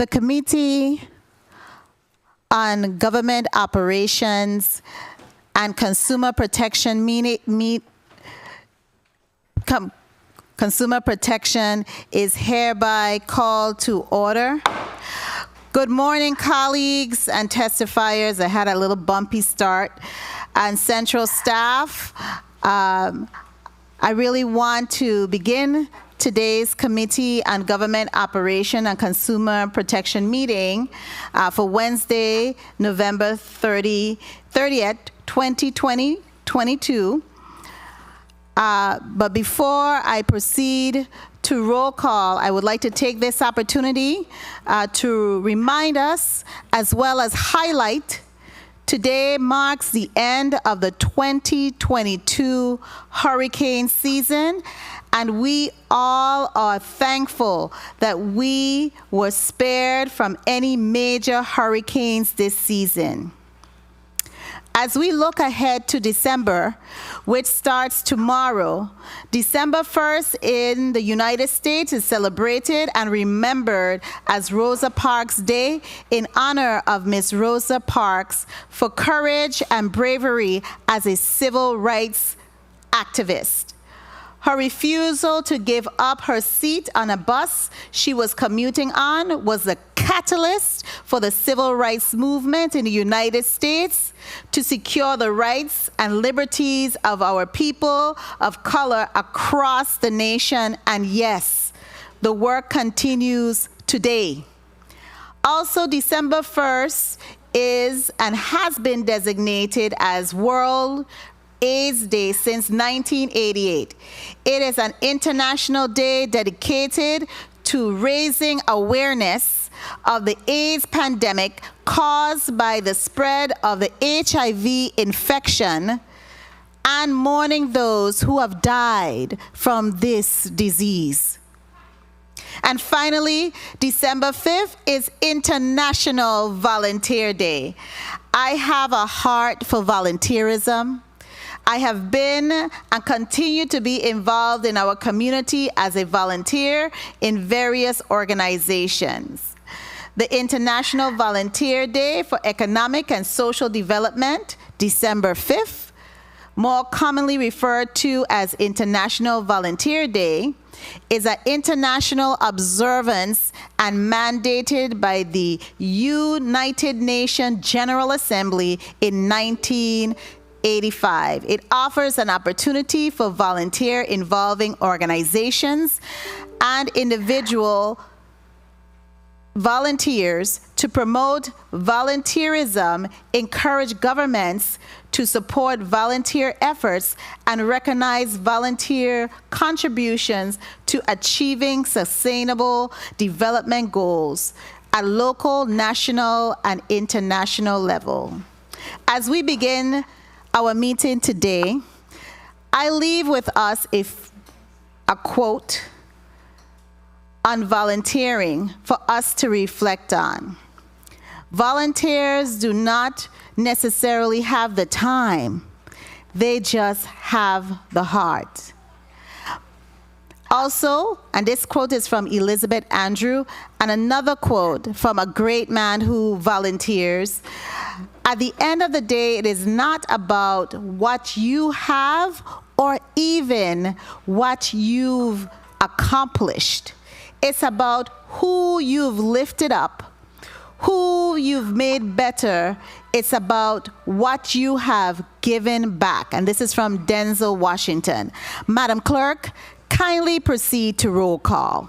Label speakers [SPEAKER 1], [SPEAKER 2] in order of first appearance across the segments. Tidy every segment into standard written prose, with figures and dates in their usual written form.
[SPEAKER 1] The Committee on Government Operations and Consumer Protection Consumer Protection is hereby called to order. Good morning, colleagues and testifiers. I had a little bumpy start. And central staff, I really want to begin today's Committee on Government Operation and Consumer Protection meeting for Wednesday, November 30th, 2022. But before I proceed to roll call, I would like to take this opportunity to remind us, as well as highlight, today marks the end of the 2022 hurricane season, and we all are thankful that we were spared from any major hurricanes this season. As we look ahead to December, which starts tomorrow, December 1st in the United States is celebrated and remembered as Rosa Parks Day in honor of Miss Rosa Parks for courage and bravery as a civil rights activist. Her refusal to give up her seat on a bus she was commuting on was the catalyst for the civil rights movement in the United States to secure the rights and liberties of our people of color across the nation. And yes, the work continues today. Also, December 1st is and has been designated as World AIDS Day since 1988. It is an international day dedicated to raising awareness of the AIDS pandemic caused by the spread of the HIV infection and mourning those who have died from this disease. And finally, December 5th is International Volunteer Day. I have a heart for volunteerism. I have been and continue to be involved in our community as a volunteer in various organizations. The International Volunteer Day for Economic and Social Development, December 5th, more commonly referred to as International Volunteer Day, is an international observance and mandated by the United Nations General Assembly in 1985. It offers an opportunity for volunteer involving organizations and individual volunteers to promote volunteerism, encourage governments to support volunteer efforts, and recognize volunteer contributions to achieving sustainable development goals at local, national, and international level. As we begin our meeting today, I leave with us a quote on volunteering for us to reflect on. Volunteers do not necessarily have the time, they just have the heart. Also, and this quote is from Elizabeth Andrew, and another quote from a great man who volunteers: at the end of the day, it is not about what you have or even what you've accomplished. It's about who you've lifted up, who you've made better. It's about what you have given back. And this is from Denzel Washington. Madam Clerk, kindly proceed to roll call.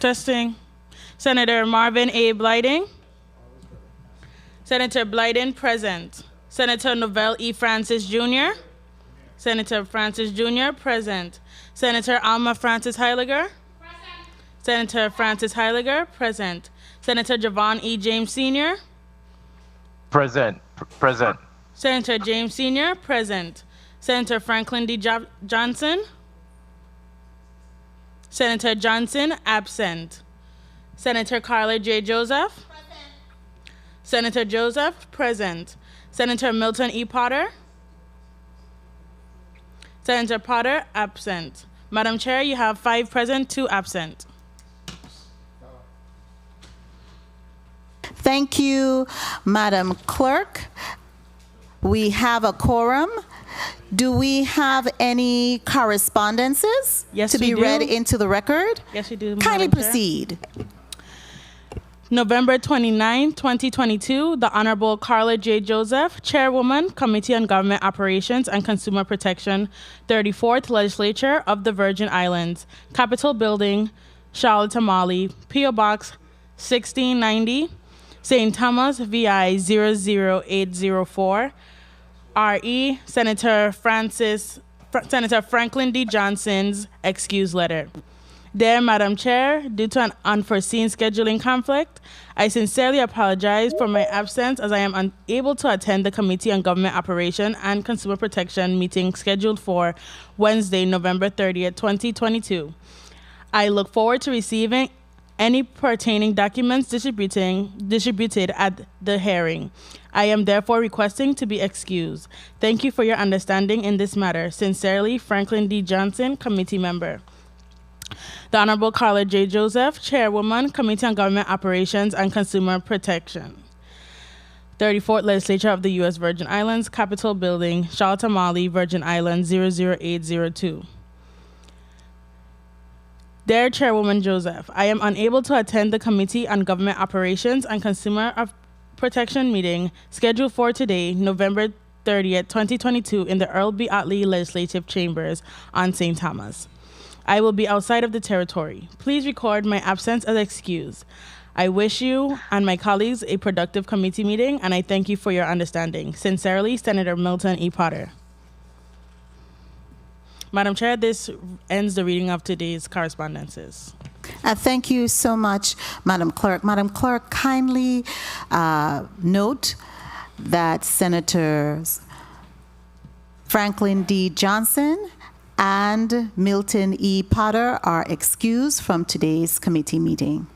[SPEAKER 2] Testing. Senator Marvin A. Blyden. Senator Blyden, present. Senator Novell E. Francis, Jr. Senator Francis, Jr., present. Senator Alma Francis Heiliger. Present. Senator Francis Heiliger, present. Senator Javon E. James, Sr.
[SPEAKER 3] Present.
[SPEAKER 2] Senator James, Sr., present. Senator Franklin D. Johnson. Senator Johnson, absent. Senator Carla J. Joseph. Senator Joseph, present. Senator Milton E. Potter. Senator Potter, absent. Madam Chair, you have 5 present, 2 absent.
[SPEAKER 1] Thank you, Madam Clerk. We have a quorum. Do we have any correspondences
[SPEAKER 2] Yes,
[SPEAKER 1] to be
[SPEAKER 2] we do.
[SPEAKER 1] read into the record?
[SPEAKER 2] Yes, we do.
[SPEAKER 1] Kindly
[SPEAKER 2] Madam Chair.
[SPEAKER 1] proceed.
[SPEAKER 2] November 29, 2022, the Honorable Carla J. Joseph, Chairwoman, Committee on Government Operations and Consumer Protection, 34th Legislature of the Virgin Islands, Capitol Building, Charlotte, Tamale, P.O. Box 1690, St. Thomas, VI 00804, RE, Senator Franklin D. Johnson's excuse letter. Dear Madam Chair, due to an unforeseen scheduling conflict, I sincerely apologize for my absence as I am unable to attend the Committee on Government Operation and Consumer Protection meeting scheduled for Wednesday, November 30th, 2022. I look forward to receiving any pertaining documents distributed at the hearing. I am therefore requesting to be excused. Thank you for your understanding in this matter. Sincerely, Franklin D. Johnson, Committee Member. The Honorable Carla J. Joseph, Chairwoman, Committee on Government Operations and Consumer Protection. 34th Legislature of the U.S. Virgin Islands, Capitol Building, Charlotte, Tamale, Virgin Islands, 00802. Dear Chairwoman Joseph, I am unable to attend the Committee on Government Operations and Consumer Protection meeting scheduled for today, November 30th, 2022, in the Earl B. Otley Legislative Chambers on St. Thomas. I will be outside of the territory. Please record my absence as excuse. I wish you and my colleagues a productive committee meeting, and I thank you for your understanding. Sincerely, Senator Milton E. Potter. Madam Chair, this ends the reading of today's correspondences.
[SPEAKER 1] Thank you so much, Madam Clerk. Madam Clerk, kindly note that Senators Franklin D. Johnson and Milton E. Potter are excused from today's committee meeting.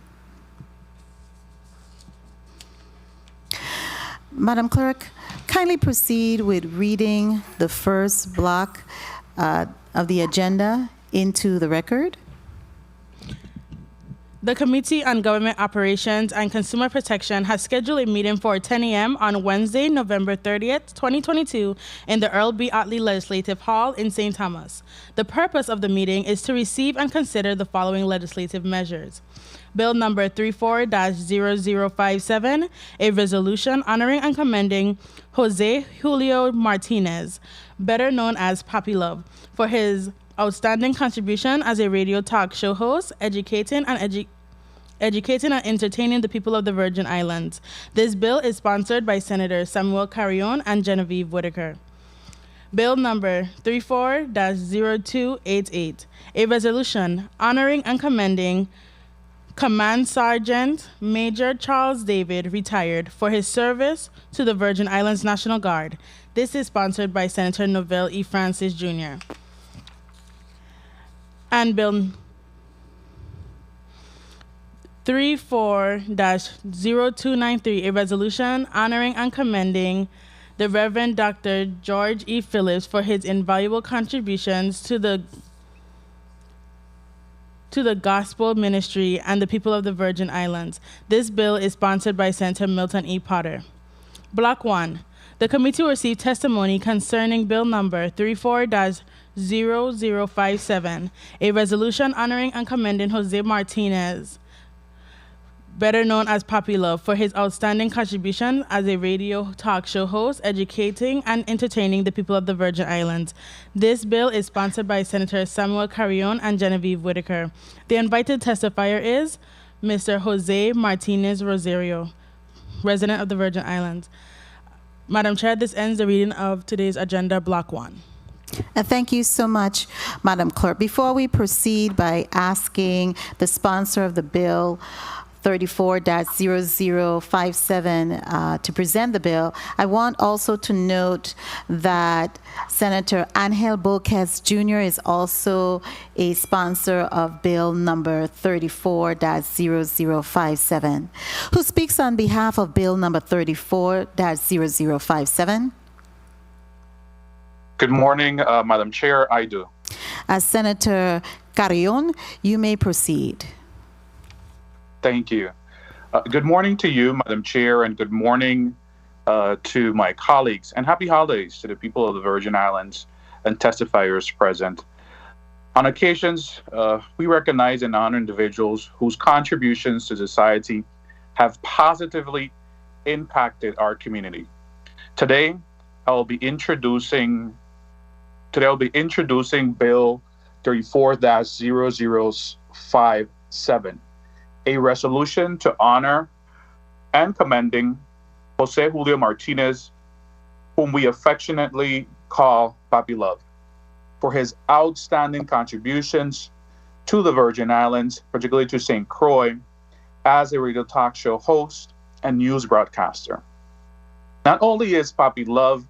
[SPEAKER 1] Madam Clerk, kindly proceed with reading the first block of the agenda into the record.
[SPEAKER 2] The Committee on Government Operations and Consumer Protection has scheduled a meeting for 10 a.m. on Wednesday, November 30th, 2022, in the Earl B. Otley Legislative Hall in St. Thomas. The purpose of the meeting is to receive and consider the following legislative measures. Bill number 34-0057, a resolution honoring and commending Jose Julio Martinez, better known as Papi Love, for his outstanding contribution as a radio talk show host, educating and entertaining the people of the Virgin Islands. This bill is sponsored by Senators Samuel Carrion and Genevieve Whitaker. Bill number 34-0288, a resolution honoring and commending Command Sergeant Major Charles David, retired, for his service to the Virgin Islands National Guard. This is sponsored by Senator Novell E. Francis, Jr. And Bill 34-0293, a resolution honoring and commending the Reverend Dr. George E. Phillips for his invaluable contributions to the gospel ministry and the people of the Virgin Islands. This bill is sponsored by Senator Milton E. Potter. Block 1. The committee will receive testimony concerning Bill number 34-0057, a resolution honoring and commending Jose Martinez, better known as Papi Love, for his outstanding contribution as a radio talk show host, educating and entertaining the people of the Virgin Islands. This bill is sponsored by Senators Samuel Carrion and Genevieve Whitaker. The invited testifier is Mr. Jose Martinez Rosario, resident of the Virgin Islands. Madam Chair, this ends the reading of today's agenda, Block 1.
[SPEAKER 1] Thank you so much, Madam Clerk. Before we proceed by asking the sponsor of the bill 34-0057 to present the bill. I want also to note that Senator Angel Boquez Jr. is also a sponsor of bill number 34-0057. Who speaks on behalf of bill number 34-0057?
[SPEAKER 4] Good morning, Madam Chair. I do.
[SPEAKER 1] Senator Carrion, you may proceed.
[SPEAKER 4] Thank you. Good morning to you, Madam Chair, and good morning to my colleagues, and happy holidays to the people of the Virgin Islands and testifiers present. On occasions, we recognize and honor individuals whose contributions to society have positively impacted our community. Today, I'll be introducing Bill 34-0057, a resolution to honor and commending Jose Julio Martinez, whom we affectionately call Papi Love, for his outstanding contributions to the Virgin Islands, particularly to St. Croix, as a radio talk show host and news broadcaster. Not only is Papi Love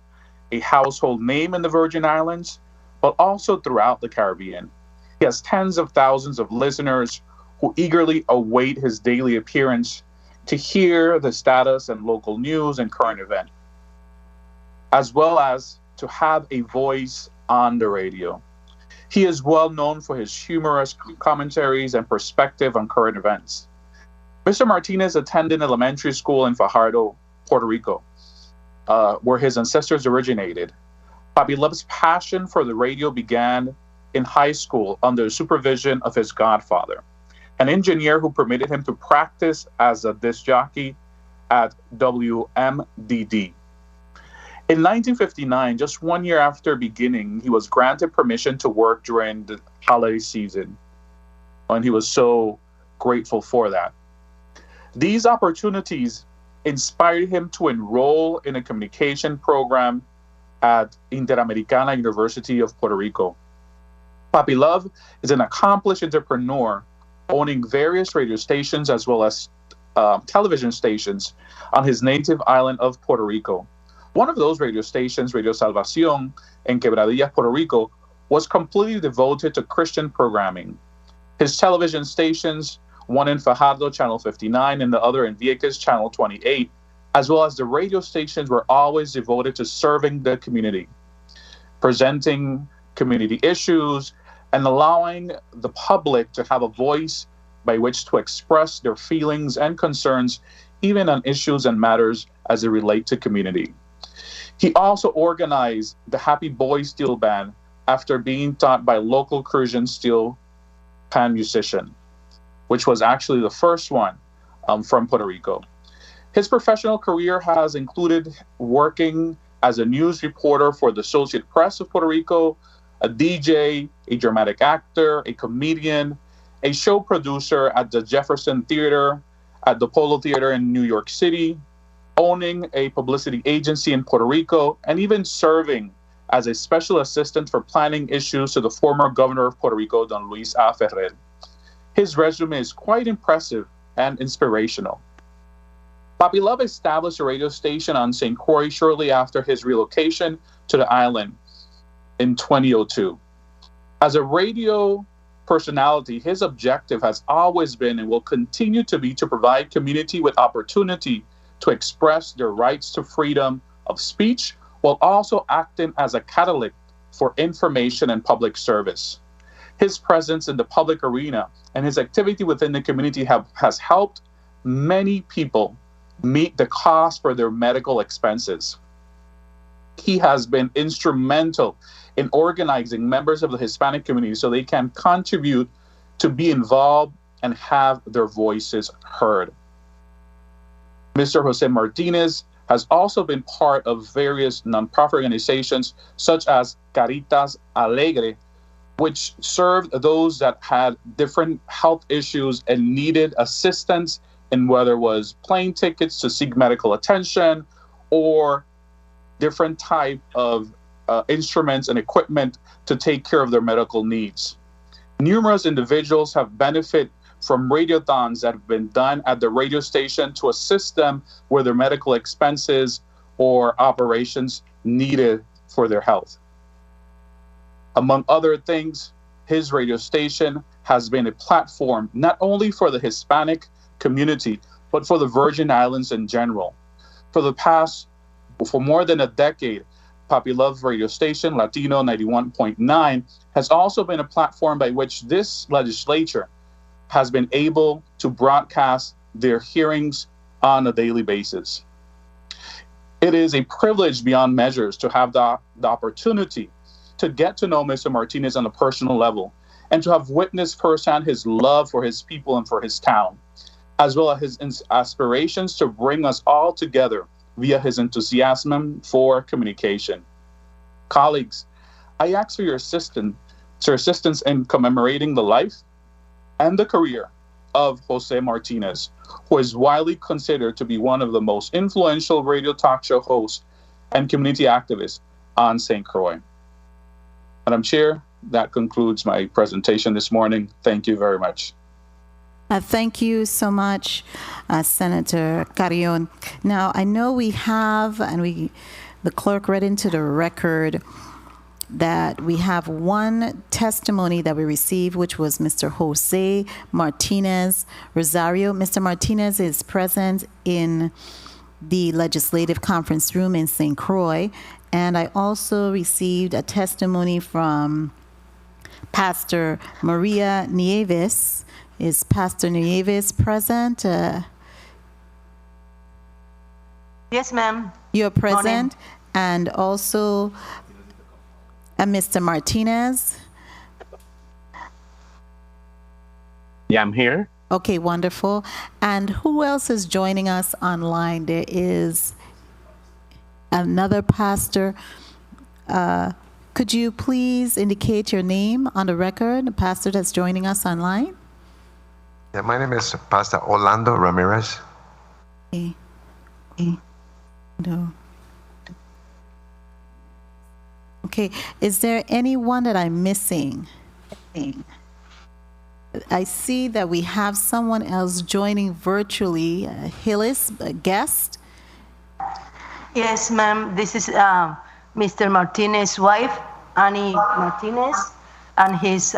[SPEAKER 4] a household name in the Virgin Islands, but also throughout the Caribbean. He has tens of thousands of listeners who eagerly await his daily appearance to hear the status and local news and current event, as well as to have a voice on the radio. He is well known for his humorous commentaries and perspective on current events. Mr. Martinez attended elementary school in Fajardo, Puerto Rico, where his ancestors originated. Papi Love's passion for the radio began in high school under the supervision of his godfather, an engineer who permitted him to practice as a disc jockey at WMDD. In 1959, just 1 year after beginning, he was granted permission to work during the holiday season, and he was so grateful for that. These opportunities inspired him to enroll in a communication program at Interamericana University of Puerto Rico. Papi Love is an accomplished entrepreneur, owning various radio stations as well as television stations on his native island of Puerto Rico. One of those radio stations, Radio Salvación, in Quebradillas, Puerto Rico, was completely devoted to Christian programming. His television stations, one in Fajardo, Channel 59, and the other in Vieques, Channel 28, as well as the radio stations, were always devoted to serving the community, presenting community issues, and allowing the public to have a voice by which to express their feelings and concerns, even on issues and matters as they relate to community. He also organized the Happy Boy Steel Band after being taught by local Christian steel pan musician, which was actually the first one from Puerto Rico. His professional career has included working as a news reporter for the Associated Press of Puerto Rico, a DJ, a dramatic actor, a comedian, a show producer at the Jefferson Theater, at the Polo Theater in New York City, owning a publicity agency in Puerto Rico, and even serving as a special assistant for planning issues to the former governor of Puerto Rico, Don Luis A. Ferrer. His resume is quite impressive and inspirational. Papi Love established a radio station on St. Croix shortly after his relocation to the island in 2002. As a radio personality, his objective has always been and will continue to be to provide community with opportunity to express their rights to freedom of speech, while also acting as a catalyst for information and public service. His presence in the public arena and his activity within the community has helped many people meet the cost for their medical expenses. He has been instrumental in organizing members of the Hispanic community so they can contribute to be involved and have their voices heard. Mr. Jose Martinez has also been part of various nonprofit organizations such as Caritas Alegre, which served those that had different health issues and needed assistance in whether it was plane tickets to seek medical attention or different type of instruments and equipment to take care of their medical needs. Numerous individuals have benefited from radiothons that have been done at the radio station to assist them with their medical expenses or operations needed for their health. Among other things, his radio station has been a platform not only for the Hispanic community, but for the Virgin Islands in general. For more than a decade, Papi Love radio station, Latino 91.9, has also been a platform by which this legislature has been able to broadcast their hearings on a daily basis. It is a privilege beyond measures to have the opportunity to get to know Mr. Martinez on a personal level and to have witnessed firsthand his love for his people and for his town, as well as his aspirations to bring us all together via his enthusiasm for communication. Colleagues, I ask for your assistance in commemorating the life and the career of Jose Martinez, who is widely considered to be one of the most influential radio talk show hosts and community activists on St. Croix. Madam Chair, that concludes my presentation this morning. Thank you very much.
[SPEAKER 1] Thank you so much, Senator Carrion. Now, I know we have, and the clerk read into the record that we have one testimony that we received, which was Mr. Jose Martinez Rosario. Mr. Martinez is present in the legislative conference room in St. Croix. And I also received a testimony from Pastor Maria Nieves. Is Pastor Nieves present?
[SPEAKER 5] Yes, ma'am.
[SPEAKER 1] You're present.
[SPEAKER 5] Morning.
[SPEAKER 1] And also Mr. Martinez.
[SPEAKER 3] Yeah, I'm here.
[SPEAKER 1] Okay, wonderful. And who else is joining us online? There is another pastor. Could you please indicate your name on the record, the pastor that's joining us online?
[SPEAKER 6] Yeah, my name is Pastor Orlando Ramirez.
[SPEAKER 1] Okay. No. Okay, is there anyone that I'm missing? I see that we have someone else joining virtually, Hillis, a guest.
[SPEAKER 5] Yes, ma'am. This is Mr. Martinez's wife, Annie Martinez, and his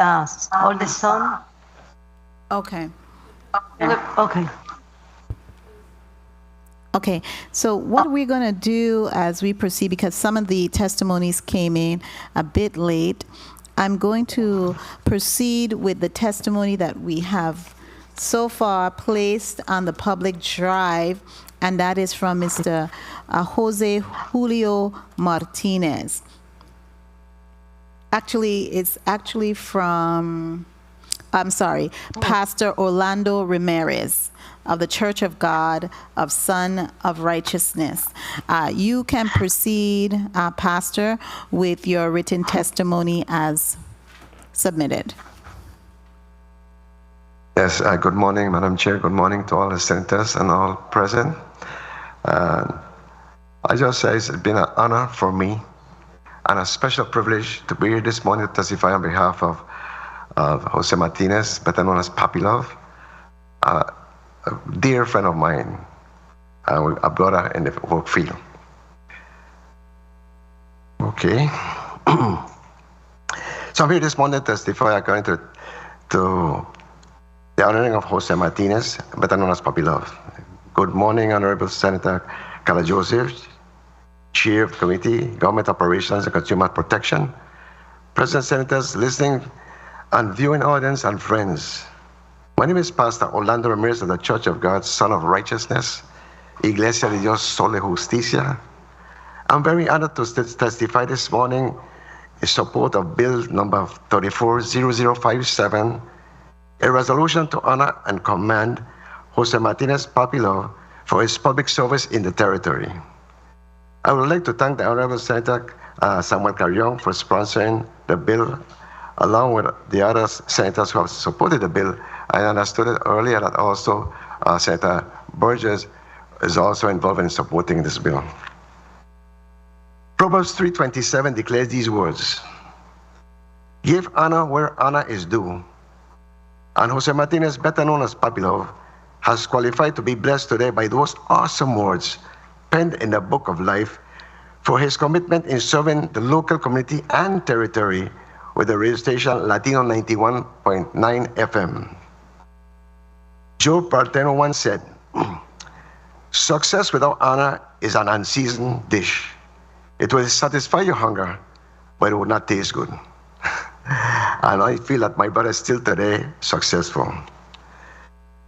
[SPEAKER 5] oldest son.
[SPEAKER 1] Okay.
[SPEAKER 5] Okay.
[SPEAKER 1] Okay, so what we're going to do as we proceed, because some of the testimonies came in a bit late, I'm going to proceed with the testimony that we have so far placed on the public drive, and that is from Mr. Jose Julio Martinez. Actually, it's actually from, Pastor Orlando Ramirez of the Church of God of Son of Righteousness. You can proceed, Pastor, with your written testimony as submitted.
[SPEAKER 6] Yes, good morning, Madam Chair. Good morning to all the senators and all present. I just say it's been an honor for me and a special privilege to be here this morning to testify on behalf of Jose Martinez, better known as Papi Love, a dear friend of mine, a brother in the work field. Okay. So I'm here this morning to testify according to the honoring of Jose Martinez, better known as Papi Love. Good morning, Honorable Senator Carla Joseph, Chair of the Committee, Government Operations and Consumer Protection, President Senators, listening and viewing audience and friends. My name is Pastor Orlando Ramirez of the Church of God, Son of Righteousness, Iglesia de Dios Sol de Justicia. I'm very honored to testify this morning in support of Bill number 340057, a resolution to honor and commend Jose Martinez Papi Love for his public service in the territory. I would like to thank the Honorable Senator Samuel Carrion for sponsoring the bill, along with the other senators who have supported the bill. I understood it earlier that also Senator Burgess is also involved in supporting this bill. Proverbs 3:27 declares these words: "Give honor where honor is due, And Jose Martinez, better known as Papi Love, has qualified to be blessed today by those awesome words penned in the Book of Life for his commitment in serving the local community and territory with the radio station Latino 91.9 FM. Joe Parteno once said, "Success without honor is an unseasoned dish. It will satisfy your hunger, but it will not taste good." And I feel that my brother is still today successful.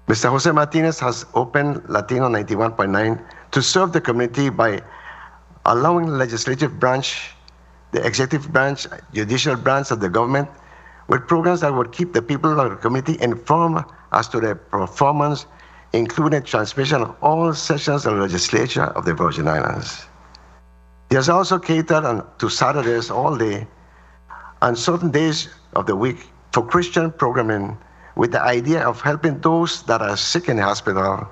[SPEAKER 6] Mr. Jose Martinez has opened Latino 91.9 to serve the community by allowing the legislative branch, the executive branch, judicial branch of the government with programs that would keep the people of the community informed as to their performance, including transmission of all sessions of the legislature of the Virgin Islands. He has also catered to Saturdays all day and certain days of the week for Christian programming with the idea of helping those that are sick in the hospital,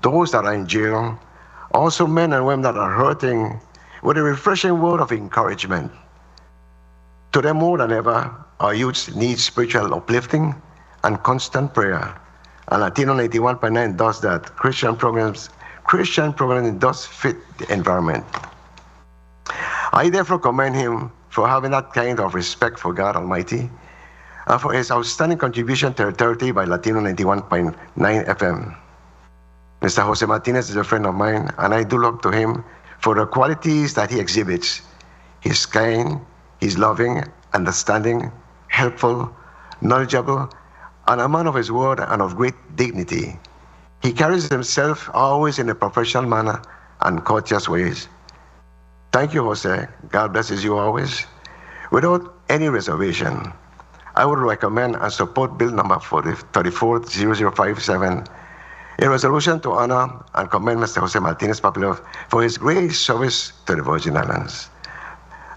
[SPEAKER 6] those that are in jail, also men and women that are hurting, with a refreshing word of encouragement. Today more than ever, our youth need spiritual uplifting and constant prayer. And Latino 91.9 does that. Christian programming does fit the environment. I therefore commend him for having that kind of respect for God Almighty and for his outstanding contribution to territory by Latino 91.9 FM. Mr. Jose Martinez is a friend of mine, and I do look to him for the qualities that he exhibits. He's kind, he's loving, understanding, helpful, knowledgeable, and a man of his word and of great dignity. He carries himself always in a professional manner and courteous ways. Thank you, Jose. God blesses you always. Without any reservation, I would recommend and support Bill number 340057, a resolution to honor and commend Mr. Jose Martinez Papi Love for his great service to the Virgin Islands.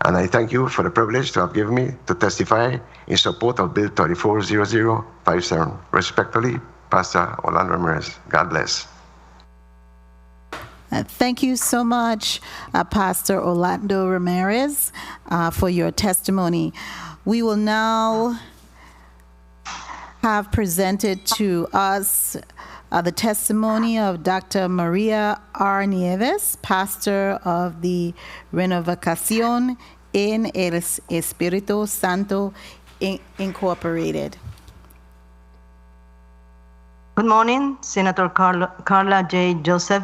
[SPEAKER 6] And I thank you for the privilege to have given me to testify in support of Bill 340057. Respectfully, Pastor Orlando Ramirez. God bless.
[SPEAKER 1] Thank you so much, Pastor Orlando Ramirez, for your testimony. We will now have presented to us the testimony of Dr. Maria R. Nieves, pastor of the Renovación en el Espíritu Santo Incorporated.
[SPEAKER 5] Good morning, Senator Carla J. Joseph,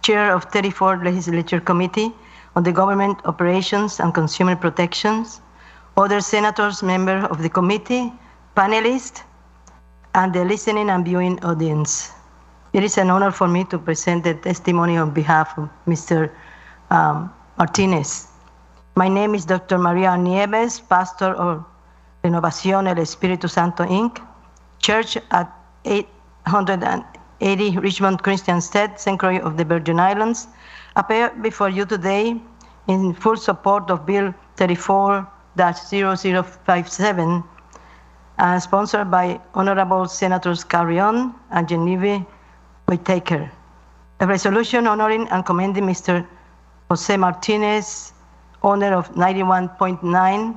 [SPEAKER 5] Chair of 34th Legislature Committee on the Government Operations and Consumer Protections, other senators, members of the committee, panelists, and the listening and viewing audience. It is an honor for me to present the testimony on behalf of Mr. Martinez. My name is Dr. Maria Nieves, pastor of Renovación el Espíritu Santo Inc., church at 880 Richmond Christian State, St. Croix of the Virgin Islands. Appear before you today in full support of Bill 34-0057, sponsored by Honorable Senators Carrion and Genevieve Whitaker. A resolution honoring and commending Mr. Jose Martinez, owner of 91.9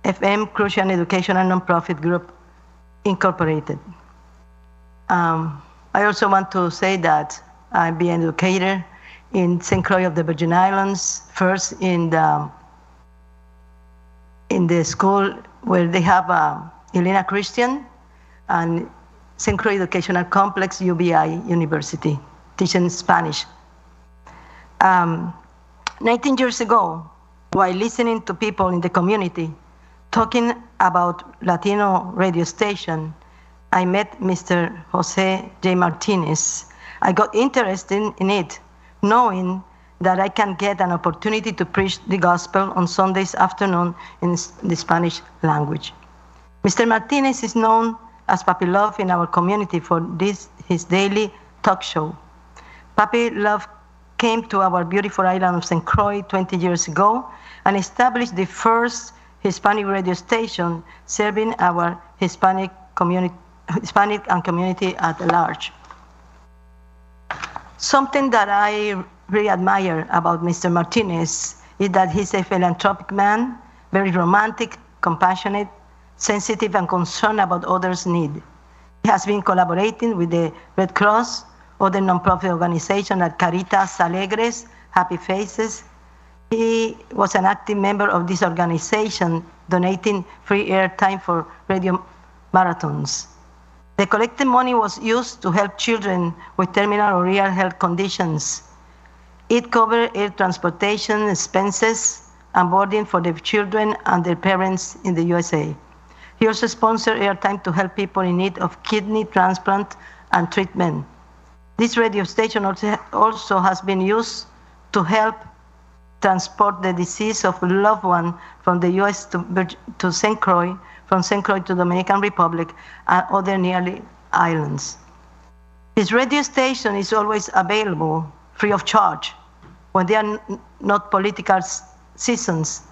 [SPEAKER 5] FM Christian Educational Nonprofit Group, Incorporated. I also want to say that I've been an educator in St. Croix of the Virgin Islands, first in the school where they have Elena Christian and St. Croix Educational Complex, UBI University, teaching Spanish. 19 years ago, while listening to people in the community talking about Latino radio station, I met Mr. Jose J. Martinez. I got interested in it, knowing that I can get an opportunity to preach the gospel on Sundays afternoon in the Spanish language. Mr. Martinez is known as Papi Love in our community for his daily talk show. Papi Love came to our beautiful island of St. Croix 20 years ago and established the first Hispanic radio station serving our Hispanic and community at large. Something that I really admire about Mr. Martinez is that he's a philanthropic man, very romantic, compassionate, sensitive and concerned about others' need. He has been collaborating with the Red Cross, other nonprofit organizations like Caritas Alegres, Happy Faces. He was an active member of this organization, donating free airtime for radio marathons. The collected money was used to help children with terminal or real health conditions. It covered air transportation expenses and boarding for the children and their parents in the USA. He also sponsored airtime to help people in need of kidney transplant and treatment. This radio station also has been used to help transport the deceased of a loved one from the US to St. Croix, from St. Croix to Dominican Republic and other nearby islands. This radio station is always available free of charge when there are not political seasons,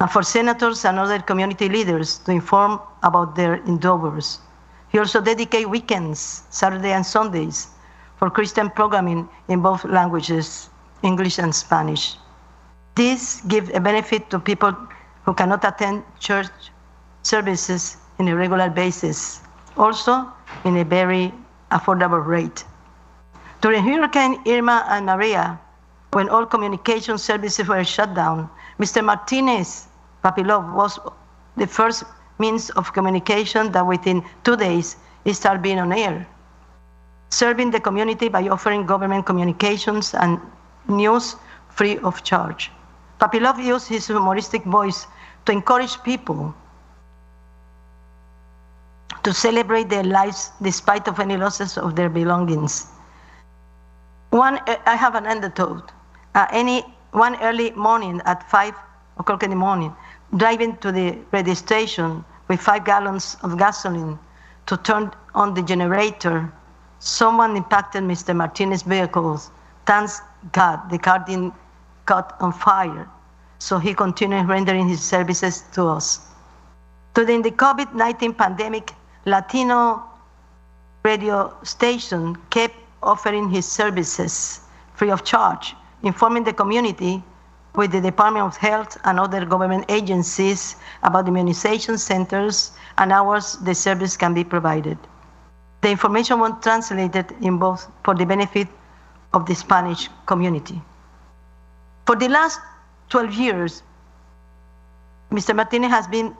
[SPEAKER 5] and for senators and other community leaders to inform about their endeavors. He also dedicates weekends, Saturday and Sundays, for Christian programming in both languages, English and Spanish. This gives a benefit to people who cannot attend church services on a regular basis, also in a very affordable rate. During Hurricane Irma and Maria, when all communication services were shut down, Mr. Martinez Papilov was the first means of communication that within 2 days started being on air, serving the community by offering government communications and news free of charge. Papilov used his humoristic voice to encourage people to celebrate their lives despite of any losses of their belongings. I have an anecdote. One early morning at 5 o'clock in the morning, driving to the radio station with 5 gallons of gasoline to turn on the generator, someone impacted Mr. Martinez's vehicles. Thanks God, the car didn't caught on fire, so he continued rendering his services to us. During the COVID-19 pandemic, Latino radio station kept offering his services free of charge, informing the community with the Department of Health and other government agencies about immunization centers and hours the service can be provided. The information was translated in both for the benefit of the Spanish community. For the last 12 years, Mr. Martinez has been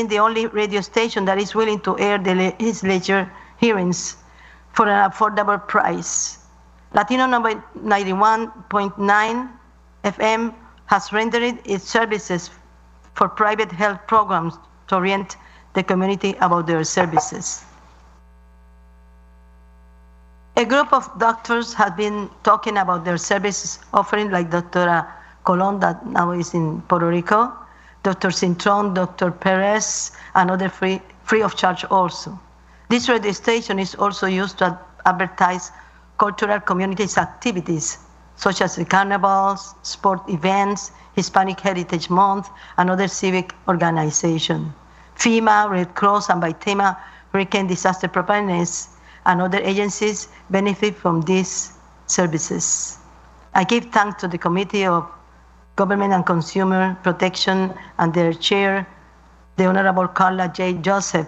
[SPEAKER 5] the only radio station that is willing to air his lecture hearings for an affordable price. Latino number 91.9 FM has rendered its services for private health programs to orient the community about their services. A group of doctors have been talking about their services offering, like Dr. Colon, that now is in Puerto Rico, Dr. Cintron, Dr. Perez, and other free of charge also. This radio station is also used to advertise cultural communities activities, such as the carnivals, sport events, Hispanic Heritage Month, and other civic organizations. FEMA, Red Cross, and by TEMA, Hurricane Disaster Preparedness, and other agencies benefit from these services. I give thanks to the Committee of Government and Consumer Protection and their chair, the Honorable Carla J. Joseph,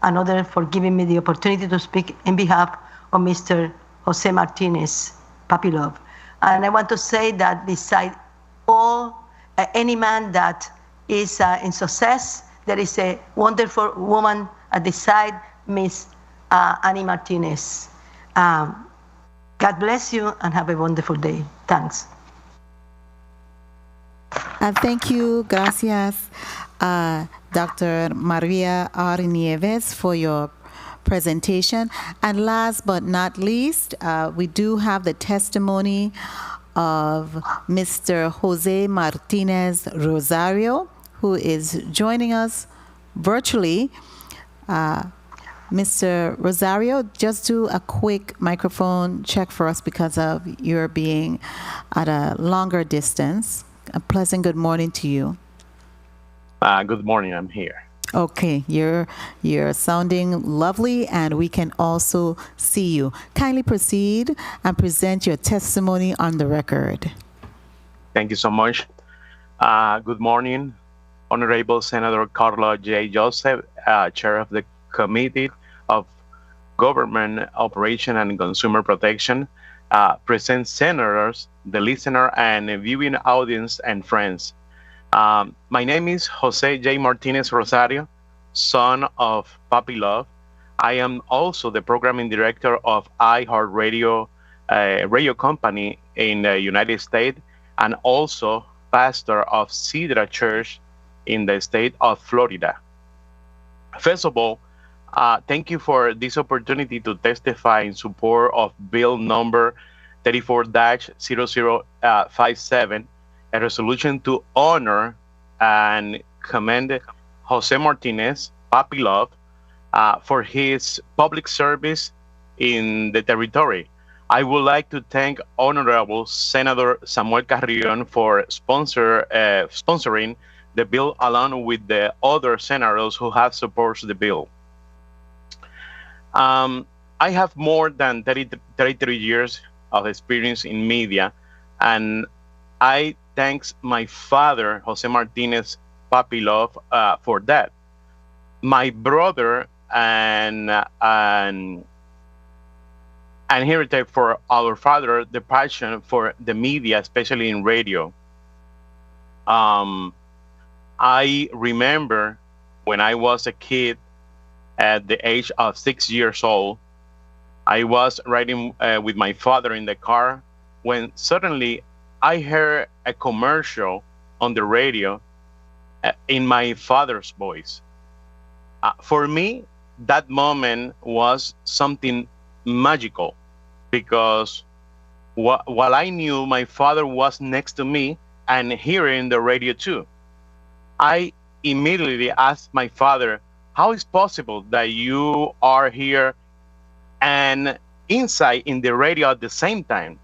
[SPEAKER 5] and others for giving me the opportunity to speak in behalf of Mr. Jose Martinez Papilov. And I want to say that beside all, any man that is in success, there is a wonderful woman at the side, Miss Annie Martinez. God bless you and have a wonderful day. Thanks.
[SPEAKER 1] Thank you, gracias, Dr. Maria R. Nieves, for your presentation. And last but not least, we do have the testimony of Mr. Jose Martinez Rosario, who is joining us virtually. Mr. Rosario, just do a quick microphone check for us because of your being at a longer distance. A pleasant good morning to you.
[SPEAKER 3] Good morning, I'm here.
[SPEAKER 1] Okay, you're sounding lovely, and we can also see you. Kindly proceed and present your testimony on the record.
[SPEAKER 3] Thank you so much. Good morning, Honorable Senator Carlo J. Joseph, Chair of the Committee of Government Operation and Consumer Protection, present senators, the listener and viewing audience and friends. My name is Jose J. Martinez Rosario, son of Papi Love. I am also the programming director of iHeartRadio radio company in the United States, and also pastor of Cedra Church in the state of Florida. First of all, thank you for this opportunity to testify in support of Bill number 34-0057, a resolution to honor and commend Jose Martinez, Papi Love, for his public service in the territory. I would like to thank Honorable Senator Samuel Carrion for sponsoring the bill along with the other senators who have supported the bill. I have more than 33 years of experience in media, and I thank my father, Jose Martinez Papi Love, for that. My brother and inherited for our father the passion for the media, especially in radio. I remember when I was a kid at the age of 6 years old, I was riding with my father in the car when suddenly I heard a commercial on the radio in my father's voice. For me, that moment was something magical because while I knew my father was next to me and hearing the radio too, I immediately asked my father, how is possible that you are here and inside in the radio at the same time?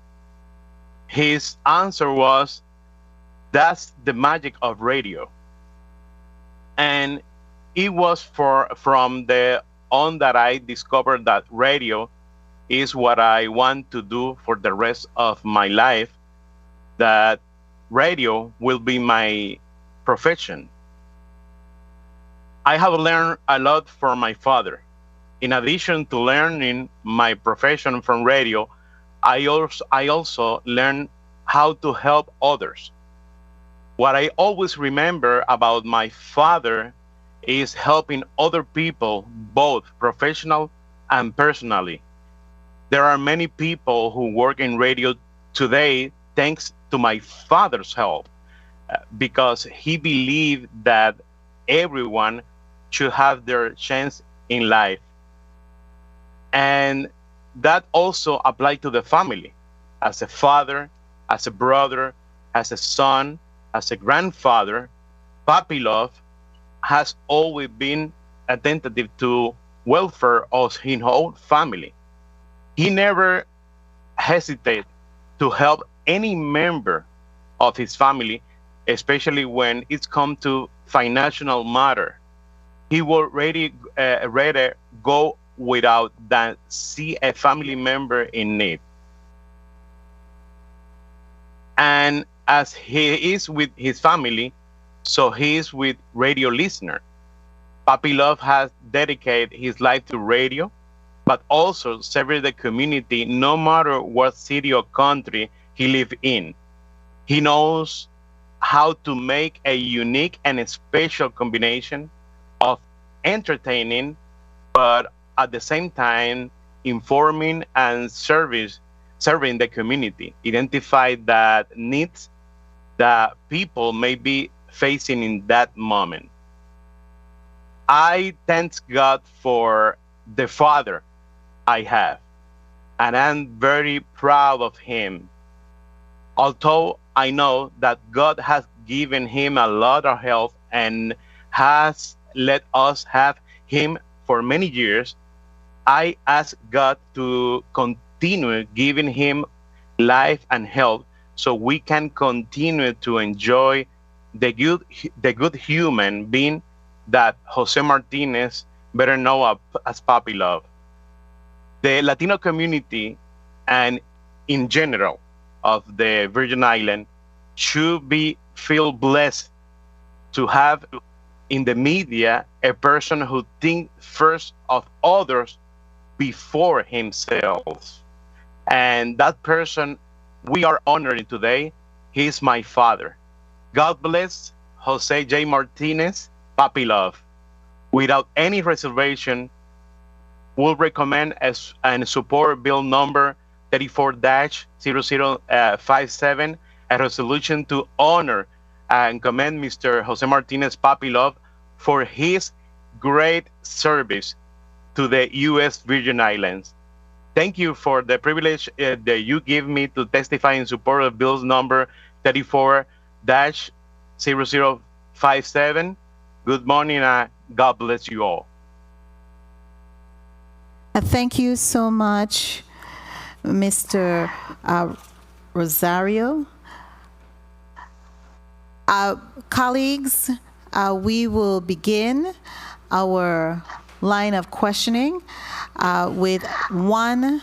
[SPEAKER 3] His answer was, that's the magic of radio. And it was from the on that I discovered that radio is what I want to do for the rest of my life, that radio will be my profession. I have learned a lot from my father. In addition to learning my profession from radio, I also learned how to help others. What I always remember about my father is helping other people, both professional and personally. There are many people who work in radio today thanks to my father's help, because he believed that everyone should have their chance in life. And that also applied to the family. As a father, as a brother, as a son, as a grandfather, Papi Love has always been attentive to welfare of his whole family. He never hesitated to help any member of his family, especially when it's come to financial matter. He will rather go without than see a family member in need. And as he is with his family, so he is with radio listener. Papi Love has dedicated his life to radio, but also serve the community no matter what city or country he lives in. He knows how to make a unique and a special combination of entertaining, but at the same time informing and serving the community, identify that needs that people may be facing in that moment. I thank God for the father I have, and I'm very proud of him. Although I know that God has given him a lot of health and has let us have him for many years, I ask God to continue giving him life and health so we can continue to enjoy the good human being that Jose Martinez better know as Papi Love. The Latino community and in general of the Virgin Island should be feel blessed to have in the media a person who thinks first of others before himself. And that person we are honoring today, he's my father. God bless Jose J. Martinez, Papi Love. Without any reservation, we'll recommend and support bill number 34-0057, a resolution to honor and commend Mr. Jose Martinez Papi Love for his great service to the U.S. Virgin Islands. Thank you for the privilege that you give me to testify in support of bills number 34-0057. Good morning, and God bless you all.
[SPEAKER 1] Thank you so much, Mr. Rosario. Colleagues, we will begin our line of questioning with one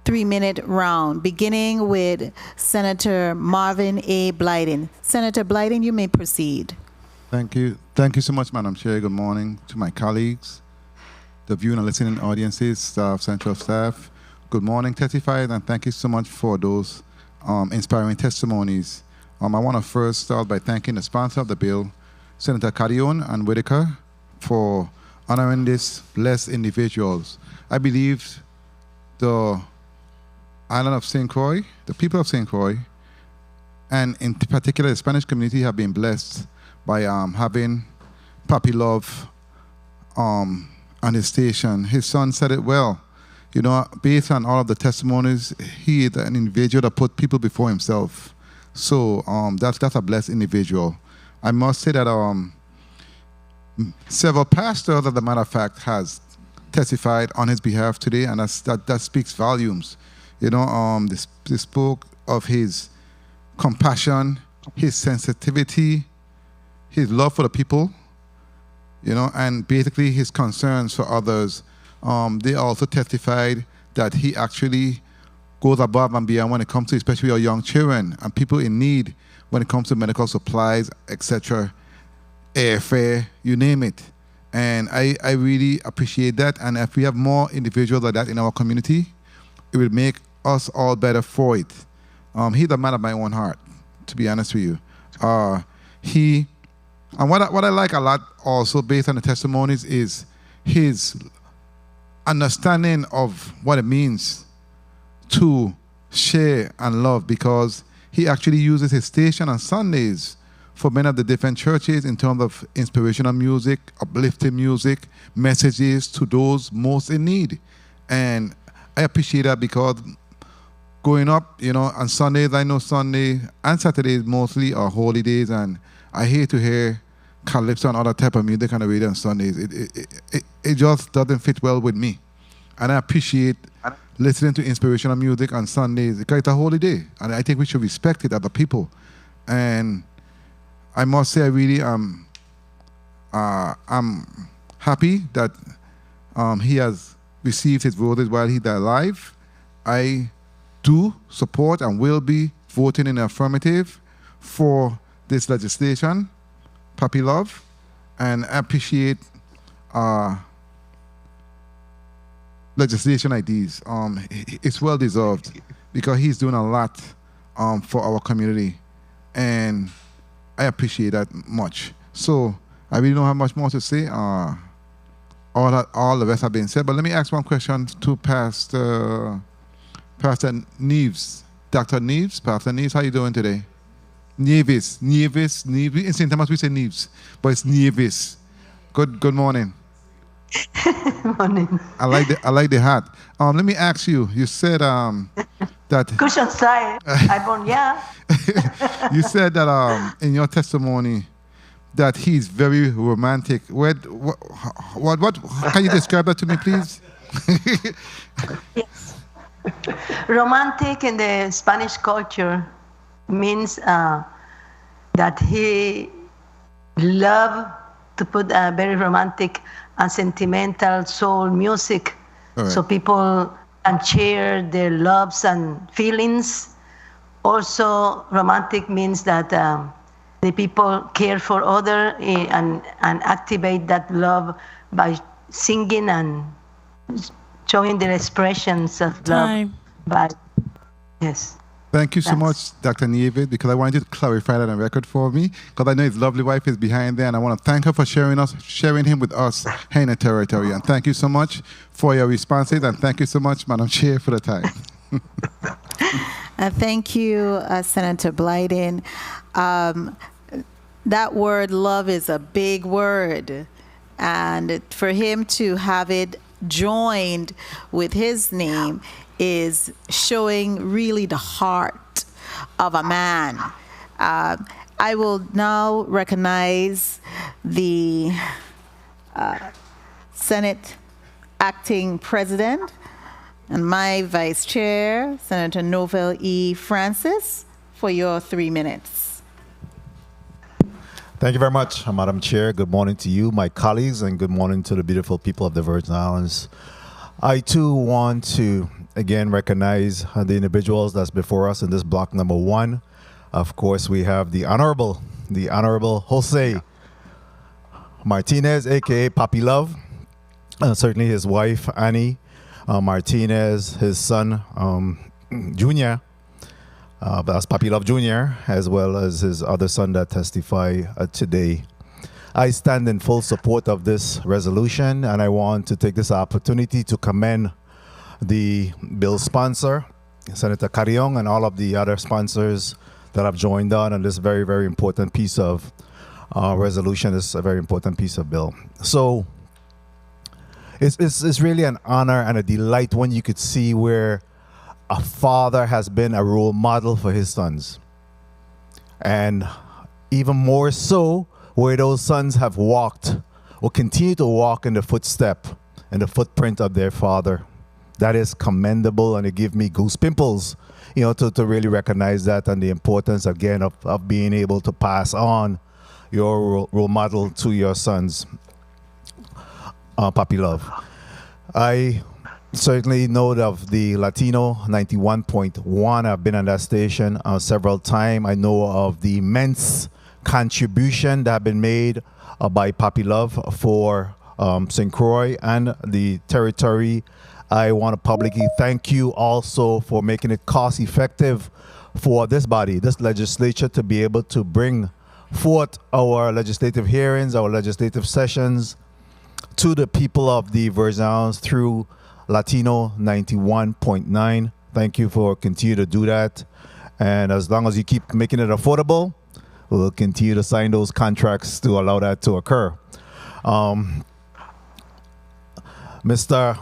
[SPEAKER 1] 3-minute round, beginning with Senator Marvin A. Blyden. Senator Blyden, you may proceed.
[SPEAKER 7] Thank you. Thank you so much, Madam Chair. Good morning to my colleagues, the viewing and listening audiences, staff, central staff. Good morning, testifiers, and thank you so much for those inspiring testimonies. I want to first start by thanking the sponsor of the bill, Senator Carrion and Whitaker, for honoring these blessed individuals. I believe the island of St. Croix, the people of St. Croix, and in particular the Spanish community have been blessed by having Papi Love on his station. His son said it well. You know, based on all of the testimonies, he is an individual that put people before himself. So that's a blessed individual. I must say that several pastors, as a matter of fact, has testified on his behalf today, and that speaks volumes. You know, they spoke of his compassion, his sensitivity, his love for the people, you know, and basically his concerns for others. They also testified that he actually goes above and beyond when it comes to especially our young children and people in need when it comes to medical supplies, etc., airfare, you name it. And I really appreciate that. And if we have more individuals like that in our community, it will make us all better for it. He's a man of my own heart, to be honest with you. And what I like a lot also based on the testimonies is his understanding of what it means to share and love, because he actually uses his station on Sundays for many of the different churches in terms of inspirational music, uplifting music, messages to those most in need. And I appreciate that because growing up, you know, on Sundays, I know Sunday and Saturdays mostly are holy days, and I hate to hear calypso and other type of music on the radio on Sundays. It just doesn't fit well with me. And I appreciate listening to inspirational music on Sundays because it's a holy day, and I think we should respect it as a people. And I must say, I really I'm happy that he has received his roses while he's alive. I do support and will be voting in the affirmative for this legislation, Papi Love, and I appreciate legislation like these. It's well deserved because he's doing a lot for our community, and I appreciate that much. So I really don't have much more to say. All the rest have been said, but let me ask one question to Pastor Neves. Dr. Neves, Pastor Neves, how you doing today? Neves. In St. Thomas we say Neves, but it's Neves. Good morning.
[SPEAKER 5] Morning.
[SPEAKER 7] I like the hat. Let me ask you. You said that
[SPEAKER 5] Cushion side. Yeah.
[SPEAKER 7] you said that in your testimony that he's very romantic. What can you describe that to me, please?
[SPEAKER 5] Yes. Romantic in the Spanish culture means that he loved to put a very romantic and sentimental soul music, right, so people can share their loves and feelings. Also, romantic means that the people care for other and activate that love by singing and showing their expressions of
[SPEAKER 2] Time.
[SPEAKER 5] love. Yes.
[SPEAKER 7] Thank you so
[SPEAKER 5] Thanks.
[SPEAKER 7] much, Dr. Nieves, because I wanted you to clarify that on record for me, because I know his lovely wife is behind there, and I want to thank her for sharing him with us here in the territory. And thank you so much for your responses, and thank you so much, Madam Chair, for the time.
[SPEAKER 1] Thank you, Senator Blyden. That word love is a big word. And for him to have it joined with his name is showing really the heart of a man. I will now recognize the Senate Acting President and my Vice Chair, Senator Novell E. Francis, for your 3 minutes.
[SPEAKER 8] Thank you very much, Madam Chair. Good morning to you, my colleagues, and good morning to the beautiful people of the Virgin Islands. I, too, want to, again, recognize the individuals that's before us in this block number 1. Of course, we have the Honorable Jose Martinez, a.k.a. Papi Love, certainly his wife, Annie Martinez, his son, Junior, that's Papi Love Jr., as well as his other son that testify today. I stand in full support of this resolution, and I want to take this opportunity to commend the bill sponsor, Senator Carrion, and all of the other sponsors that have joined on this very, very important piece of resolution. It's a very important piece of bill. So it's really an honor and a delight when you could see where a father has been a role model for his sons. And even more so, where those sons have walked or continue to walk in the footstep and the footprint of their father. That is commendable, and it gives me goose pimples, to really recognize that and the importance, again, of being able to pass on your role model to your sons. Papi Love. I certainly know of the Latino 91.1. I've been on that station several times. I know of the immense contribution that have been made by Papi Love for St. Croix and the territory. I want to publicly thank you also for making it cost effective for this body, this legislature, to be able to bring forth our legislative hearings, our legislative sessions to the people of the Virgin Islands through Latino 91.9. Thank you for continuing to do that. And as long as you keep making it affordable, we'll continue to sign those contracts to allow that to occur. Mr.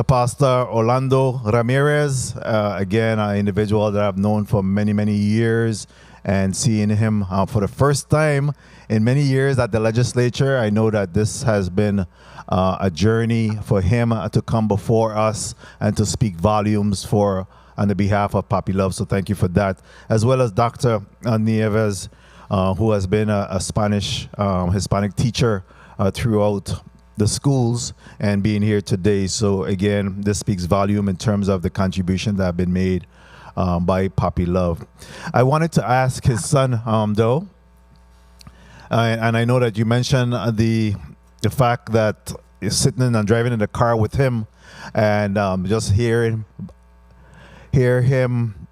[SPEAKER 8] Pastor Orlando Ramirez, again, an individual that I've known for many, many years, and seeing him for the first time in many years at the legislature, I know that this has been a journey for him to come before us and to speak volumes on the behalf of Papi Love. So thank you for that. As well as Dr. Nieves, who has been a Hispanic teacher throughout the schools and being here today. So again, this speaks volume in terms of the contribution that have been made by Papi Love. I wanted to ask his son, though, and I know that you mentioned the fact that you're sitting and driving in the car with him and just hear him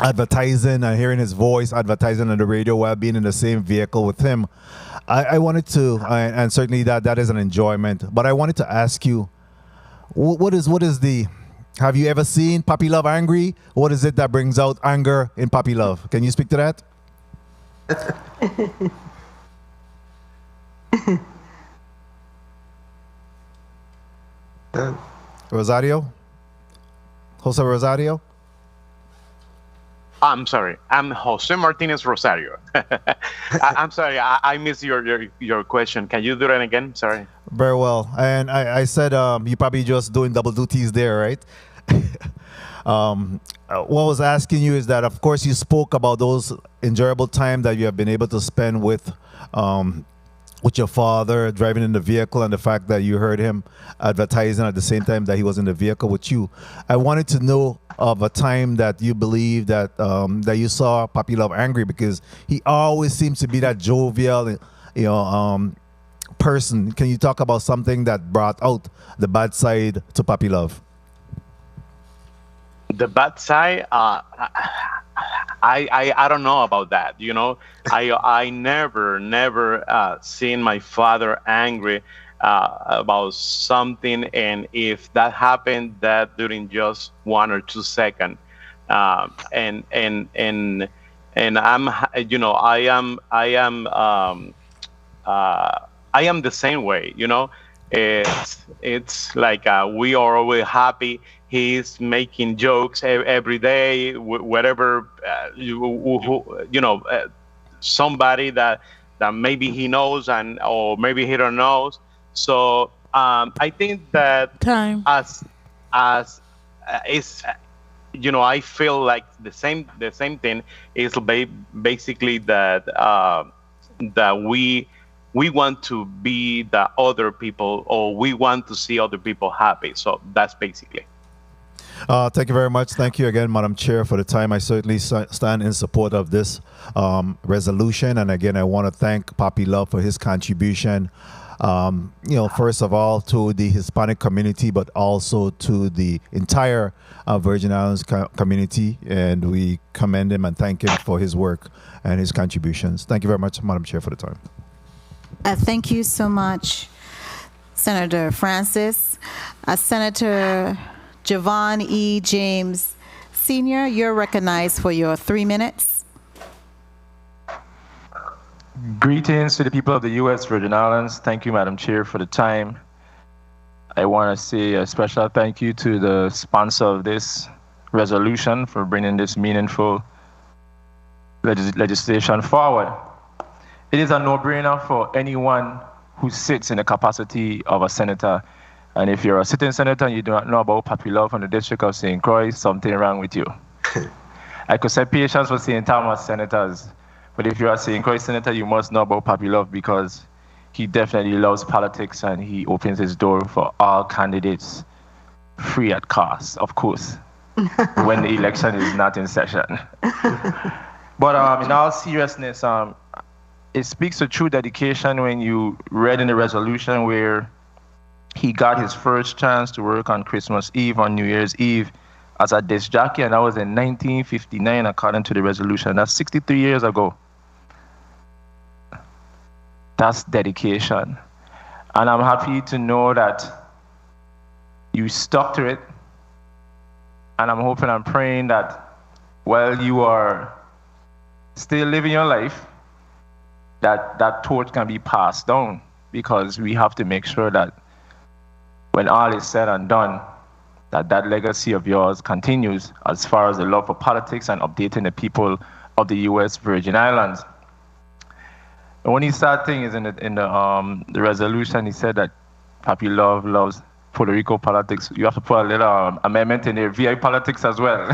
[SPEAKER 8] advertising and hearing his voice advertising on the radio while being in the same vehicle with him. I wanted to, and certainly that is an enjoyment, but I wanted to ask you, what is the, have you ever seen Papi Love angry? What is it that brings out anger in Papi Love? Can you speak to that? Rosario? Jose Rosario?
[SPEAKER 3] I'm sorry. I'm Jose Martinez Rosario. I'm sorry. I missed your question. Can you do that again? Sorry.
[SPEAKER 8] Very well. And I said you probably just doing double duties there, right? What I was asking you is that, of course, you spoke about those enjoyable time that you have been able to spend with your father driving in the vehicle, and the fact that you heard him advertising at the same time that he was in the vehicle with you. I wanted to know of a time that you believe that that you saw Papi Love angry? Because he always seems to be that jovial, person. Can you talk about something that brought out the bad side to Papi Love?
[SPEAKER 3] The bad side, I don't know about that. I never seen my father angry about something, and if that happened, that during just 1 or 2 seconds, and I am the same way. It's like we are always happy. He's making jokes every day, whatever somebody that maybe he knows or maybe he don't knows. So I think that
[SPEAKER 2] Time.
[SPEAKER 3] as is I feel like the same thing is basically that that we want to be the other people, or we want to see other people happy. So that's basically.
[SPEAKER 8] Thank you very much. Thank you again, Madam Chair, for the time. I certainly stand in support of this resolution. And again, I want to thank Papi Love for his contribution, first of all, to the Hispanic community, but also to the entire Virgin Islands community. And we commend him and thank him for his work and his contributions. Thank you very much, Madam Chair, for the time.
[SPEAKER 1] Thank you so much, Senator Francis. Senator Javon E. James Sr., you're recognized for your 3 minutes.
[SPEAKER 9] Greetings to the people of the U.S. Virgin Islands. Thank you, Madam Chair, for the time. I want to say a special thank you to the sponsor of this resolution for bringing this meaningful legislation forward. It is a no-brainer for anyone who sits in the capacity of a senator. And if you're a sitting senator and you do not know about Papi Love from the District of St. Croix, something wrong with you. I could say patience for St. Thomas senators, but if you're a St. Croix senator, you must know about Papi Love, because he definitely loves politics and he opens his door for all candidates, free at cost, of course, when the election is not in session. But in all seriousness, it speaks of true dedication when you read in the resolution where he got his first chance to work on Christmas Eve, on New Year's Eve, as a disc jockey, and that was in 1959, according to the resolution. That's 63 years ago. That's dedication. And I'm happy to know that you stuck to it. And I'm hoping and praying that while you are still living your life, that torch can be passed down, because we have to make sure that when all is said and done, that legacy of yours continues as far as the love for politics and updating the people of the U.S. Virgin Islands. And when he started things in the resolution, he said that Papi Love loves Puerto Rico politics. You have to put a little amendment in there, VI politics as well.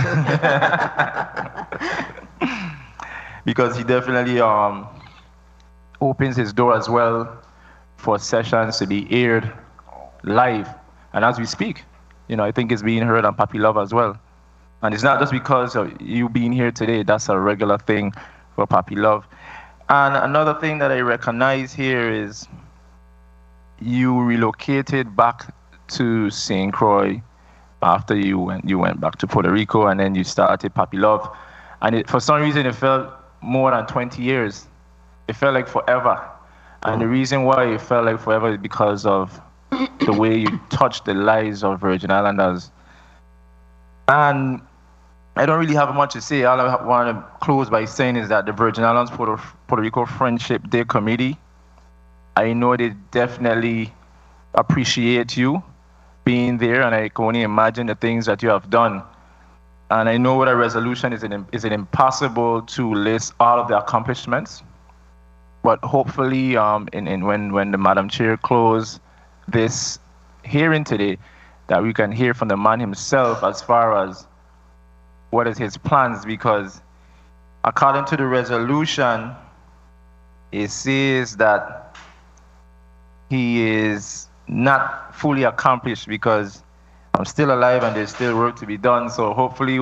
[SPEAKER 9] Because he definitely opens his door as well for sessions to be aired live. And as we speak, I think it's being heard on Papi Love as well. And it's not just because of you being here today, that's a regular thing for Papi Love. And another thing that I recognize here is you relocated back to St. Croix after you went back to Puerto Rico, and then you started Papi Love. And for some reason, it felt more than 20 years. It felt like forever. And the reason why it felt like forever is because of the way you touched the lives of Virgin Islanders. And I don't really have much to say. All I want to close by saying is that the Virgin Islands Puerto Rico Friendship Day Committee, I know they definitely appreciate you being there, and I can only imagine the things that you have done. And I know with a resolution is it impossible to list all of the accomplishments, but hopefully when the Madam Chair closes this hearing today, that we can hear from the man himself as far as what is his plans, because according to the resolution, it says that he is not fully accomplished because still alive and there's still work to be done. So hopefully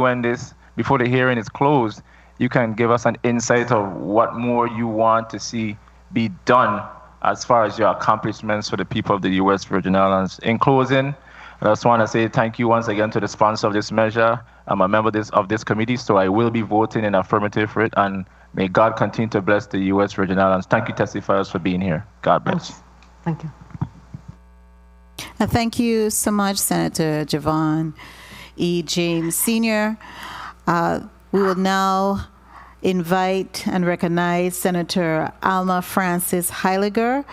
[SPEAKER 9] before the hearing is closed, you can give us an insight of what more you want to see be done as far as your accomplishments for the people of the U.S. Virgin Islands. In closing, I just want to say thank you once again to the sponsor of this measure. I'm a member of this committee, so I will be voting in affirmative for it, and may God continue to bless the U.S. Virgin Islands. Thank you, testifiers, for being here. God bless.
[SPEAKER 5] Thank you.
[SPEAKER 1] Thank you so much, Senator Javon E. James Sr. We will now invite and recognize Senator Alma Francis Heiliger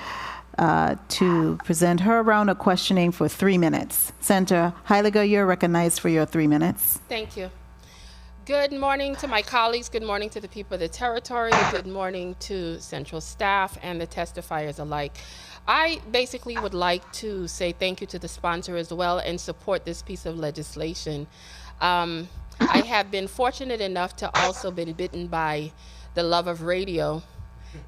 [SPEAKER 1] to present her round of questioning for 3 minutes. Senator Heiliger, you're recognized for your 3 minutes.
[SPEAKER 10] Thank you. Good morning to my colleagues. Good morning to the people of the territory. Good morning to Central staff and the testifiers alike. I basically would like to say thank you to the sponsor as well and support this piece of legislation. I have been fortunate enough to also been bitten by the love of radio,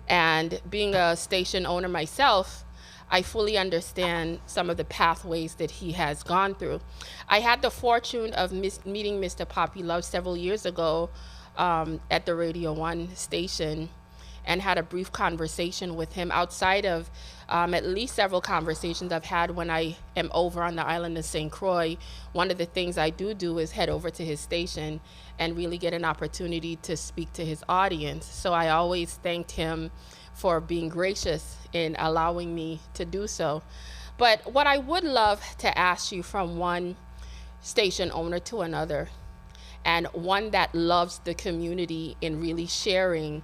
[SPEAKER 10] and being a station owner myself, I fully understand some of the pathways that he has gone through. I had the fortune of meeting Mr. Poppy Love several years ago at the Radio 1 station, and had a brief conversation with him outside of at least several conversations I've had when I am over on the island of St. Croix. One of the things I do is head over to his station and really get an opportunity to speak to his audience. So I always thanked him for being gracious in allowing me to do so. But what I would love to ask you from one station owner to another, and one that loves the community in really sharing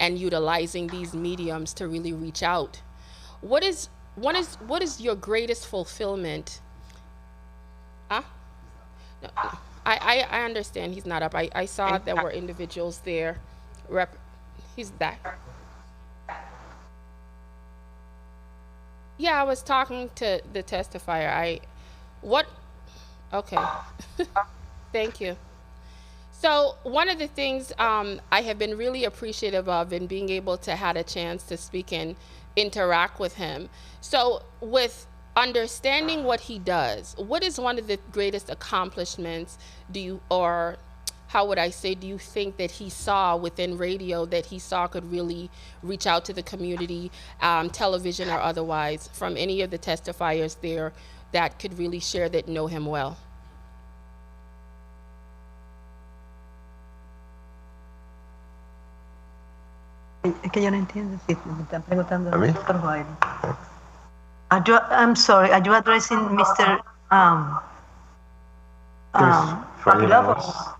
[SPEAKER 10] and utilizing these mediums to really reach out. What is your greatest fulfillment? Huh? No, I understand he's not up. I saw there were individuals there. He's back. Yeah, I was talking to the testifier. Okay. Thank you. So one of the things I have been really appreciative of in being able to have a chance to speak and interact with him. So with understanding what he does, what is one of the greatest accomplishments do you think that he saw within radio that he saw could really reach out to the community, television or otherwise, from any of the testifiers there that could really share that know him well?
[SPEAKER 5] Es que yo no entiendo si me están preguntando
[SPEAKER 6] ¿A mí?
[SPEAKER 5] Dr. White. I'm sorry, are you addressing Mr.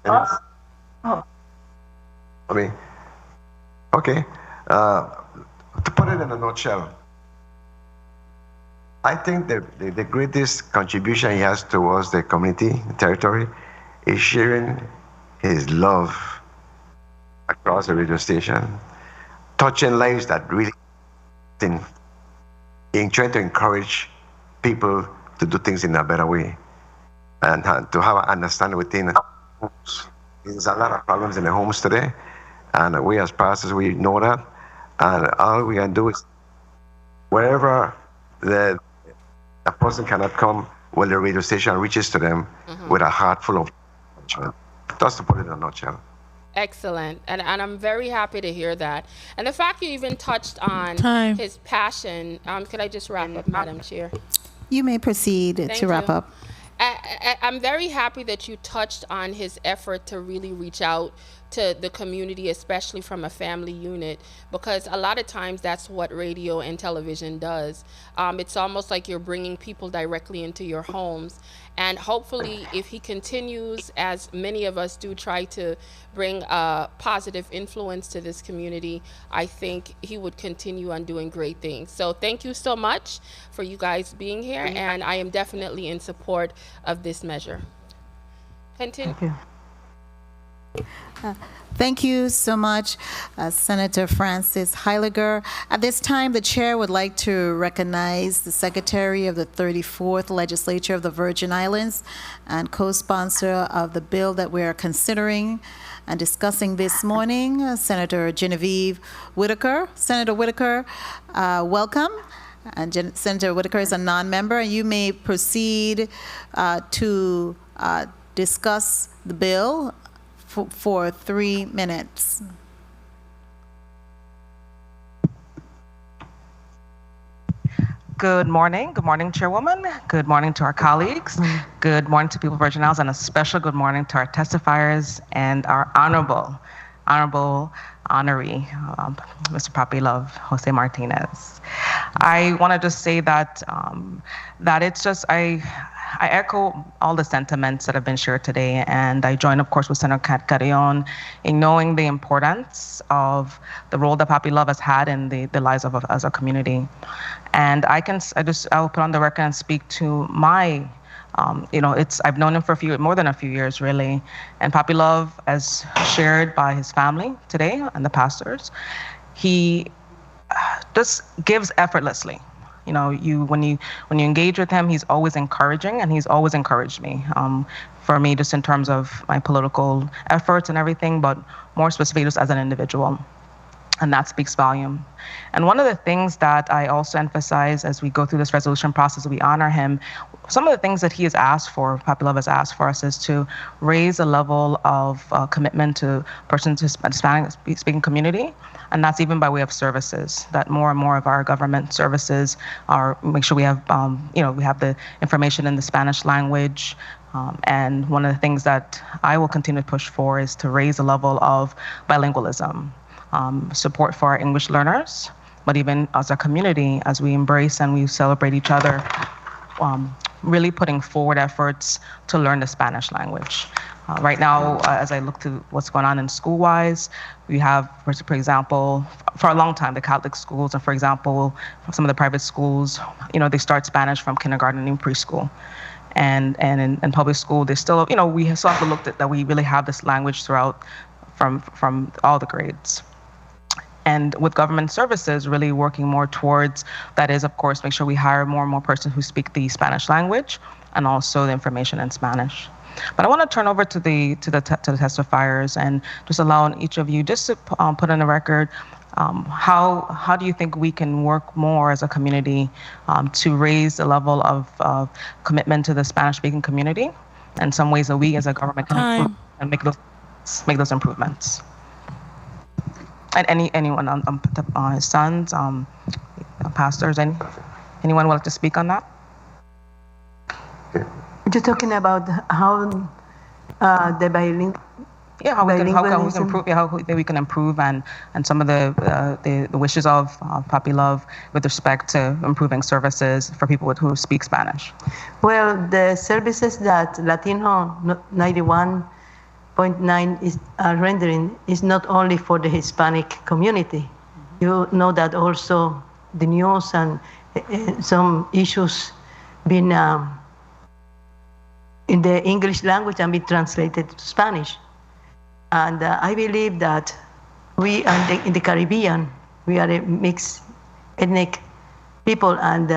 [SPEAKER 6] Yes.
[SPEAKER 5] Oh.
[SPEAKER 6] I mean, okay. To put it in a nutshell, I think the greatest contribution he has towards the community, the territory, is sharing his love across the radio station, touching lives that really, in trying to encourage people to do things in a better way, and to have an understanding within homes. There's a lot of problems in the homes today, and we as pastors, we know that, and all we can do is wherever a person cannot come, well, the radio station reaches to them with a heart full of encouragement. Just to put it in a nutshell.
[SPEAKER 10] Excellent. And I'm very happy to hear that. And the fact you even touched on his passion, could I just wrap up, Madam Chair?
[SPEAKER 1] You may proceed to wrap up.
[SPEAKER 10] I'm very happy that you touched on his effort to really reach out to the community, especially from a family unit, because a lot of times that's what radio and television does. It's almost like you're bringing people directly into your homes. And hopefully, if he continues, as many of us do, try to bring a positive influence to this community, I think he would continue on doing great things. So thank you so much for you guys being here, and I am definitely in support of this measure. Continue.
[SPEAKER 5] Thank you.
[SPEAKER 1] Thank you so much, Senator Francis Heiliger. At this time, the chair would like to recognize the Secretary of the 34th Legislature of the Virgin Islands and co-sponsor of the bill that we are considering and discussing this morning, Senator Genevieve Whitaker. Senator Whitaker, welcome. And Senator Whitaker is a non-member, and you may proceed to discuss the bill for 3 minutes.
[SPEAKER 11] Good morning. Good morning, Chairwoman. Good morning to our colleagues. Good morning to people of Virgin Islands, and a special good morning to our testifiers and our honorable honoree, Mr. Papi Love, Jose Martinez. I want to just say that that it's just I echo all the sentiments that have been shared today, and I join, of course, with Senator Carrion in knowing the importance of the role that Papi Love has had in the lives of as a community. And I'll put on the record and speak to my, I've known him for more than a few years, really. And Papi Love, as shared by his family today and the pastors, he just gives effortlessly. When you engage with him, he's always encouraging, and he's always encouraged me. For me, just in terms of my political efforts and everything, but more specifically just as an individual. And that speaks volume. And one of the things that I also emphasize as we go through this resolution process, we honor him. Some of the things that he has asked for, Papi Love has asked for us, is to raise a level of commitment to persons in the Spanish-speaking community. And that's even by way of services, that more and more of our government services make sure we have, we have the information in the Spanish language. And one of the things that I will continue to push for is to raise the level of bilingualism. Support for our English learners, but even as a community, as we embrace and we celebrate each other, really putting forward efforts to learn the Spanish language. Right now, as I look to what's going on in school-wise, we have, for example, for a long time, the Catholic schools, and for example, some of the private schools, they start Spanish from kindergarten and preschool. And in public school, they still, we still have to look at that we really have this language throughout from all the grades. And with government services, really working more towards, that is, of course, make sure we hire more and more persons who speak the Spanish language and also the information in Spanish. But I want to turn over to the testifiers and just allow each of you just to put on the record how do you think we can work more as a community to raise the level of commitment to the Spanish-speaking community, and some ways that we as a government can improve and make those improvements. And anyone on his sons, pastors, anyone would like to speak on that?
[SPEAKER 5] You're talking about how the bilingual.
[SPEAKER 11] Yeah, how we can improve. Yeah, how we can improve, and some of the wishes of Papi Love with respect to improving services for people who speak Spanish.
[SPEAKER 5] Well, the services that Latino 91.9 is rendering is not only for the Hispanic community. You know that also the news and some issues being in the English language and be translated to Spanish. And I believe that we are in the Caribbean, we are a mixed ethnic people, and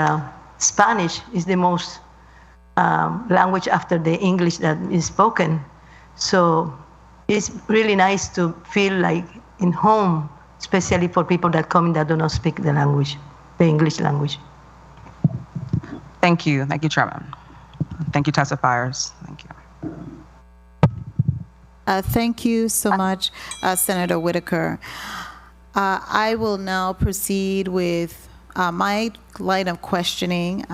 [SPEAKER 5] Spanish is the most language after the English that is spoken. So it's really nice to feel like in home, especially for people that come in that do not speak the language, the English language.
[SPEAKER 11] Thank you, Chairman. Thank you, testifiers. Thank you.
[SPEAKER 1] Thank you so much, Senator Whitaker. I will now proceed with my line of questioning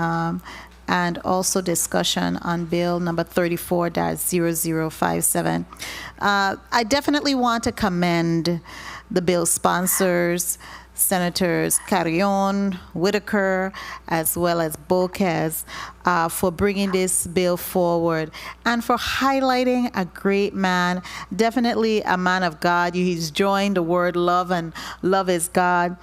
[SPEAKER 1] and also discussion on Bill number 34-0057. I definitely want to commend the bill sponsors, Senators Carrion, Whitaker, as well as Boquez, for bringing this bill forward and for highlighting a great man, definitely a man of God. He's joined the word love, and love is God,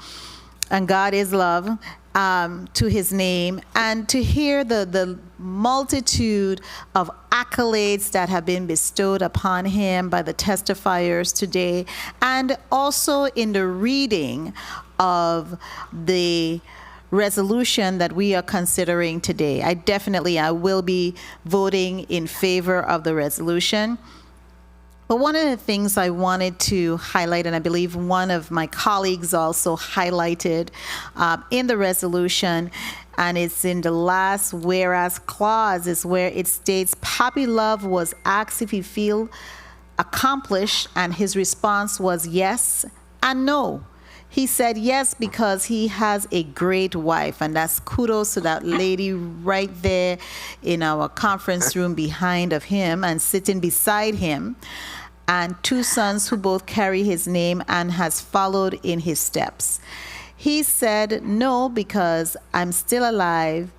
[SPEAKER 1] and God is love, to his name, and to hear the multitude of accolades that have been bestowed upon him by the testifiers today, and also in the reading of the resolution that we are considering today. I will be voting in favor of the resolution. But one of the things I wanted to highlight, and I believe one of my colleagues also highlighted in the resolution, and it's in the last whereas clause, is where it states Papi Love was asked if he feel accomplished, and his response was yes and no. He said yes because he has a great wife, and that's kudos to that lady right there in our conference room behind of him and sitting beside him, and 2 sons who both carry his name and has followed in his steps. He said no because I'm still alive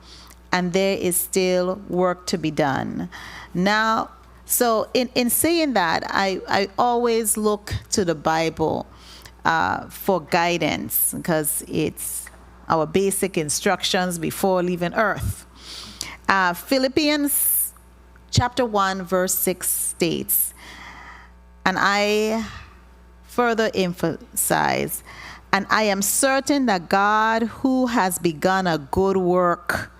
[SPEAKER 1] and there is still work to be done. Now, so in saying that, I always look to the Bible for guidance, because it's our basic instructions before leaving earth. Philippians chapter 1 verse 6 states, and I further emphasize, and I am certain that God, who has begun a good work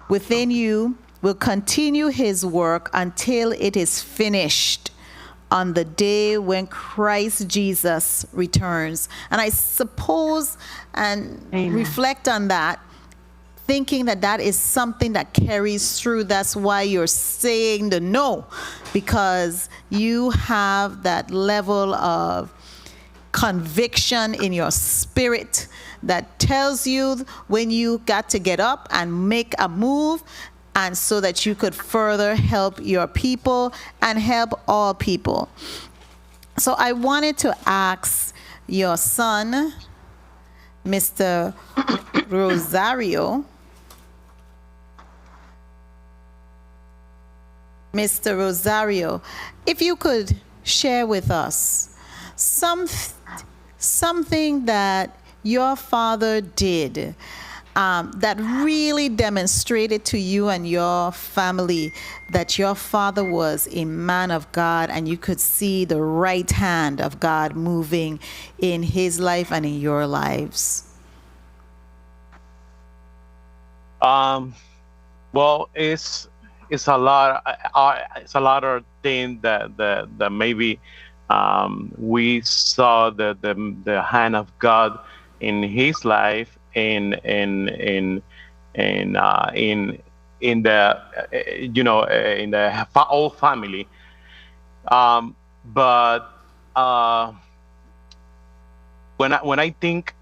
[SPEAKER 1] within you, will continue his work until it is finished on the day when Christ Jesus returns. And I suppose and reflect on that, thinking that that is something that carries through. That's why you're saying the no, because you have that level of conviction in your spirit that tells you when you got to get up and make a move, and so that you could further help your people and help all people. So I wanted to ask your son, Mr. Rosario, if you could share with us something that your father did that really demonstrated to you and your family that your father was a man of God, and you could see the right hand of God moving in his life and in your lives.
[SPEAKER 3] Well, it's a lot. It's a lot of things that maybe we saw the hand of God in his life, in the in the whole family. But when I think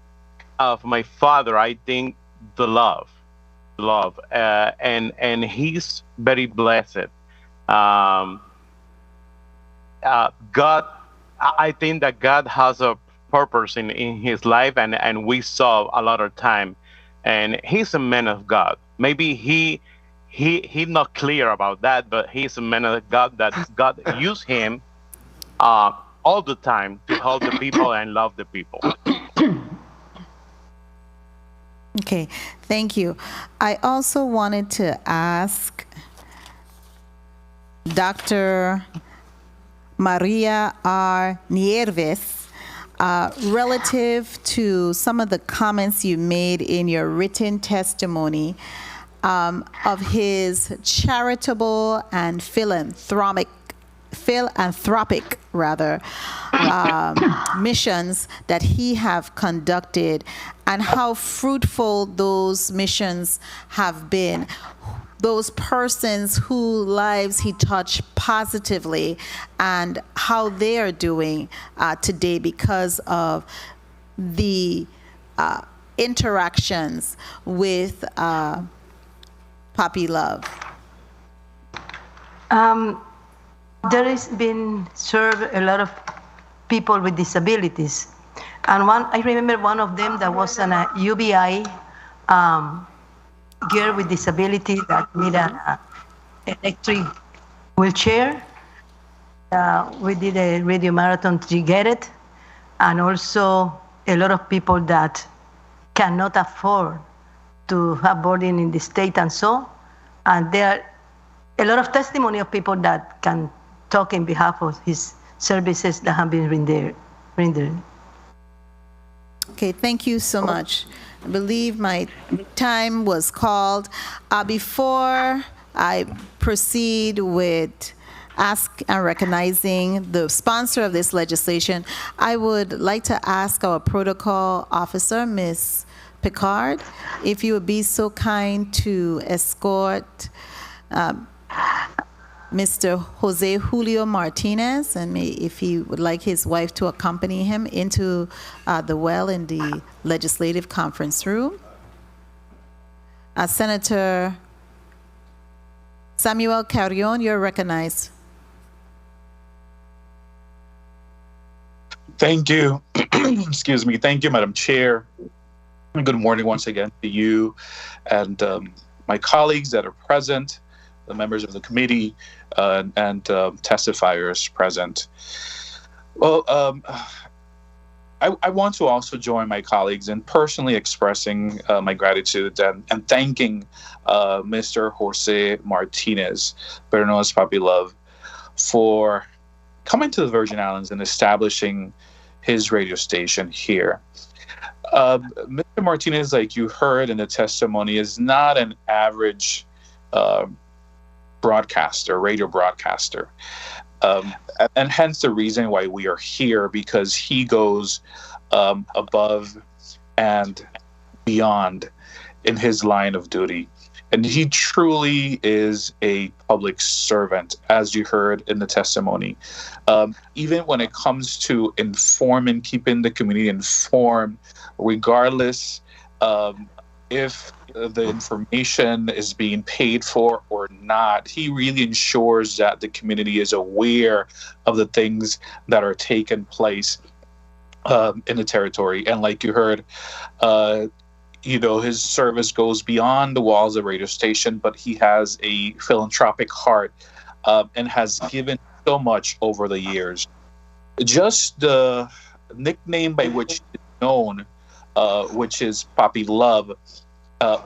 [SPEAKER 3] of my father, I think the love, and he's very blessed. God, I think that God has a purpose in his life, and we saw a lot of time, and he's a man of God. Maybe he's not clear about that, but he's a man of God, that God used him all the time to help the people and love the people.
[SPEAKER 1] Okay, thank you. I also wanted to ask Dr. Maria R. Nieves, relative to some of the comments you made in your written testimony of his charitable and philanthropic missions that he have conducted, and how fruitful those missions have been. Those persons whose lives he touched positively, and how they are doing today because of the interactions with Papi Love.
[SPEAKER 5] There has been served a lot of people with disabilities, and I remember one of them that was an UBI girl with disability that need an electric wheelchair. We did a radio marathon to get it, and also a lot of people that cannot afford to have boarding in the state and so. And there are a lot of testimony of people that can talk in behalf of his services that have been rendered.
[SPEAKER 1] Okay, thank you so much. I believe my time was called. Before I proceed with ask and recognizing the sponsor of this legislation, I would like to ask our protocol officer, Ms. Picard, if you would be so kind to escort Mr. Jose Julio Martinez, and if he would like his wife to accompany him into the well in the legislative conference room. Senator Samuel Carrion, you're recognized.
[SPEAKER 4] Thank you. Excuse me. Thank you, Madam Chair. Good morning once again to you and my colleagues that are present, the members of the committee, and testifiers present. Well, I want to also join my colleagues in personally expressing my gratitude and thanking Mr. Jose Martinez, better known as Papi Love, for coming to the Virgin Islands and establishing his radio station here. Mr. Martinez, like you heard in the testimony, is not an average radio broadcaster. And hence the reason why we are here, because he goes above and beyond in his line of duty. And he truly is a public servant, as you heard in the testimony. Even when it comes to informing, keeping the community informed, regardless if the information is being paid for or not, he really ensures that the community is aware of the things that are taking place in the territory. And like you heard, his service goes beyond the walls of the radio station, but he has a philanthropic heart and has given so much over the years. Just the nickname by which he's known, which is Papi Love,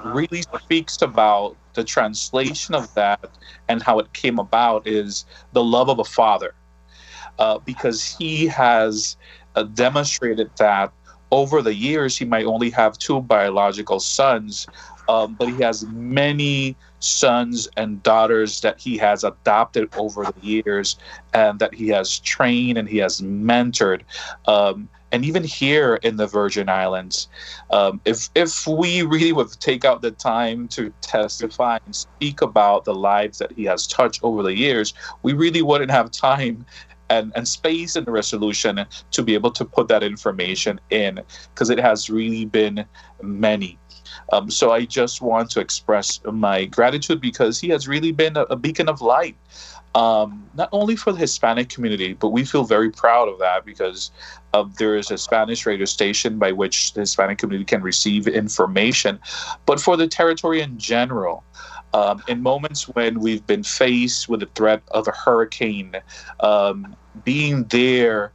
[SPEAKER 4] really speaks about the translation of that and how it came about is the love of a father, because he has demonstrated that over the years. He might only have 2 biological sons, but he has many sons and daughters that he has adopted over the years and that he has trained and he has mentored. And even here in the Virgin Islands, if we really would take out the time to testify and speak about the lives that he has touched over the years, we really wouldn't have time and space in the resolution to be able to put that information in, because it has really been many. So I just want to express my gratitude, because he has really been a beacon of light, not only for the Hispanic community, but we feel very proud of that, because there is a Spanish radio station by which the Hispanic community can receive information, but for the territory in general. In moments when we've been faced with the threat of a hurricane, being there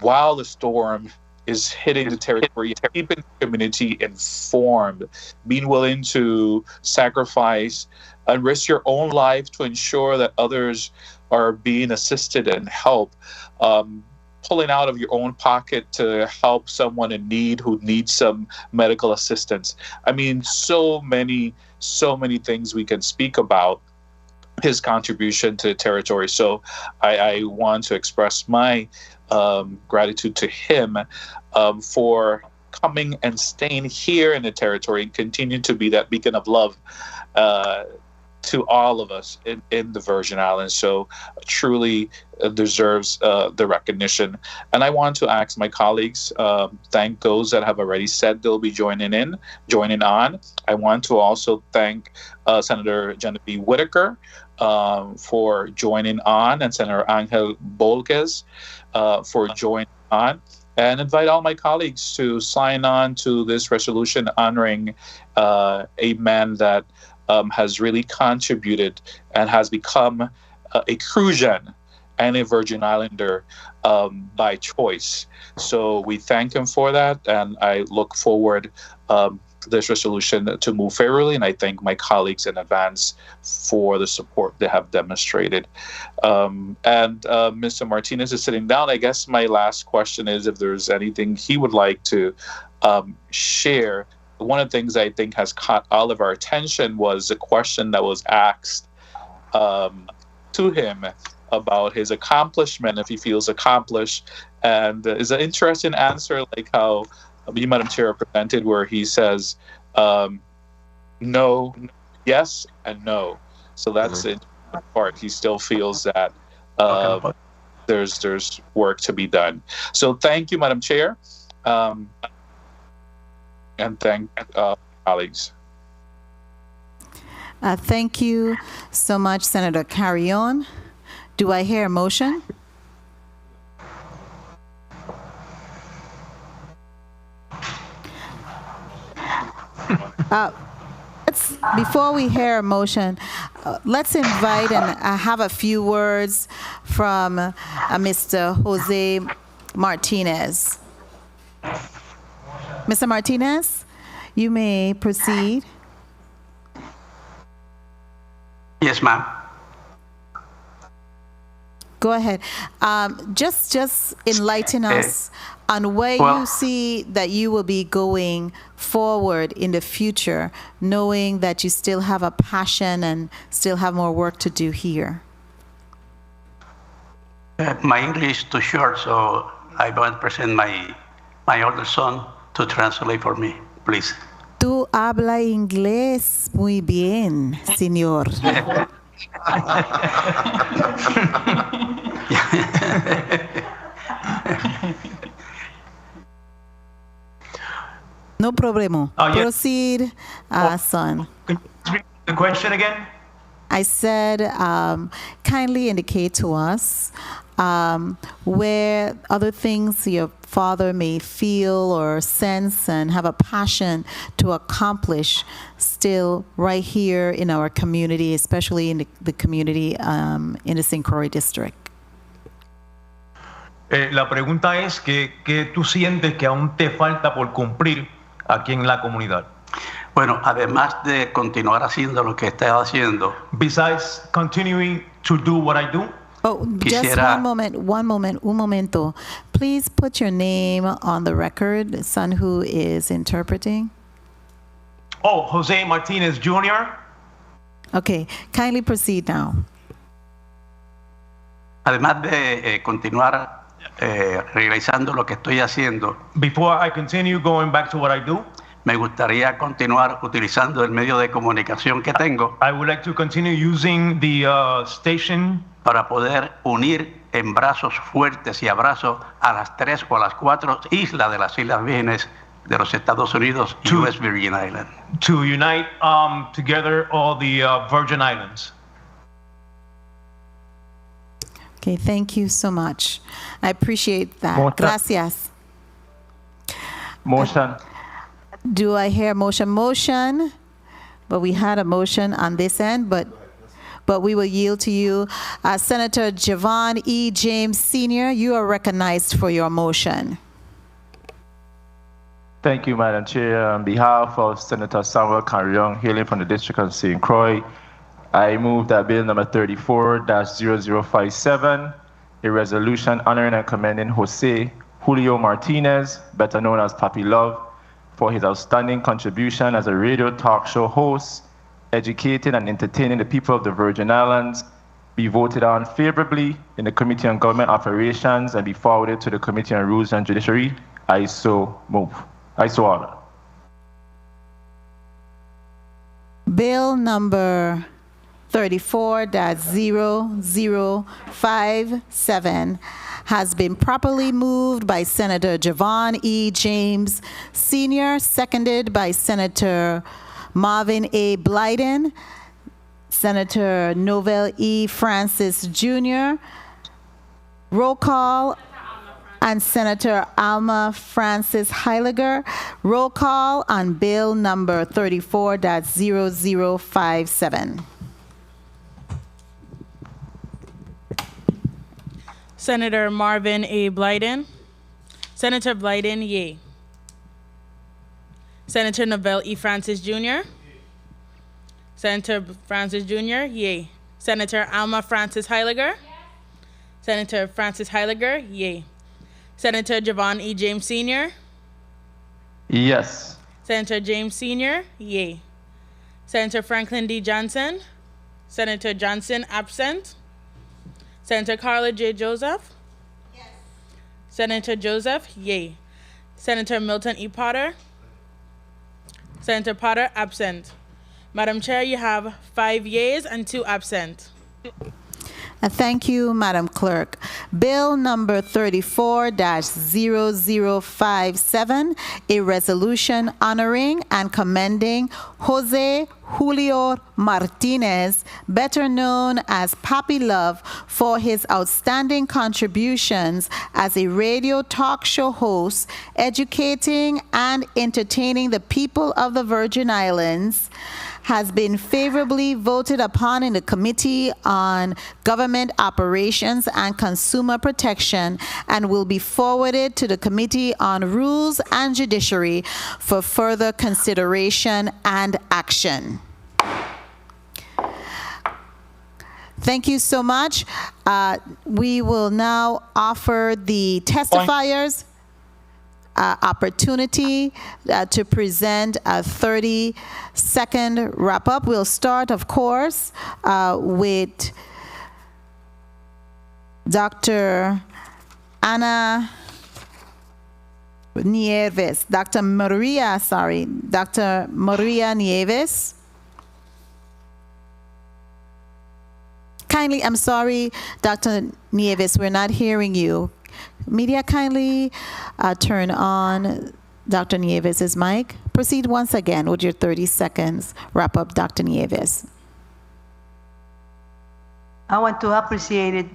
[SPEAKER 4] while the storm is hitting the territory, keeping the community informed, being willing to sacrifice and risk your own life to ensure that others are being assisted and helped. Pulling out of your own pocket to help someone in need who needs some medical assistance. I mean, so many things we can speak about his contribution to the territory. So I want to express my gratitude to him for coming and staying here in the territory and continue to be that beacon of love to all of us in the Virgin Islands. So truly deserves the recognition. And I want to ask my colleagues, thank those that have already said they'll be joining on. I want to also thank Senator Genevieve Whitaker for joining on, and Senator Angel Bolquez for joining on, and invite all my colleagues to sign on to this resolution honoring a man that has really contributed and has become a Crucian and a Virgin Islander by choice. So we thank him for that, and I look forward this resolution to move favorably, and I thank my colleagues in advance for the support they have demonstrated. And Mr. Martinez is sitting down. I guess my last question is if there's anything he would like to share. One of the things I think has caught all of our attention was a question that was asked to him about his accomplishment, if he feels accomplished. And it's an interesting answer, like how you, Madam Chair, presented, where he says no, yes, and no. So that's the part. He still feels that there's work to be done. So thank you, Madam Chair, and thank colleagues.
[SPEAKER 1] Thank you so much, Senator Carrion. Do I hear a motion? Before we hear a motion, let's invite and have a few words from Mr. Jose Martinez. Mr. Martinez, you may proceed.
[SPEAKER 12] Yes, ma'am.
[SPEAKER 1] Go ahead. Just enlighten us on where you see that you will be going forward in the future, knowing that you still have a passion and still have more work to do here.
[SPEAKER 12] My English is too short, so I want to present my older son to translate for me, please.
[SPEAKER 1] Tú habla inglés muy bien, señor. No problema. Proceed, son.
[SPEAKER 13] Could you repeat the question again?
[SPEAKER 1] I said, kindly indicate to us where other things your father may feel or sense and have a passion to accomplish still right here in our community, especially in the community in the St. Croix district.
[SPEAKER 13] La pregunta es que tú sientes que aún te falta por cumplir aquí en la comunidad.
[SPEAKER 12] Bueno, además de continuar haciendo lo que estás haciendo.
[SPEAKER 13] Besides continuing to do what I do.
[SPEAKER 1] Oh, just one momento. Please put your name on the record, son who is interpreting.
[SPEAKER 13] Oh, Jose Martinez Jr.
[SPEAKER 1] Okay, kindly proceed now.
[SPEAKER 12] Además de continuar realizando lo que estoy haciendo.
[SPEAKER 13] Before I continue going back to what I do.
[SPEAKER 12] Me gustaría continuar utilizando el medio de comunicación que tengo.
[SPEAKER 13] I would like to continue using the station
[SPEAKER 12] para poder unir en brazos fuertes y abrazos a las 3 o a las 4 islas de las Islas Vírgenes de los Estados Unidos, U.S. Virgin Islands.
[SPEAKER 13] To unite together all the Virgin Islands.
[SPEAKER 1] Okay, thank you so much. I appreciate that. Gracias.
[SPEAKER 9] Motion.
[SPEAKER 1] Do I hear motion? Motion, but we had a motion on this end, but we will yield to you. Senator Javon E. James Sr., you are recognized for your motion.
[SPEAKER 9] Thank you, Madam Chair. On behalf of Senator Samuel Carrion, hailing from the District of St. Croix, I move that Bill number 34-0057, a resolution honoring and commending Jose Julio Martinez, better known as Papi Love, for his outstanding contribution as a radio talk show host, educating and entertaining the people of the Virgin Islands, be voted on favorably in the Committee on Government Operations and be forwarded to the Committee on Rules and Judiciary. I so move. I so order.
[SPEAKER 1] Bill number 34-0057 has been properly moved by Senator Javon E. James Sr., seconded by Senator Marvin A. Blyden, Senator Novell E. Francis Jr., roll call, and Senator Alma Francis Heiliger. Roll call on Bill number 34-0057.
[SPEAKER 2] Senator Marvin A. Blyden. Senator Blyden, yea. Senator Novell E. Francis Jr. Senator Francis Jr., yea. Senator Alma Francis Heiliger. Yes. Senator Francis Heiliger, yea. Senator Javon E. James Sr.
[SPEAKER 9] Yes.
[SPEAKER 2] Senator James Sr., yea. Senator Franklin D. Johnson. Senator Johnson, absent. Senator Carla J. Joseph? Yes. Senator Joseph? Yay. Senator Milton E. Potter? Senator Potter, absent. Madam Chair, you have 5 yeas and 2 absent.
[SPEAKER 1] Thank you, Madam Clerk. Bill number 34-0057, a resolution honoring and commending Jose Julio Martinez, better known as Papi Love, for his outstanding contributions as a radio talk show host, educating and entertaining the people of the Virgin Islands, has been favorably voted upon in the Committee on Government Operations and Consumer Protection and will be forwarded to the Committee on Rules and Judiciary for further consideration and action. Thank you so much. We will now offer the testifiers opportunity to present a 30-second wrap-up. We'll start, of course, with Dr. Ana Nieves, Dr. Maria Nieves. Kindly, I'm sorry, Dr. Nieves, we're not hearing you. Media, kindly turn on Dr. Nieves' mic. Proceed once again with your 30 seconds. Wrap up, Dr. Nieves.
[SPEAKER 5] I want to appreciate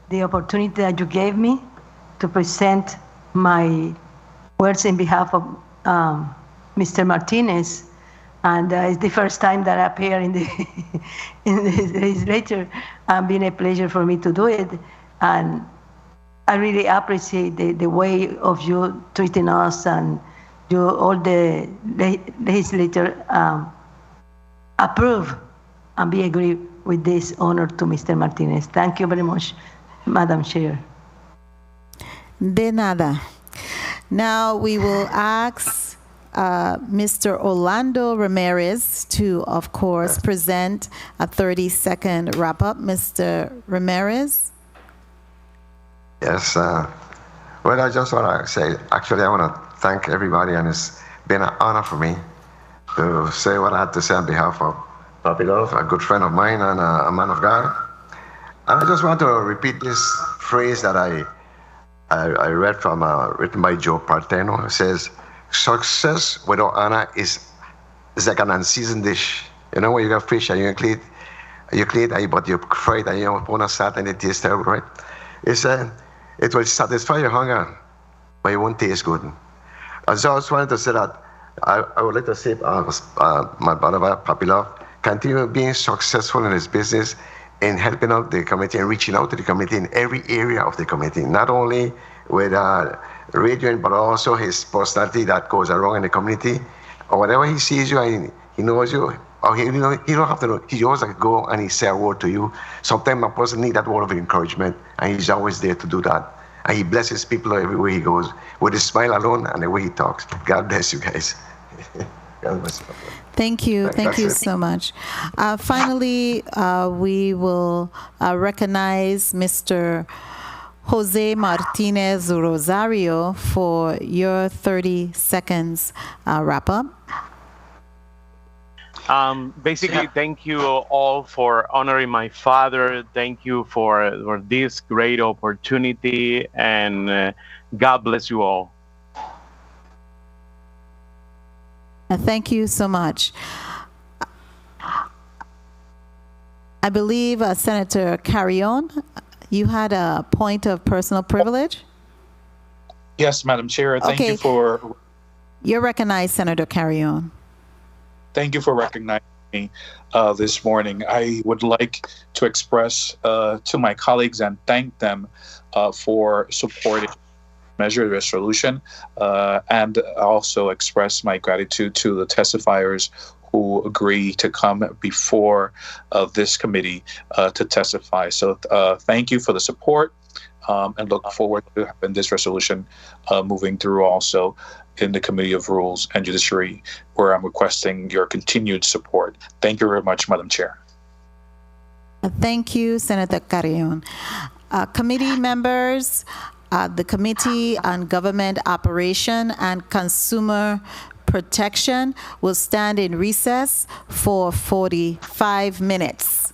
[SPEAKER 5] the opportunity that you gave me to present my words in behalf of Mr. Martinez. And it's the first time that I appear in the in this legislature. It's been a pleasure for me to do it. And I really appreciate the way of you treating us, and you all the legislature approve and be agree with this honor to Mr. Martinez. Thank you very much, Madam Chair.
[SPEAKER 1] De nada. Now we will ask Mr. Orlando Ramirez to, of course, present a 30-second wrap-up. Mr. Ramirez?
[SPEAKER 6] Yes. Well, I just want to say, actually, I want to thank everybody, and it's been an honor for me to say what I had to say on behalf of Papi Love, a good friend of mine and a man of God. And I just want to repeat this phrase that I read from, written by Joe Parteno. It says, success without honor is like an unseasoned dish. You know, when you got fish and you clean it, but you fry it and you put on salt and it tastes terrible, right? It will satisfy your hunger, but it won't taste good. And so I just wanted to say that I would like to say, my brother, Papi Love, continue being successful in his business, in helping out the committee and reaching out to the committee in every area of the committee, not only with radio, but also his personality that goes around in the community. Or whatever he sees you and he knows you, or he don't have to know, he always go and he say a word to you. Sometimes a person needs that word of encouragement, and he's always there to do that. And he blesses people everywhere he goes, with his smile alone and the way he talks. God bless you guys. God bless you.
[SPEAKER 1] Thank you. Thank you so much. Finally, we will recognize Mr. Jose Martinez Rosario for your 30 seconds wrap-up.
[SPEAKER 3] Basically, thank you all for honoring my father. Thank you for this great opportunity, and God bless you all.
[SPEAKER 1] Thank you so much. I believe Senator Carrion, you had a point of personal privilege?
[SPEAKER 4] Yes, Madam Chair. Thank you for...
[SPEAKER 1] You're recognized, Senator Carrion.
[SPEAKER 4] Thank you for recognizing me this morning. I would like to express to my colleagues and thank them for supporting measure resolution, and also express my gratitude to the testifiers who agree to come before this committee to testify. So thank you for the support, and look forward to having this resolution moving through also in the Committee of Rules and Judiciary, where I'm requesting your continued support. Thank you very much, Madam Chair.
[SPEAKER 1] Thank you, Senator Carrion. Committee members, the Committee on Government Operation and Consumer Protection will stand in recess for 45 minutes.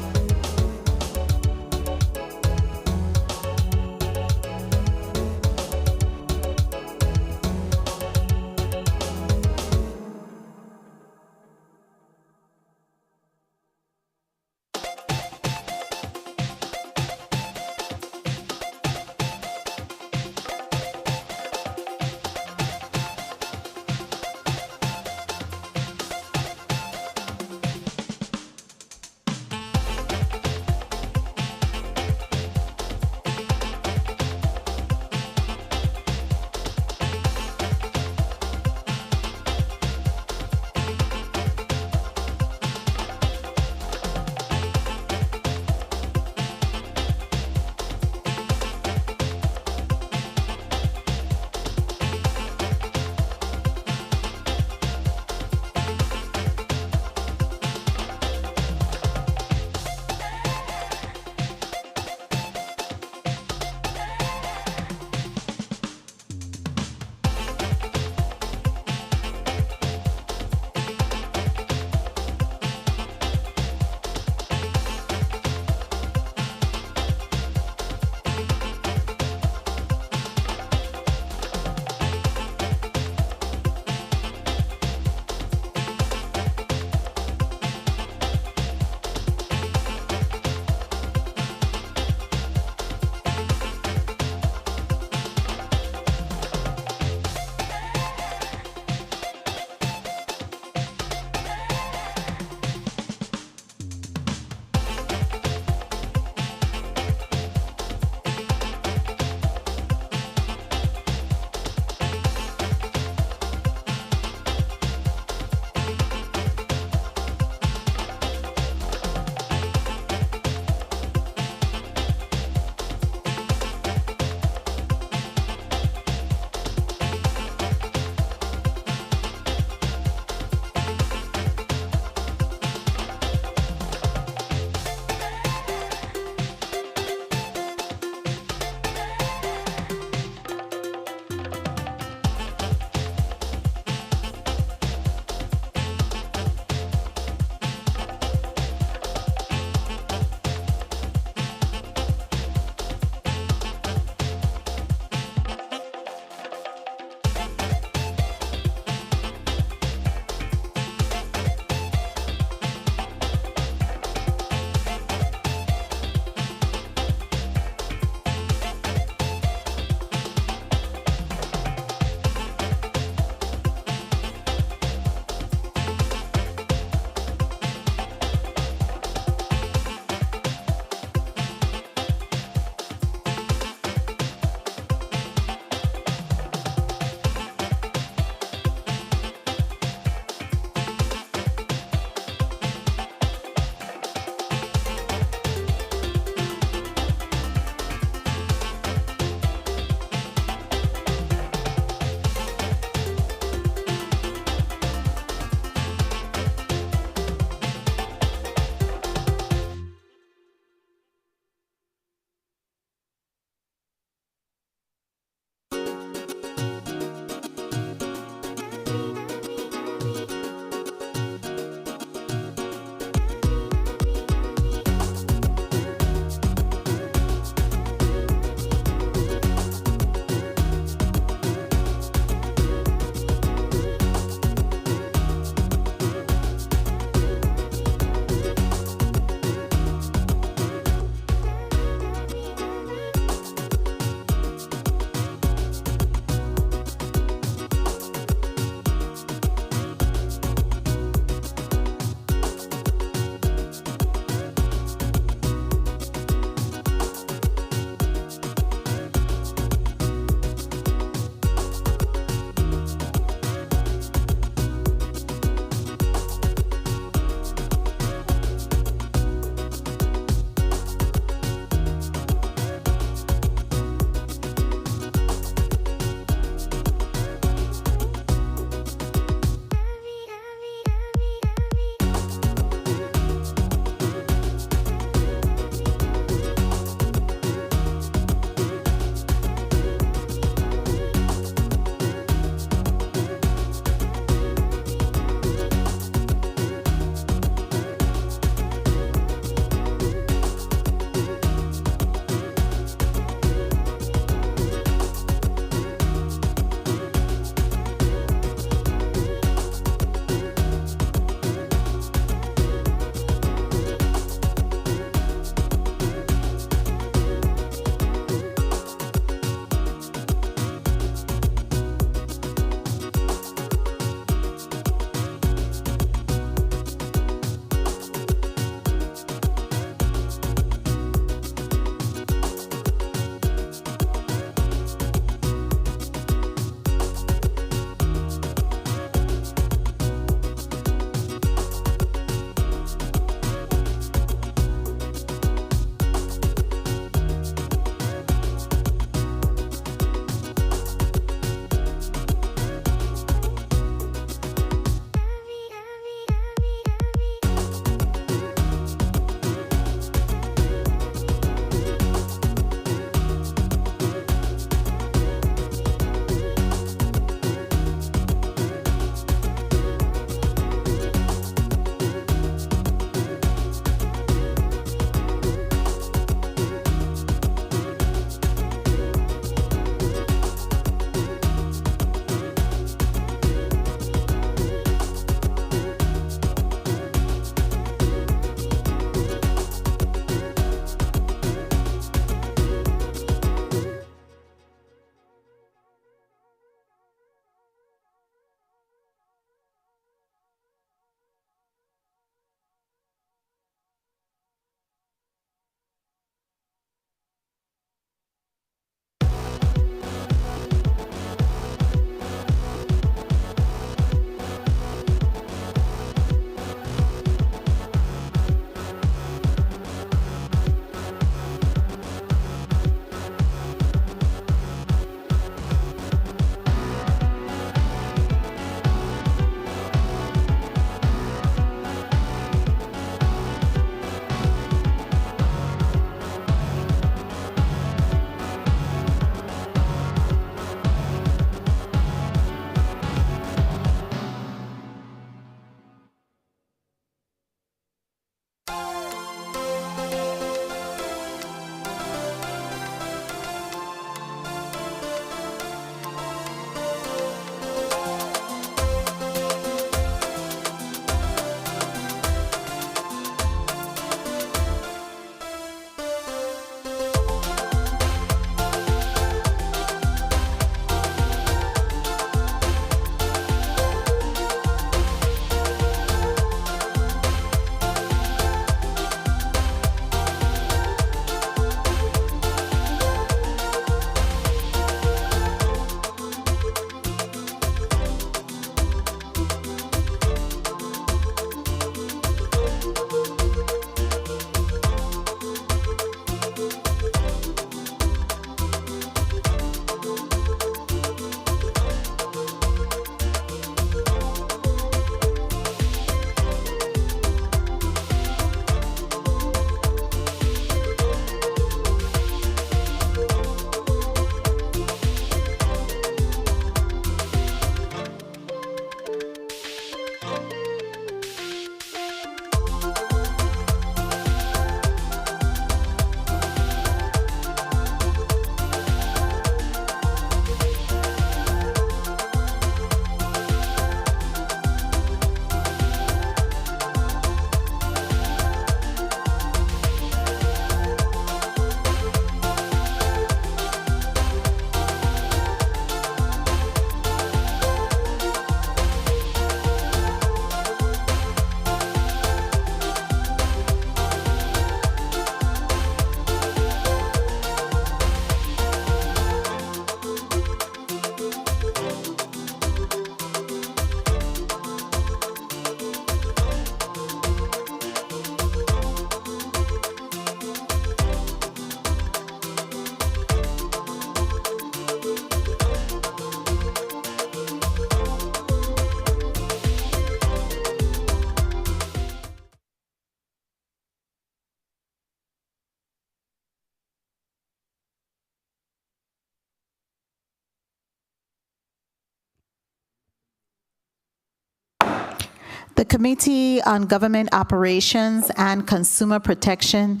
[SPEAKER 1] The Committee on Government Operations and Consumer Protection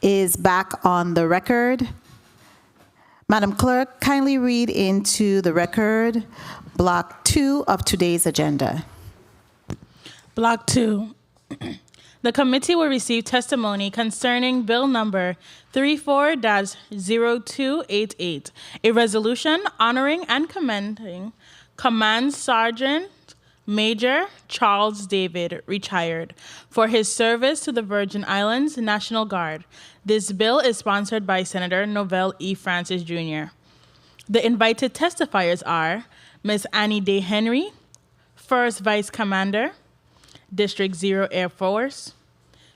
[SPEAKER 1] is back on the record. Madam Clerk, kindly read into the record Block 2 of today's agenda.
[SPEAKER 2] Block 2. The committee will receive testimony concerning Bill Number 34-0288, a resolution honoring and commending Command Sergeant Major Charles David, retired, for his service to the Virgin Islands National Guard. This bill is sponsored by Senator Novell E. Francis Jr. The invited testifiers are Ms. Annie Day Henry, First Vice Commander, District 0 Air Force;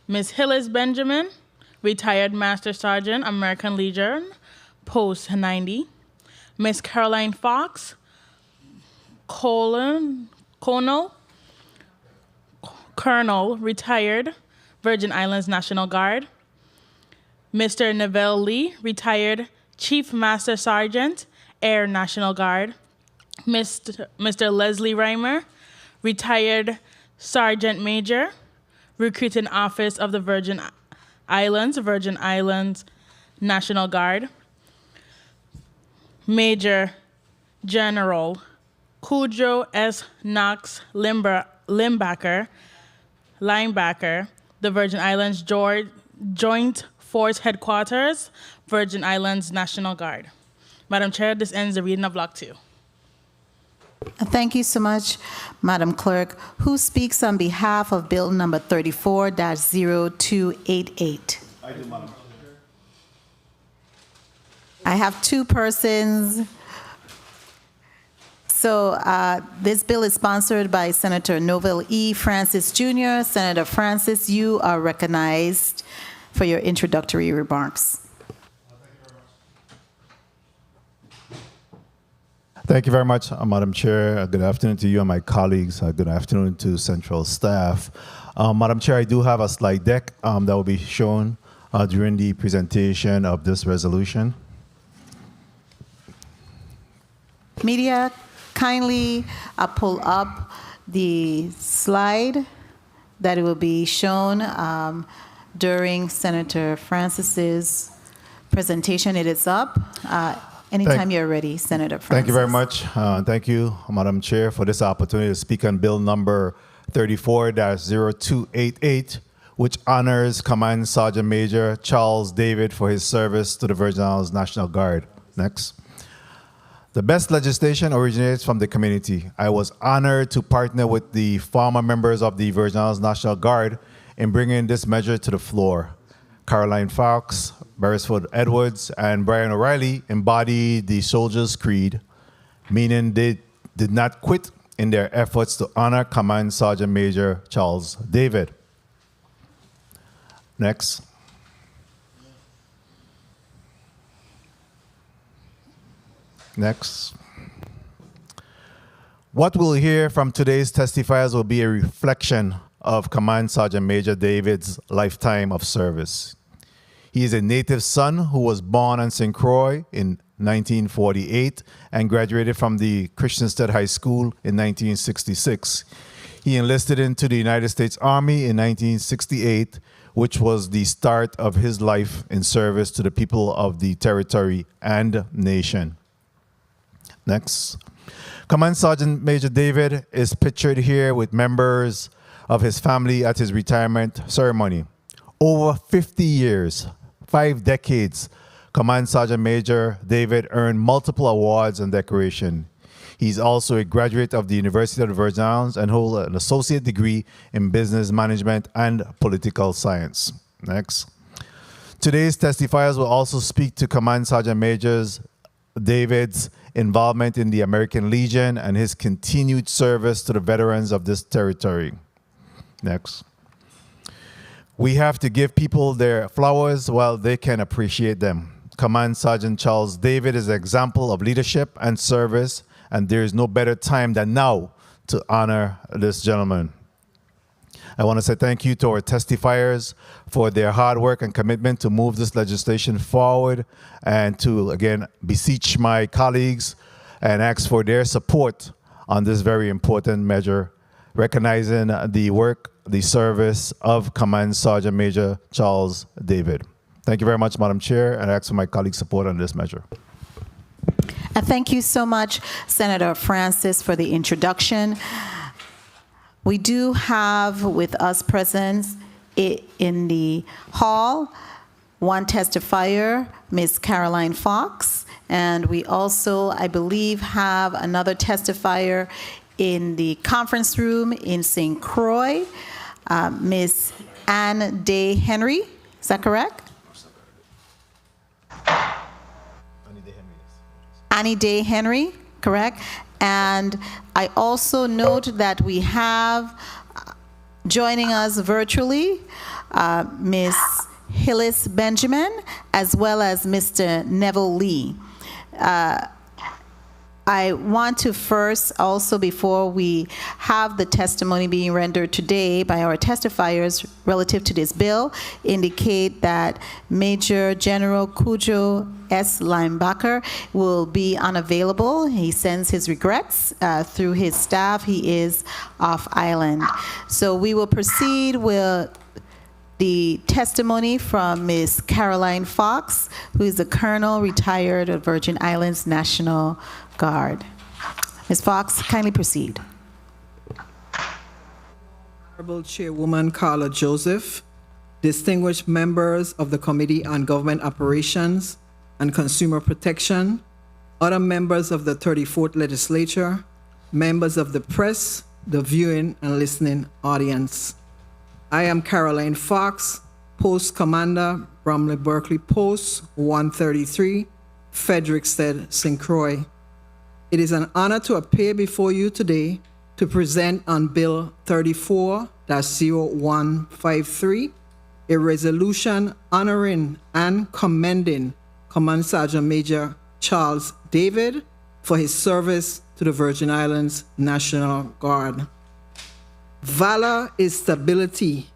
[SPEAKER 2] Ms. Hillis Benjamin, retired Master Sergeant, American Legion, Post 90; Ms. Caroline Fox, Colonel, retired Virgin Islands National Guard; Mr. Neville Lee, retired Chief Master Sergeant, Air National Guard; Mr. Leslie Reimer, retired Sergeant Major, Recruiting Office of the Virgin Islands National Guard; Major General Cujo S. Knox Limbacher, linebacker, the Virgin Islands Joint Force Headquarters, Virgin Islands National Guard. Madam Chair, this ends the reading of Block 2.
[SPEAKER 1] Thank you so much, Madam Clerk. Who speaks on behalf of Bill Number 34-0288?
[SPEAKER 8] I do, Madam Chair.
[SPEAKER 1] I have two persons. So this bill is sponsored by Senator Novell E. Francis Jr. Senator Francis, you are recognized for your introductory remarks.
[SPEAKER 8] Thank you very much, Madam Chair. Good afternoon to you and my colleagues. Good afternoon to Central staff. Madam Chair, I do have a slide deck that will be shown during the presentation of this resolution.
[SPEAKER 1] Media, kindly pull up the slide that will be shown during Senator Francis's presentation. It is up. Anytime you're ready, Senator Francis.
[SPEAKER 8] Thank you very much. Thank you, Madam Chair, for this opportunity to speak on Bill Number 34-0288, which honors Command Sergeant Major Charles David for his service to the Virgin Islands National Guard. Next. The best legislation originates from the community. I was honored to partner with the former members of the Virgin Islands National Guard in bringing this measure to the floor. Caroline Fox, Beresford Edwards, and Brian O'Reilly embodied the Soldiers' Creed, meaning they did not quit in their efforts to honor Command Sergeant Major Charles David. Next. Next. What we'll hear from today's testifiers will be a reflection of Command Sergeant Major David's lifetime of service. He is a native son who was born on St. Croix in 1948 and graduated from the Christiansted High School in 1966. He enlisted into the United States Army in 1968, which was the start of his life in service to the people of the territory and nation. Next. Command Sergeant Major David is pictured here with members of his family at his retirement ceremony. Over 50 years, 5 decades, Command Sergeant Major David earned multiple awards and decorations. He's also a graduate of the University of the Virgin Islands and holds an associate degree in business management and political science. Next. Today's testifiers will also speak to Command Sergeant Major David's involvement in the American Legion and his continued service to the veterans of this territory. Next. We have to give people their flowers while they can appreciate them. Command Sergeant Charles David is an example of leadership and service, and there is no better time than now to honor this gentleman. I want to say thank you to our testifiers for their hard work and commitment to move this legislation forward, and to, again, beseech my colleagues and ask for their support on this very important measure recognizing the work, the service of Command Sergeant Major Charles David. Thank you very much, Madam Chair, and I ask for my colleagues' support on this measure.
[SPEAKER 1] And thank you so much, Senator Francis, for the introduction. We do have with us present in the hall one testifier, Ms. Caroline Fox, and we also, I believe, have another testifier in the conference room in St. Croix, Ms. Anne Day Henry. Is that correct? Annie Day Henry, correct? And I also note that we have joining us virtually Ms. Hillis Benjamin, as well as Mr. Neville Lee. I want to first also, before we have the testimony being rendered today by our testifiers relative to this bill, indicate that Major General Cujo S. Linebacker will be unavailable. He sends his regrets through his staff. He is off island. So we will proceed with the testimony from Ms. Caroline Fox, who is a colonel retired of Virgin Islands National Guard. Ms. Fox, kindly proceed.
[SPEAKER 14] Honorable Chairwoman Carla Joseph, distinguished members of the Committee on Government Operations and Consumer Protection, other members of the 34th Legislature, members of the press, the viewing and listening audience. I am Caroline Fox, Post Commander, Bromley Berkeley Post 133, Frederiksted, St. Croix. It is an honor to appear before you today to present on Bill 34-0153, a resolution honoring and commending Command Sergeant Major Charles David for his service to the Virgin Islands National Guard. Valor is stability,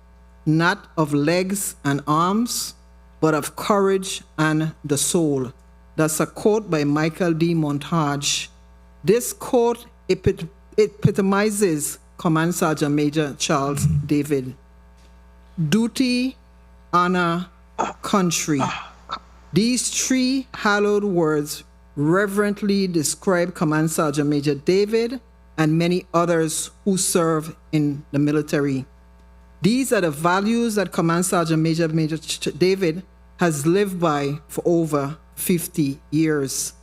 [SPEAKER 14] not of legs and arms, but of courage and the soul. That's a quote by Michael D. Montage. This quote epitomizes Command Sergeant Major Charles David. Duty, honor, country. These three hallowed words reverently describe Command Sergeant Major David and many others who serve in the military. These are the values that Command Sergeant Major David has lived by for over 50 years.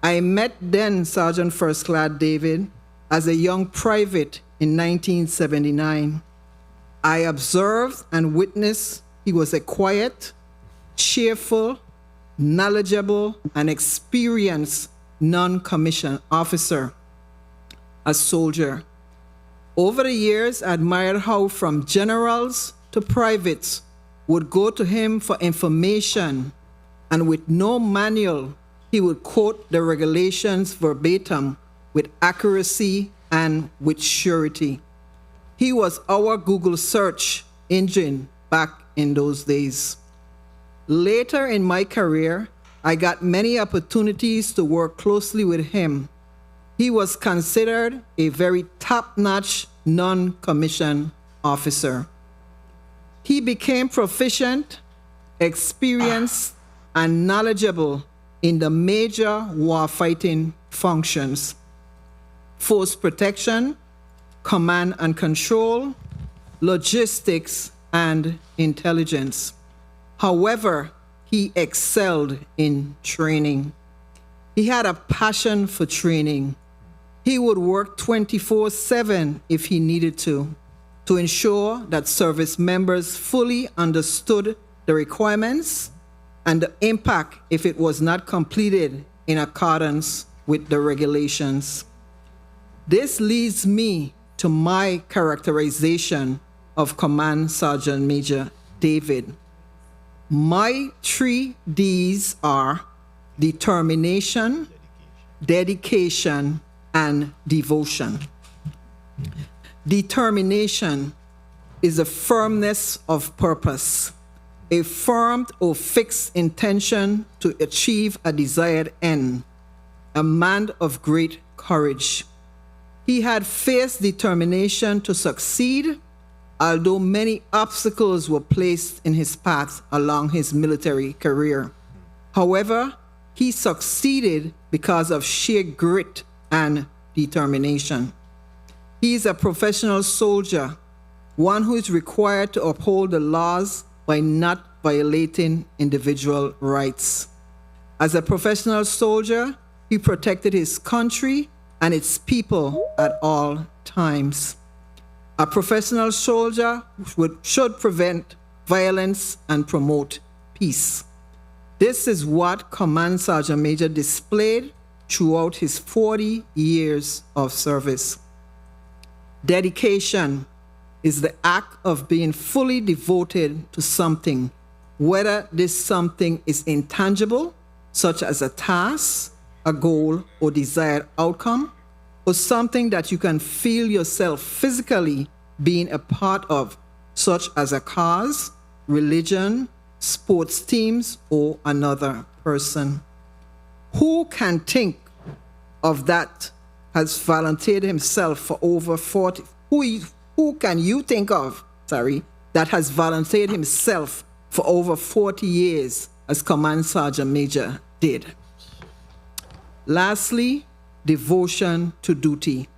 [SPEAKER 14] I met then Sergeant First Class David as a young private in 1979. I observed and witnessed he was a quiet, cheerful, knowledgeable, and experienced non-commissioned officer, a soldier. Over the years, I admired how from generals to privates would go to him for information, and with no manual, he would quote the regulations verbatim with accuracy and with surety. He was our Google search engine back in those days. Later in my career, I got many opportunities to work closely with him. He was considered a very top-notch non-commissioned officer. He became proficient, experienced, and knowledgeable in the major warfighting functions: force protection, command and control, logistics, and intelligence. However, he excelled in training. He had a passion for training. He would work 24/7 if he needed to ensure that service members fully understood the requirements and the impact if it was not completed in accordance with the regulations. This leads me to my characterization of Command Sergeant Major David. My 3 Ds are determination, dedication, and devotion. Determination is a firmness of purpose, a firm or fixed intention to achieve a desired end, a man of great courage. He had fierce determination to succeed, although many obstacles were placed in his path along his military career. However, he succeeded because of sheer grit and determination. He is a professional soldier, one who is required to uphold the laws by not violating individual rights. As a professional soldier, he protected his country and its people at all times. A professional soldier should prevent violence and promote peace. This is what Command Sergeant Major displayed throughout his 40 years of service. Dedication is the act of being fully devoted to something, whether this something is intangible, such as a task, a goal, or desired outcome, or something that you can feel yourself physically being a part of, such as a cause, religion, sports teams, or another person. Who can think of that has volunteered himself for over 40? Who can you think of, that has volunteered himself for over 40 years as Command Sergeant Major did? Lastly, devotion to duty.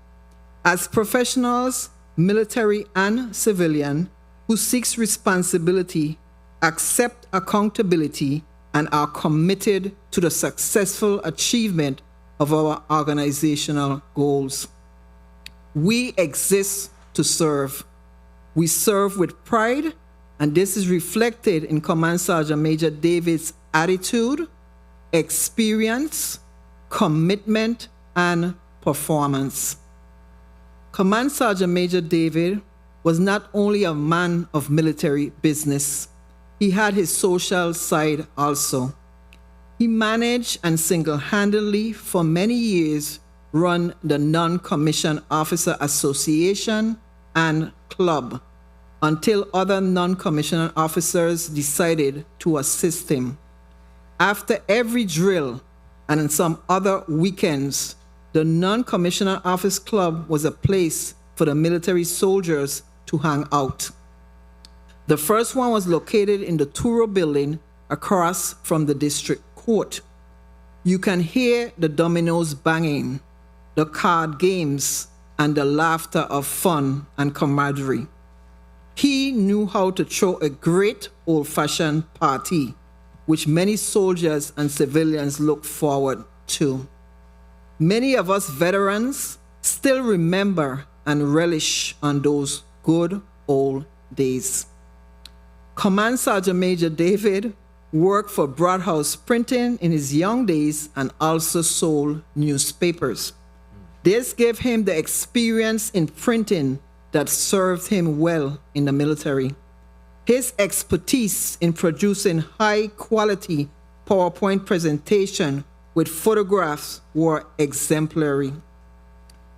[SPEAKER 14] As professionals, military and civilian, who seeks responsibility, accept accountability, and are committed to the successful achievement of our organizational goals. We exist to serve. We serve with pride, and this is reflected in Command Sergeant Major David's attitude, experience, commitment, and performance. Command Sergeant Major David was not only a man of military business, he had his social side also. He managed and single-handedly for many years run the Non-Commissioned Officer Association and Club until other non-commissioned officers decided to assist him. After every drill and in some other weekends, the Non-Commissioned Office Club was a place for the military soldiers to hang out. The first one was located in the Turo building across from the district court. You can hear the dominoes banging, the card games, and the laughter of fun and camaraderie. He knew how to throw a great old-fashioned party, which many soldiers and civilians look forward to. Many of us veterans still remember and relish on those good old days. Command Sergeant Major David worked for Broadhouse Printing in his young days and also sold newspapers. This gave him the experience in printing that served him well in the military. His expertise in producing high-quality PowerPoint presentation with photographs were exemplary.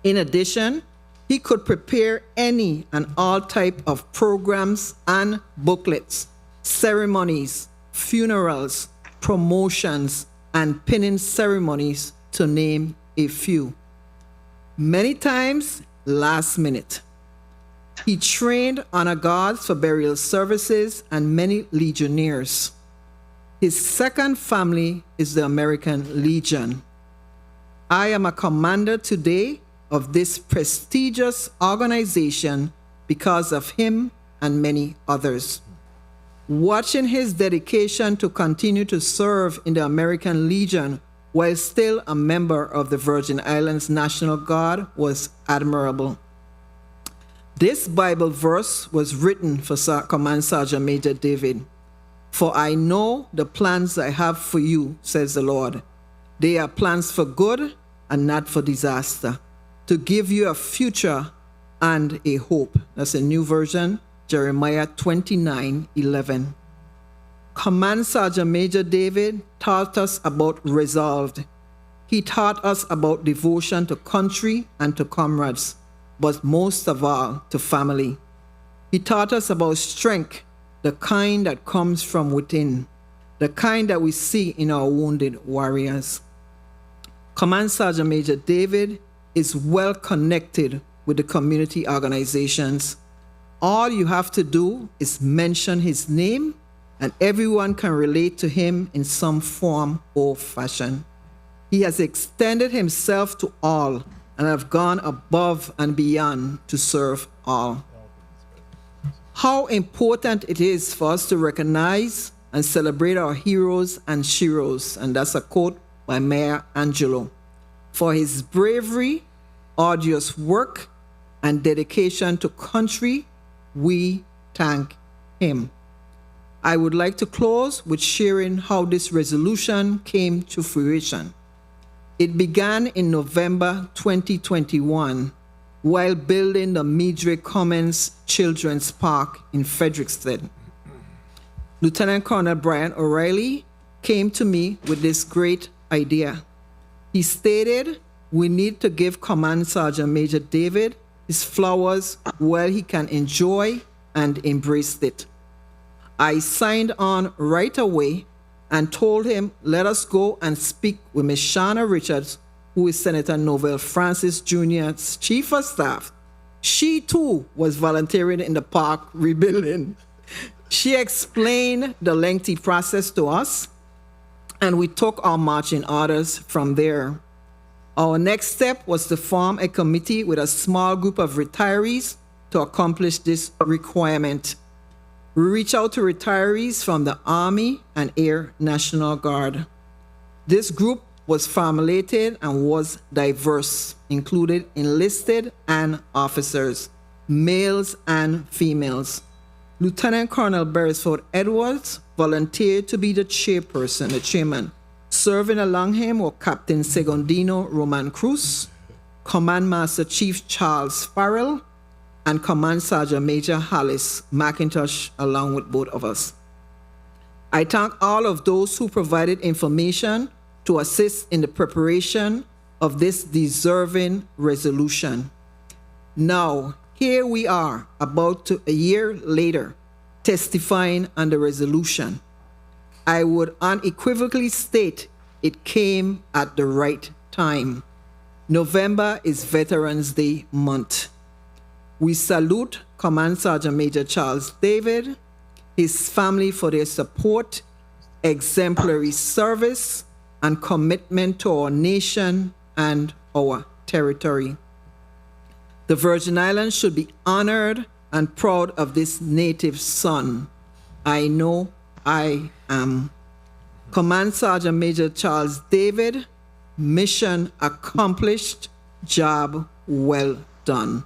[SPEAKER 14] In addition, he could prepare any and all type of programs and booklets, ceremonies, funerals, promotions, and pinning ceremonies, to name a few. Many times, last minute. He trained honor guards for burial services and many legionnaires. His second family is the American Legion. I am a commander today of this prestigious organization because of him and many others. Watching his dedication to continue to serve in the American Legion while still a member of the Virgin Islands National Guard was admirable. This Bible verse was written for Command Sergeant Major David. For I know the plans I have for you, says the Lord. They are plans for good and not for disaster, to give you a future and a hope. That's a new version, Jeremiah 29:11. Command Sergeant Major David taught us about resolve. He taught us about devotion to country and to comrades, but most of all, to family. He taught us about strength, the kind that comes from within, the kind that we see in our wounded warriors. Command Sergeant Major David is well connected with the community organizations. All you have to do is mention his name, and everyone can relate to him in some form or fashion. He has extended himself to all and have gone above and beyond to serve all. How important it is for us to recognize and celebrate our heroes and sheroes, and that's a quote by Mayor Angelo. For his bravery, arduous work, and dedication to country, we thank him. I would like to close with sharing how this resolution came to fruition. It began in November 2021 while building the Midre Commons Children's Park in Frederiksted. Lieutenant Colonel Brian O'Reilly came to me with this great idea. He stated, we need to give Command Sergeant Major David his flowers while he can enjoy and embrace it. I signed on right away and told him, let us go and speak with Ms. Shana Richards, who is Senator Novell Francis Jr.'s Chief of Staff. She too was volunteering in the park rebuilding. She explained the lengthy process to us, and we took our marching orders from there. Our next step was to form a committee with a small group of retirees to accomplish this requirement. We reached out to retirees from the Army and Air National Guard. This group was formulated and was diverse, included enlisted and officers, males and females. Lieutenant Colonel Beresford Edwards volunteered to be the chairperson, the chairman. Serving along him were Captain Segundino Roman Cruz, Command Master Chief Charles Farrell, and Command Sergeant Major Hollis McIntosh, along with both of us. I thank all of those who provided information to assist in the preparation of this deserving resolution. Now, here we are, a year later, testifying on the resolution. I would unequivocally state it came at the right time. November is Veterans Day month. We salute Command Sergeant Major Charles David, his family for their support, exemplary service, and commitment to our nation and our territory. The Virgin Islands should be honored and proud of this native son. I know I am. Command Sergeant Major Charles David, mission accomplished, job well done.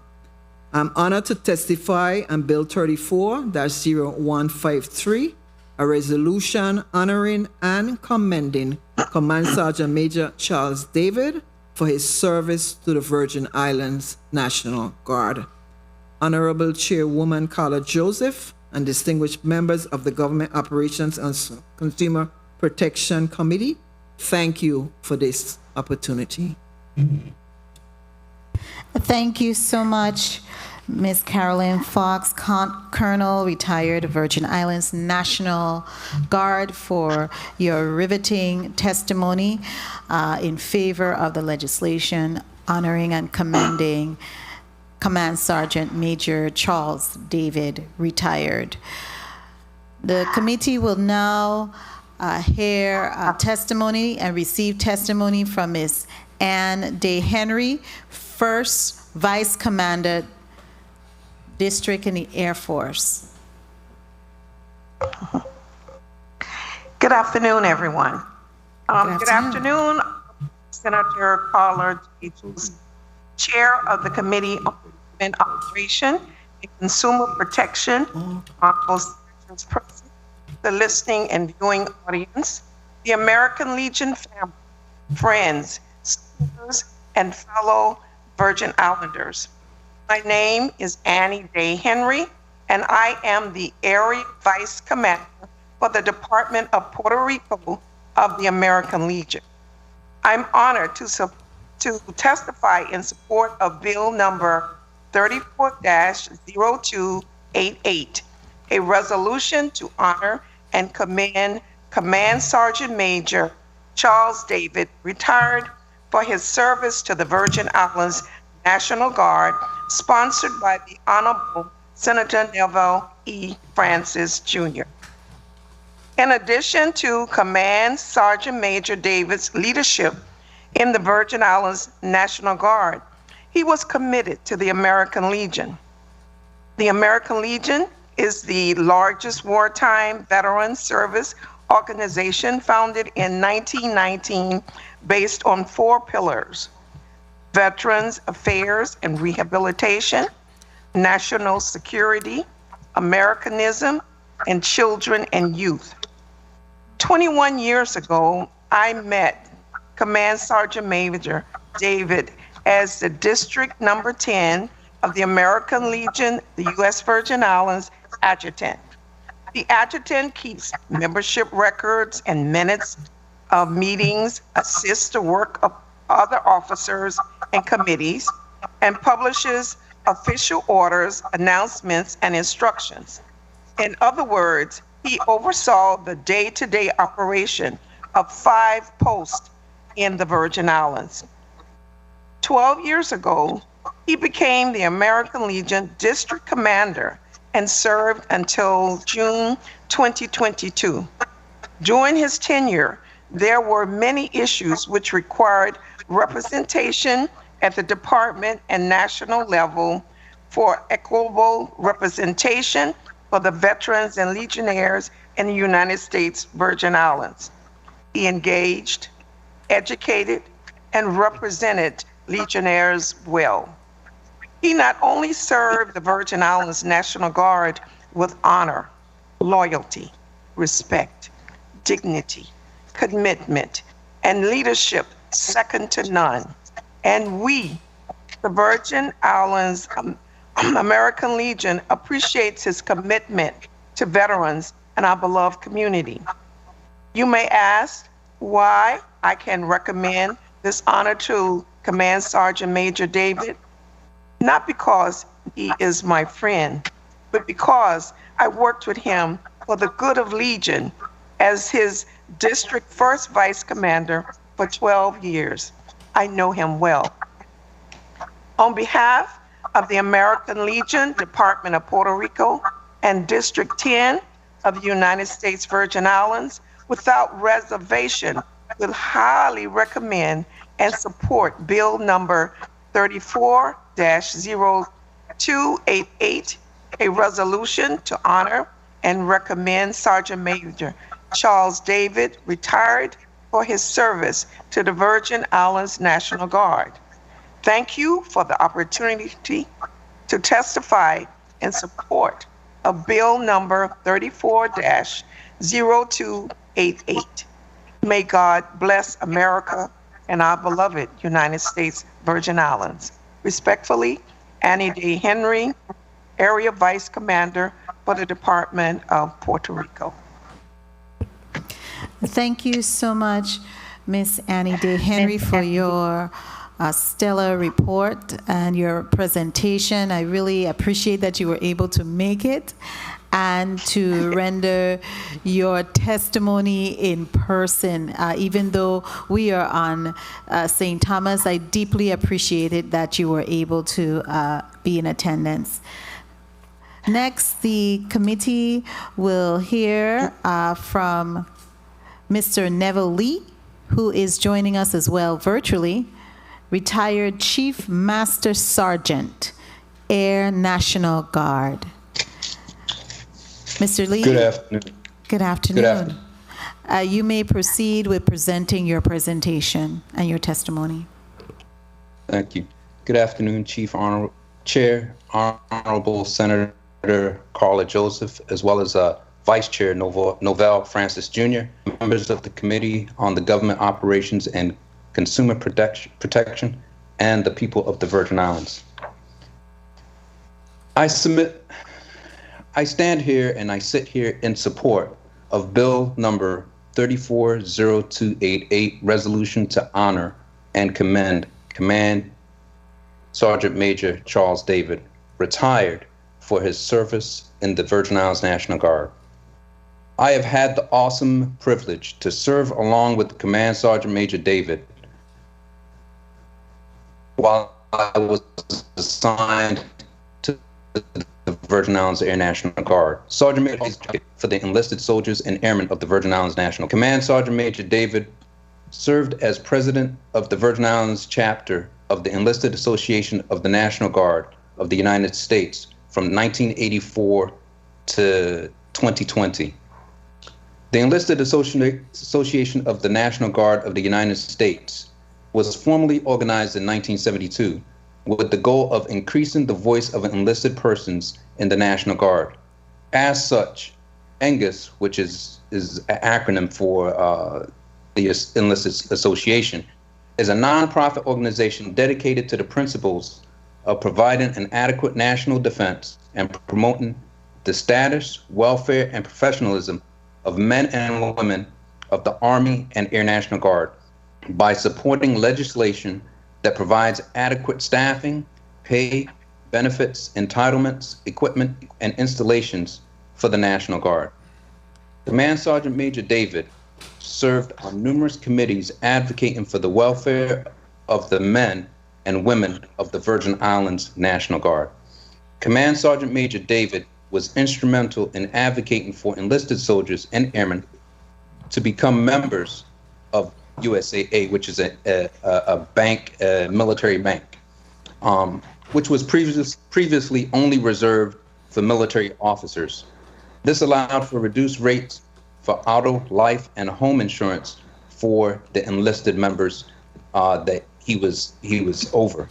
[SPEAKER 14] I'm honored to testify on Bill 34-0153, a resolution honoring and commending Command Sergeant Major Charles David for his service to the Virgin Islands National Guard. Honorable Chairwoman Carla Joseph and distinguished members of the Government Operations and Consumer Protection Committee, thank you for this opportunity.
[SPEAKER 1] Thank you so much, Ms. Carolyn Fox, Colonel, retired Virgin Islands National Guard, for your riveting testimony in favor of the legislation honoring and commending Command Sergeant Major Charles David, retired. The committee will now hear testimony and receive testimony from Ms. Ann Day Henry, First Vice Commander, District in the Air Force.
[SPEAKER 15] Good afternoon, everyone. Good afternoon, Senator Carla Joseph, Chair of the Committee on Government Operation and Consumer Protection, Honorable Senators present, the listening and viewing audience, the American Legion family, friends, supporters, and fellow Virgin Islanders. My name is Annie Day Henry, and I am the Area Vice Commander for the Department of Puerto Rico of the American Legion. I'm honored to testify in support of Bill number 34-0288, a resolution to honor and commend Command Sergeant Major Charles David, retired for his service to the Virgin Islands National Guard, sponsored by the Honorable Senator Neville E. Francis, Jr. In addition to Command Sergeant Major David's leadership in the Virgin Islands National Guard, he was committed to the American Legion. The American Legion is the largest wartime veteran service organization founded in 1919 based on 4 pillars: Veterans Affairs and Rehabilitation, National Security, Americanism, and Children and Youth. 21 years ago, I met Command Sergeant Major David as the District Number 10 of the American Legion, the U.S. Virgin Islands Adjutant. The adjutant keeps membership records and minutes of meetings, assists the work of other officers and committees, and publishes official orders, announcements, and instructions. In other words, he oversaw the day-to-day operation of 5 posts in the Virgin Islands. 12 years ago, he became the American Legion District Commander and served until June 2022. During his tenure, there were many issues which required representation at the department and national level for equitable representation for the veterans and legionnaires in the United States Virgin Islands. He engaged, educated, and represented legionnaires well. He not only served the Virgin Islands National Guard with honor, loyalty, respect, dignity, commitment, and leadership second to none. And we, the Virgin Islands American Legion, appreciates his commitment to veterans and our beloved community. You may ask why I can recommend this honor to Command Sergeant Major David. Not because he is my friend, but because I worked with him for the good of Legion as his district first vice commander for 12 years. I know him well. On behalf of the American Legion, Department of Puerto Rico, and District 10 of the United States Virgin Islands, without reservation, will highly recommend and support Bill number 34-0288, a resolution to honor and recommend Sergeant Major Charles David, retired, for his service to the Virgin Islands National Guard. Thank you for the opportunity to testify in support of Bill number 34-0288. May God bless America and our beloved United States Virgin Islands. Respectfully, Annie D. Henry, Area Vice Commander for the Department of Puerto Rico.
[SPEAKER 1] Thank you so much, Miss Annie D. Henry, for your stellar report and your presentation. I really appreciate that you were able to make it and to render your testimony in person. Even though we are on St. Thomas, I deeply appreciated that you were able to be in attendance. Next, the committee will hear from Mr. Neville Lee, who is joining us as well virtually, retired Chief Master Sergeant, Air National Guard. Mr. Lee.
[SPEAKER 16] Good afternoon.
[SPEAKER 1] Good afternoon.
[SPEAKER 16] Good afternoon.
[SPEAKER 1] You may proceed with presenting your presentation and your testimony.
[SPEAKER 16] Thank you. Good afternoon, Chair, Honorable Senator Carla Joseph, as well as Vice Chair Novell Francis Jr., members of the Committee on the Government Operations and Consumer Protection, and the people of the Virgin Islands. I stand here and I sit here in support of Bill number 340288, Resolution to Honor and Commend Command Sergeant Major Charles David, retired, for his service in the Virgin Islands National Guard. I have had the awesome privilege to serve along with Command Sergeant Major David while I was assigned to the Virgin Islands Air National Guard. Sergeant Major for the enlisted soldiers and airmen of the Virgin Islands National Command. Sergeant Major David served as president of the Virgin Islands chapter of the Enlisted Association of the National Guard of the United States from 1984 to 2020. The Enlisted Association of the National Guard of the United States was formally organized in 1972 with the goal of increasing the voice of enlisted persons in the National Guard. As such, ENGAS, which is an acronym for the Enlisted Association, is a nonprofit organization dedicated to the principles of providing an adequate national defense and promoting the status, welfare, and professionalism of men and women of the Army and Air National Guard by supporting legislation that provides adequate staffing, pay, benefits, entitlements, equipment, and installations for the National Guard. Command Sergeant Major David served on numerous committees advocating for the welfare of the men and women of the Virgin Islands National Guard. Command Sergeant Major David was instrumental in advocating for enlisted soldiers and airmen to become members of USAA, which is a bank, a military bank, which was previously only reserved for military officers. This allowed for reduced rates for auto, life, and home insurance for the enlisted members that he was over.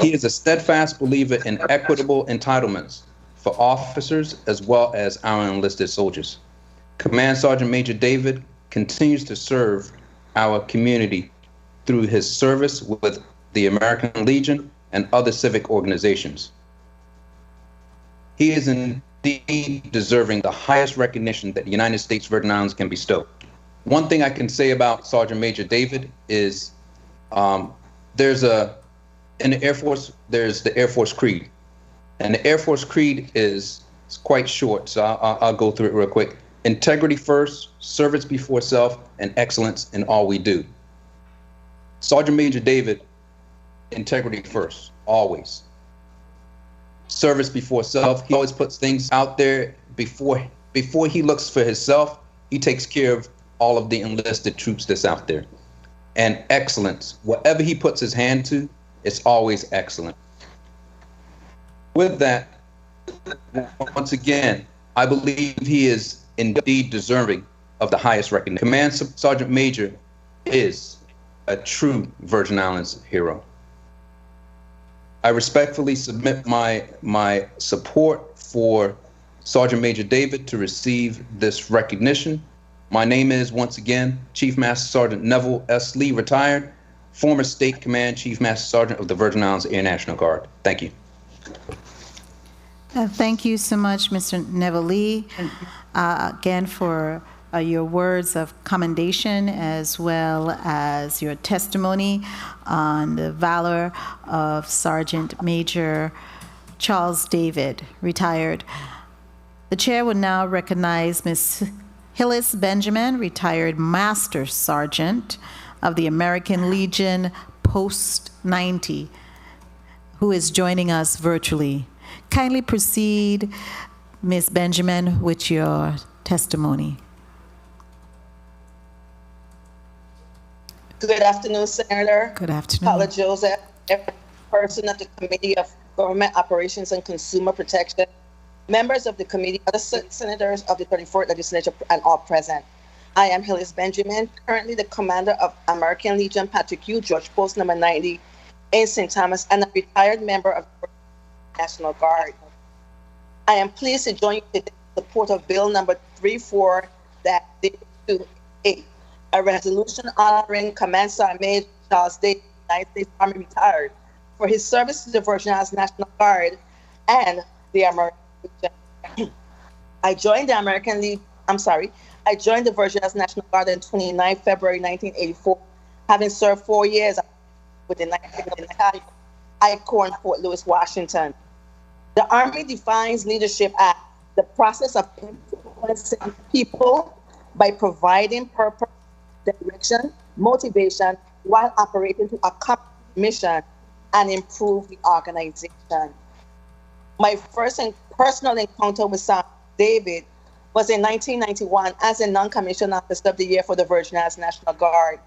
[SPEAKER 16] He is a steadfast believer in equitable entitlements for officers as well as our enlisted soldiers. Command Sergeant Major David continues to serve our community through his service with the American Legion and other civic organizations. He is indeed deserving the highest recognition that the United States Virgin Islands can bestow. One thing I can say about Sergeant Major David is in the Air Force, there's the Air Force Creed. And the Air Force Creed is quite short, so I'll go through it real quick. Integrity first, service before self, and excellence in all we do. Sergeant Major David, integrity first, always. Service before self, he always puts things out there before he looks for himself. He takes care of all of the enlisted troops that's out there. And excellence, whatever he puts his hand to, it's always excellent. With that, once again, I believe he is indeed deserving of the highest recognition. Command Sergeant Major is a true Virgin Islands hero. I respectfully submit my support for Sergeant Major David to receive this recognition. My name is, once again, Chief Master Sergeant Neville S. Lee, retired, former State Command Chief Master Sergeant of the Virgin Islands Air National Guard. Thank you.
[SPEAKER 1] Thank you so much, Mr. Neville Lee, again for your words of commendation as well as your testimony on the valor of Sergeant Major Charles David, retired. The chair will now recognize Ms. Hillis Benjamin, retired Master Sergeant of the American Legion Post 90, who is joining us virtually. Kindly proceed, Ms. Benjamin, with your testimony.
[SPEAKER 17] Good afternoon, Senator.
[SPEAKER 1] Good afternoon.
[SPEAKER 17] Paula Joseph, person of the Committee of Government Operations and Consumer Protection, members of the committee, other senators of the 34th Legislature, and all present. I am Hillis Benjamin, currently the commander of American Legion Patrick U. George Post number 90 in St. Thomas, and a retired member of the National Guard. I am pleased to join you today in support of Bill number 34-028, a resolution honoring Command Sergeant Major Charles David, United States Army retired, for his service to the Virgin Islands National Guard and the American Legion. I joined the Virgin Islands National Guard on 29 February 1984, having served 4 years with the 19th Battalion, I Corps in Fort Lewis, Washington. The Army defines leadership as the process of influencing people by providing purpose, direction, motivation, while operating to accomplish mission and improve the organization. My first personal encounter with Sergeant David was in 1991 as a non-commissioned officer of the year for the Virgin Islands National Guard.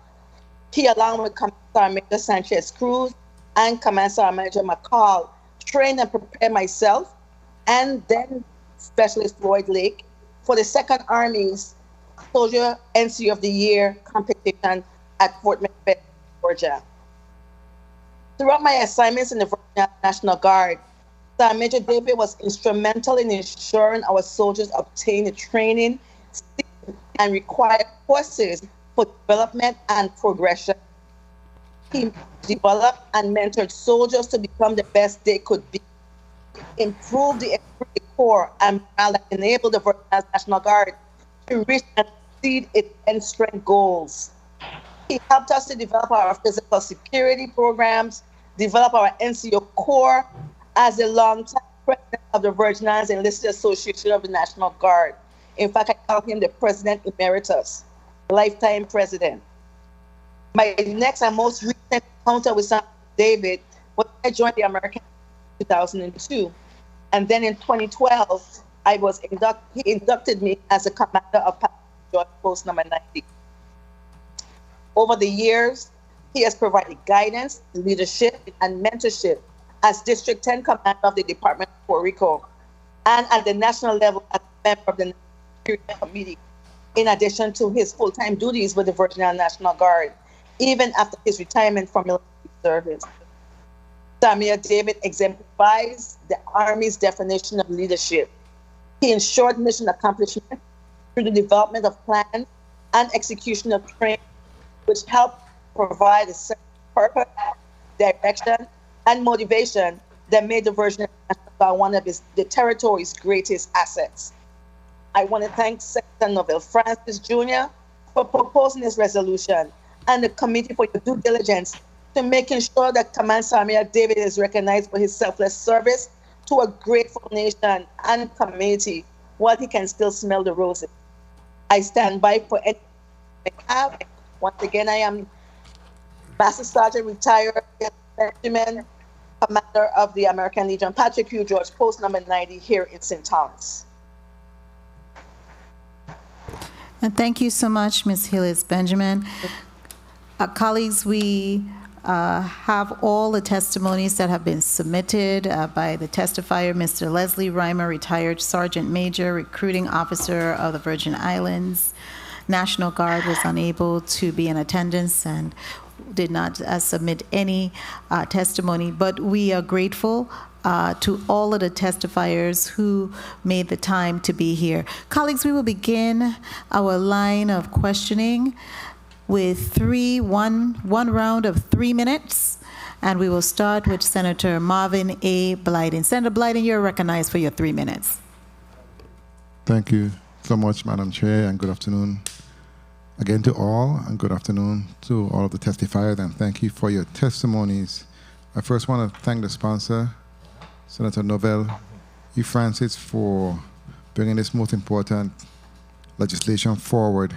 [SPEAKER 17] He, along with Command Sergeant Major Sanchez Cruz and Command Sergeant Major McCall, trained and prepared myself and then Specialist Lloyd Lake for the 2nd Army's Soldier NCO of the Year competition at Fort McBeth, Georgia. Throughout my assignments in the Virginia National Guard, Sergeant Major David was instrumental in ensuring our soldiers obtain the training and required courses for development and progression. He developed and mentored soldiers to become the best they could be, improved the core and morale that enabled the Virginia National Guard to reach and exceed its end strength goals. He helped us to develop our physical security programs, develop our NCO Corps as the longtime president of the Virgin Islands Enlisted Association of the National Guard. In fact, I call him the President Emeritus, lifetime president. My next and most recent encounter with Sergeant David was when I joined the American in 2002. And then in 2012, he inducted me as a commander of George Post number 90. Over the years, he has provided guidance, leadership, and mentorship as District 10 Commander of the Department of Puerto Rico and at the national level as a member of the National Security Committee, in addition to his full-time duties with the Virginia National Guard, even after his retirement from military service. Sergeant David exemplifies the Army's definition of leadership. He ensured mission accomplishment through the development of plans and execution of training, which helped provide a certain purpose, direction, and motivation that made the Virginia National Guard one of the territory's greatest assets. I want to thank Senator Novell Francis Jr. for proposing this resolution and the committee for your due diligence to making sure that Command Sergeant David is recognized for his selfless service to a grateful nation and community while he can still smell the roses. I stand by for any I have. Once again, I am Master Sergeant retired Benjamin, Commander of the American Legion Patrick Hugh George Post number 90 here in St. Thomas.
[SPEAKER 1] And thank you so much, Ms. Hillis Benjamin. Colleagues, we have all the testimonies that have been submitted by the testifier, Mr. Leslie Reimer, retired Sergeant Major, recruiting officer of the Virgin Islands. National Guard was unable to be in attendance and did not submit any testimony, but we are grateful to all of the testifiers who made the time to be here. Colleagues, we will begin our line of questioning with one round of 3 minutes, and we will start with Senator Marvin A. Blyden. Senator Blyden, you're recognized for your 3 minutes.
[SPEAKER 7] Thank you so much, Madam Chair, and good afternoon again to all, and good afternoon to all of the testifiers, and thank you for your testimonies. I first want to thank the sponsor, Senator Novell E. Francis, for bringing this most important legislation forward.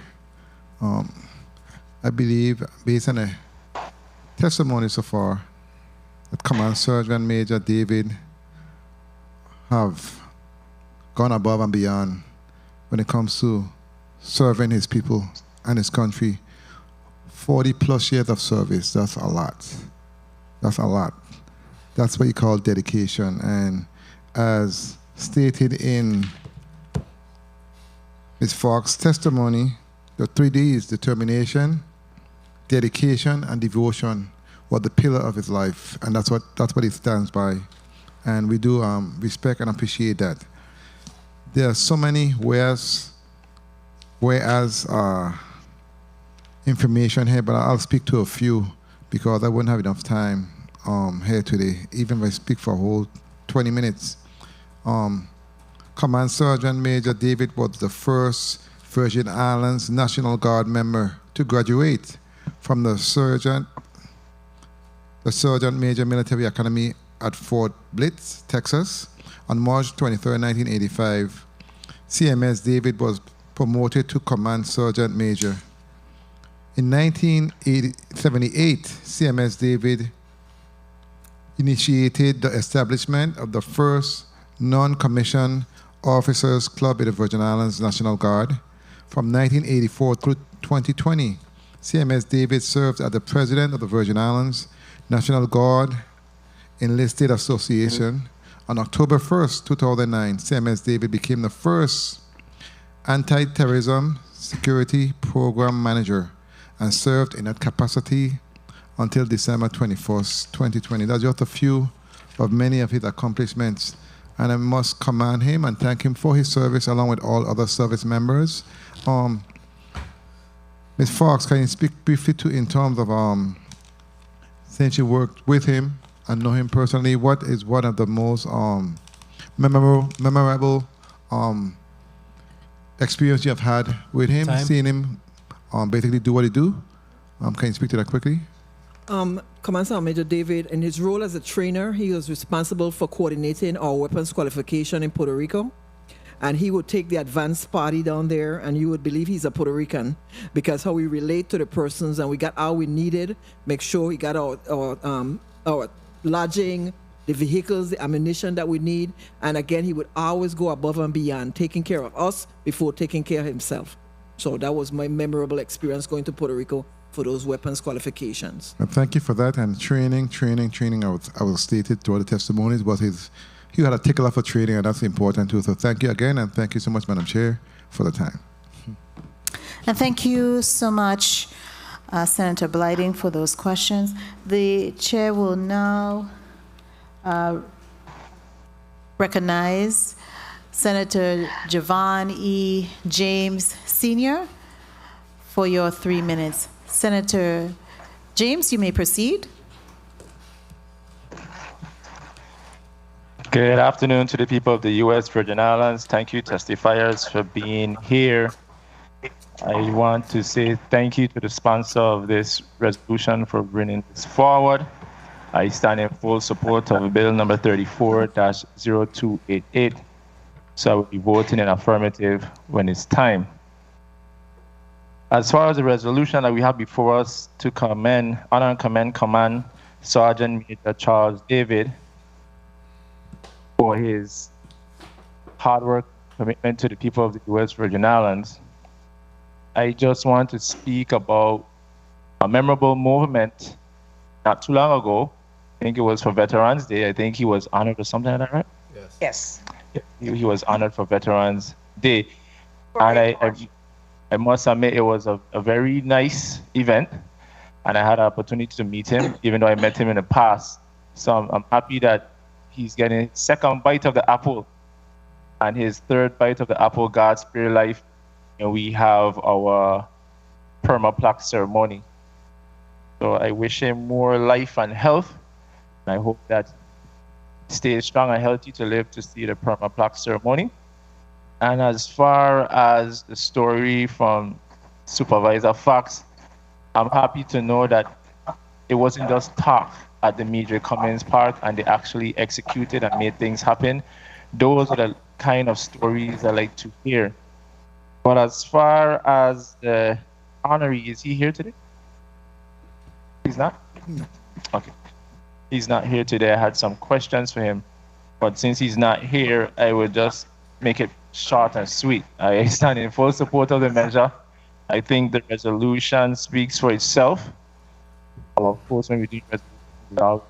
[SPEAKER 7] I believe, based on the testimony so far, that Command Sergeant Major David have gone above and beyond when it comes to serving his people and his country. 40 plus years of service, that's a lot. That's a lot. That's what you call dedication. And as stated in Ms. Fox's testimony, the 3 Ds, determination, dedication, and devotion, were the pillar of his life, and that's what he stands by. And we do respect and appreciate that. There are so many whereas information here, but I'll speak to a few because I wouldn't have enough time here today, even if I speak for a whole 20 minutes. Command Sergeant Major David was the first Virgin Islands National Guard member to graduate from the Sergeant Major Military Academy at Fort Bliss, Texas, on March 23, 1985. CMS David was promoted to Command Sergeant Major. In 1978, CMS David initiated the establishment of the first non-commissioned officers club in the Virgin Islands National Guard. From 1984 through 2020, CMS David served as the president of the Virgin Islands National Guard Enlisted Association. On October 1st, 2009, CMS David became the first anti-terrorism security program manager and served in that capacity until December 21st, 2020. That's just a few of many of his accomplishments. And I must commend him and thank him for his service along with all other service members. Ms. Fox, can you speak briefly to in terms of since you worked with him and know him personally, what is one of the most memorable experience you have had with him, seeing him basically do what he do? Can you speak to that quickly?
[SPEAKER 14] Command Sergeant Major David, in his role as a trainer, he was responsible for coordinating our weapons qualification in Puerto Rico. And he would take the advanced party down there, and you would believe he's a Puerto Rican because how we relate to the persons, and we got all we needed, make sure we got our lodging, the vehicles, the ammunition that we need. And again, he would always go above and beyond, taking care of us before taking care of himself. So that was my memorable experience going to Puerto Rico for those weapons qualifications.
[SPEAKER 7] Well, thank you for that. And training. I will state it throughout the testimonies, but he had a tickler for training, and that's important too. So thank you again, and thank you so much, Madam Chair, for the time.
[SPEAKER 1] And thank you so much, Senator Blyting, for those questions. The chair will now recognize Senator Javon E. James Sr. for your 3 minutes. Senator James, you may proceed.
[SPEAKER 9] Good afternoon to the people of the U.S. Virgin Islands. Thank you, testifiers, for being here. I want to say thank you to the sponsor of this resolution for bringing this forward. I stand in full support of Bill number 34-0288. So I will be voting in affirmative when it's time. As far as the resolution that we have before us to honor and commend Command Sergeant Major Charles David for his hard work, commitment to the people of the U.S. Virgin Islands, I just want to speak about a memorable movement not too long ago. I think it was for Veterans Day. I think he was honored or something like that, right?
[SPEAKER 15] Yes.
[SPEAKER 9] He was honored for Veterans Day. And I must admit it was a very nice event. And I had an opportunity to meet him, even though I met him in the past. So I'm happy that he's getting his second bite of the apple and his third bite of the apple, God's Spirit Life. And we have our perma-plaque ceremony. So I wish him more life and health. And I hope that he stays strong and healthy to live to see the perma-plaque ceremony. And as far as the story from Supervisor Fox, I'm happy to know that it wasn't just talk at the Major Cummings Park, and they actually executed and made things happen. Those are the kind of stories I like to hear. But as far as the honoree, is he here today? He's not? No. Okay. He's not here today. I had some questions for him. But since he's not here, I will just make it short and sweet. I stand in full support of the measure. I think the resolution speaks for itself. Of course, when we do resolutions, I'll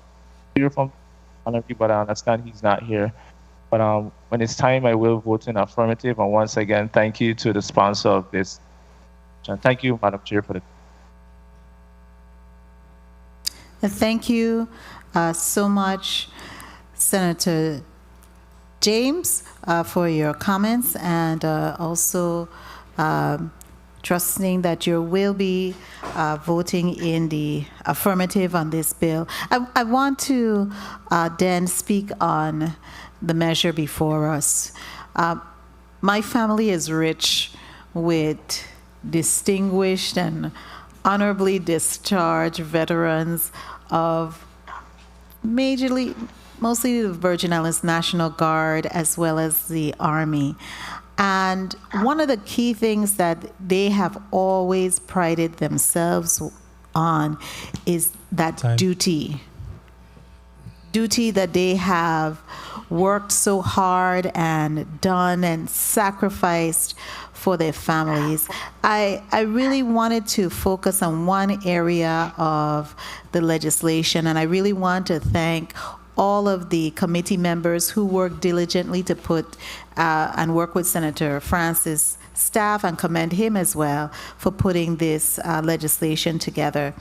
[SPEAKER 9] hear from honoree, but I understand he's not here. But when it's time, I will vote in affirmative. And once again, thank you to the sponsor of this. And thank you, Madam Chair, for the.
[SPEAKER 1] And thank you so much, Senator James, for your comments, and also trusting that you will be voting in the affirmative on this bill. I want to then speak on the measure before us. My family is rich with distinguished and honorably discharged veterans of mostly the Virgin Islands National Guard as well as the Army. And one of the key things that they have always prided themselves on is that duty. duty that they have worked so hard and done and sacrificed for their families. I really wanted to focus on one area of the legislation, and I really want to thank all of the committee members who worked diligently to put and work with Senator Francis' staff, and commend him as well for putting this legislation together.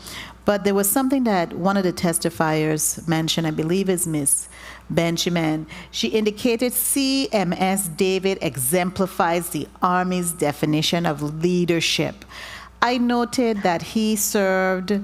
[SPEAKER 1] But there was something that one of the testifiers mentioned, I believe is Ms. Benjamin. She indicated CMS David exemplifies the Army's definition of leadership. I noted that he served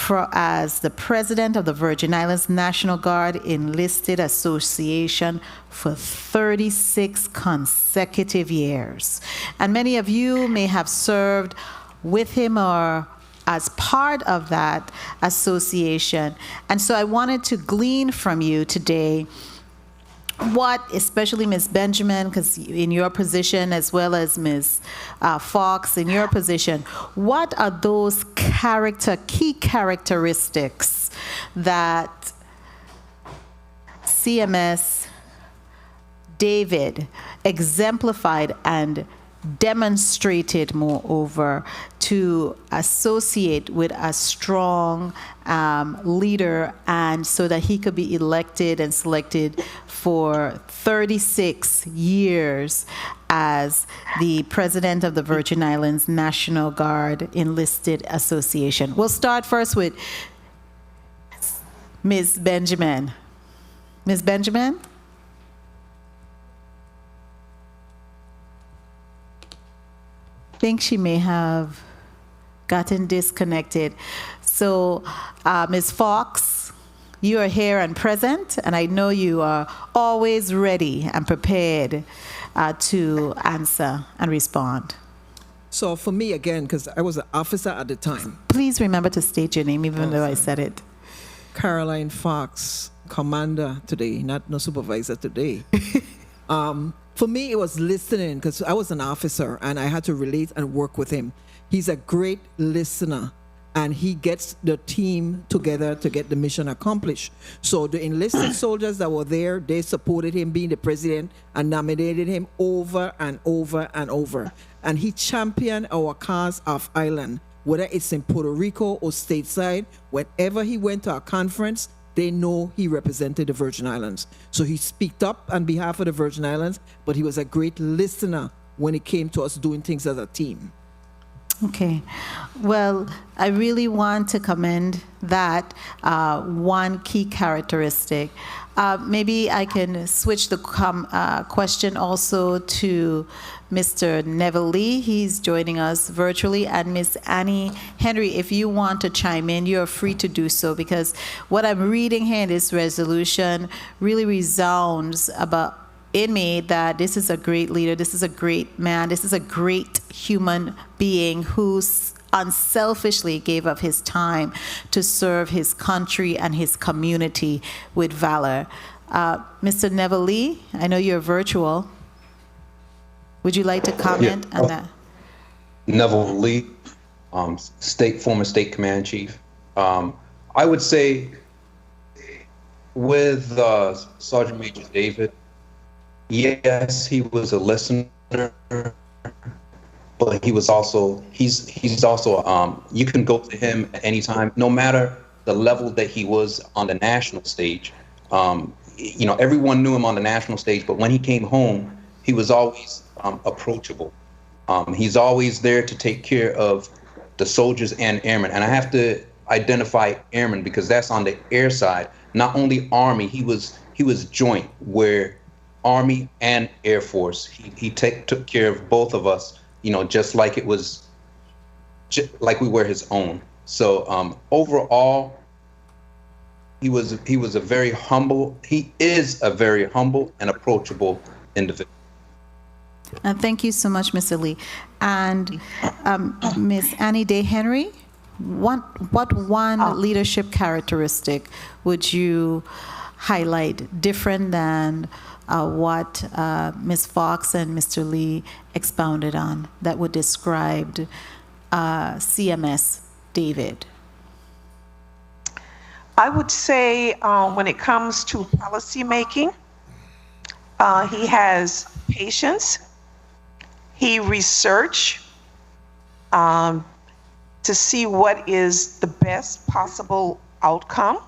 [SPEAKER 1] as the president of the Virgin Islands National Guard Enlisted Association for 36 consecutive years. And many of you may have served with him or as part of that association. And so I wanted to glean from you today what, especially Ms. Benjamin, because in your position, as well as Ms. Fox, in your position, what are those key characteristics that CMS David exemplified and demonstrated, moreover, to associate with a strong leader, and so that he could be elected and selected for 36 years as the president of the Virgin Islands National Guard Enlisted Association. We'll start first with Ms. Benjamin. Ms. Benjamin? I think she may have gotten disconnected. So, Ms. Fox, you are here and present, and I know you are always ready and prepared to answer and respond.
[SPEAKER 14] So for me, again, because I was an officer at the time.
[SPEAKER 1] Please remember to state your name, even though I said it.
[SPEAKER 14] Caroline Fox, commander today, no supervisor today. For me, it was listening, because I was an officer and I had to relate and work with him. He's a great listener, and he gets the team together to get the mission accomplished. So the enlisted soldiers that were there, they supported him being the president and nominated him over and over and over. And he championed our cause of island, whether it's in Puerto Rico or stateside. Whenever he went to a conference, they know he represented the Virgin Islands. So he speaked up on behalf of the Virgin Islands, but he was a great listener when it came to us doing things as a team.
[SPEAKER 1] Okay. Well, I really want to commend that one key characteristic. Maybe I can switch the question also to Mr. Neville Lee. He's joining us virtually. And Ms. Annie Henry, if you want to chime in, you're free to do so, because what I'm reading here in this resolution really resounds in me that this is a great leader, this is a great man, this is a great human being who unselfishly gave up his time to serve his country and his community with valor. Mr. Neville Lee, I know you're virtual. Would you like to comment on that?
[SPEAKER 16] Neville Lee, former state command chief. I would say with Sergeant Major David, yes, he was a listener, but he's also you can go to him at any time, no matter the level that he was on the national stage. Everyone knew him on the national stage, but when he came home, he was always approachable. He's always there to take care of the soldiers and airmen. And I have to identify airmen because that's on the air side. Not only Army, he was joint, where Army and Air Force. He took care of both of us, just like it was, like we were his own. So overall, he is a very humble and approachable individual.
[SPEAKER 1] Thank you so much, Mr. Lee. And Ms. Annie Day Henry, what one leadership characteristic would you highlight different than what Ms. Fox and Mr. Lee expounded on that would describe CMS David?
[SPEAKER 15] I would say when it comes to policy making, he has patience. He research to see what is the best possible outcome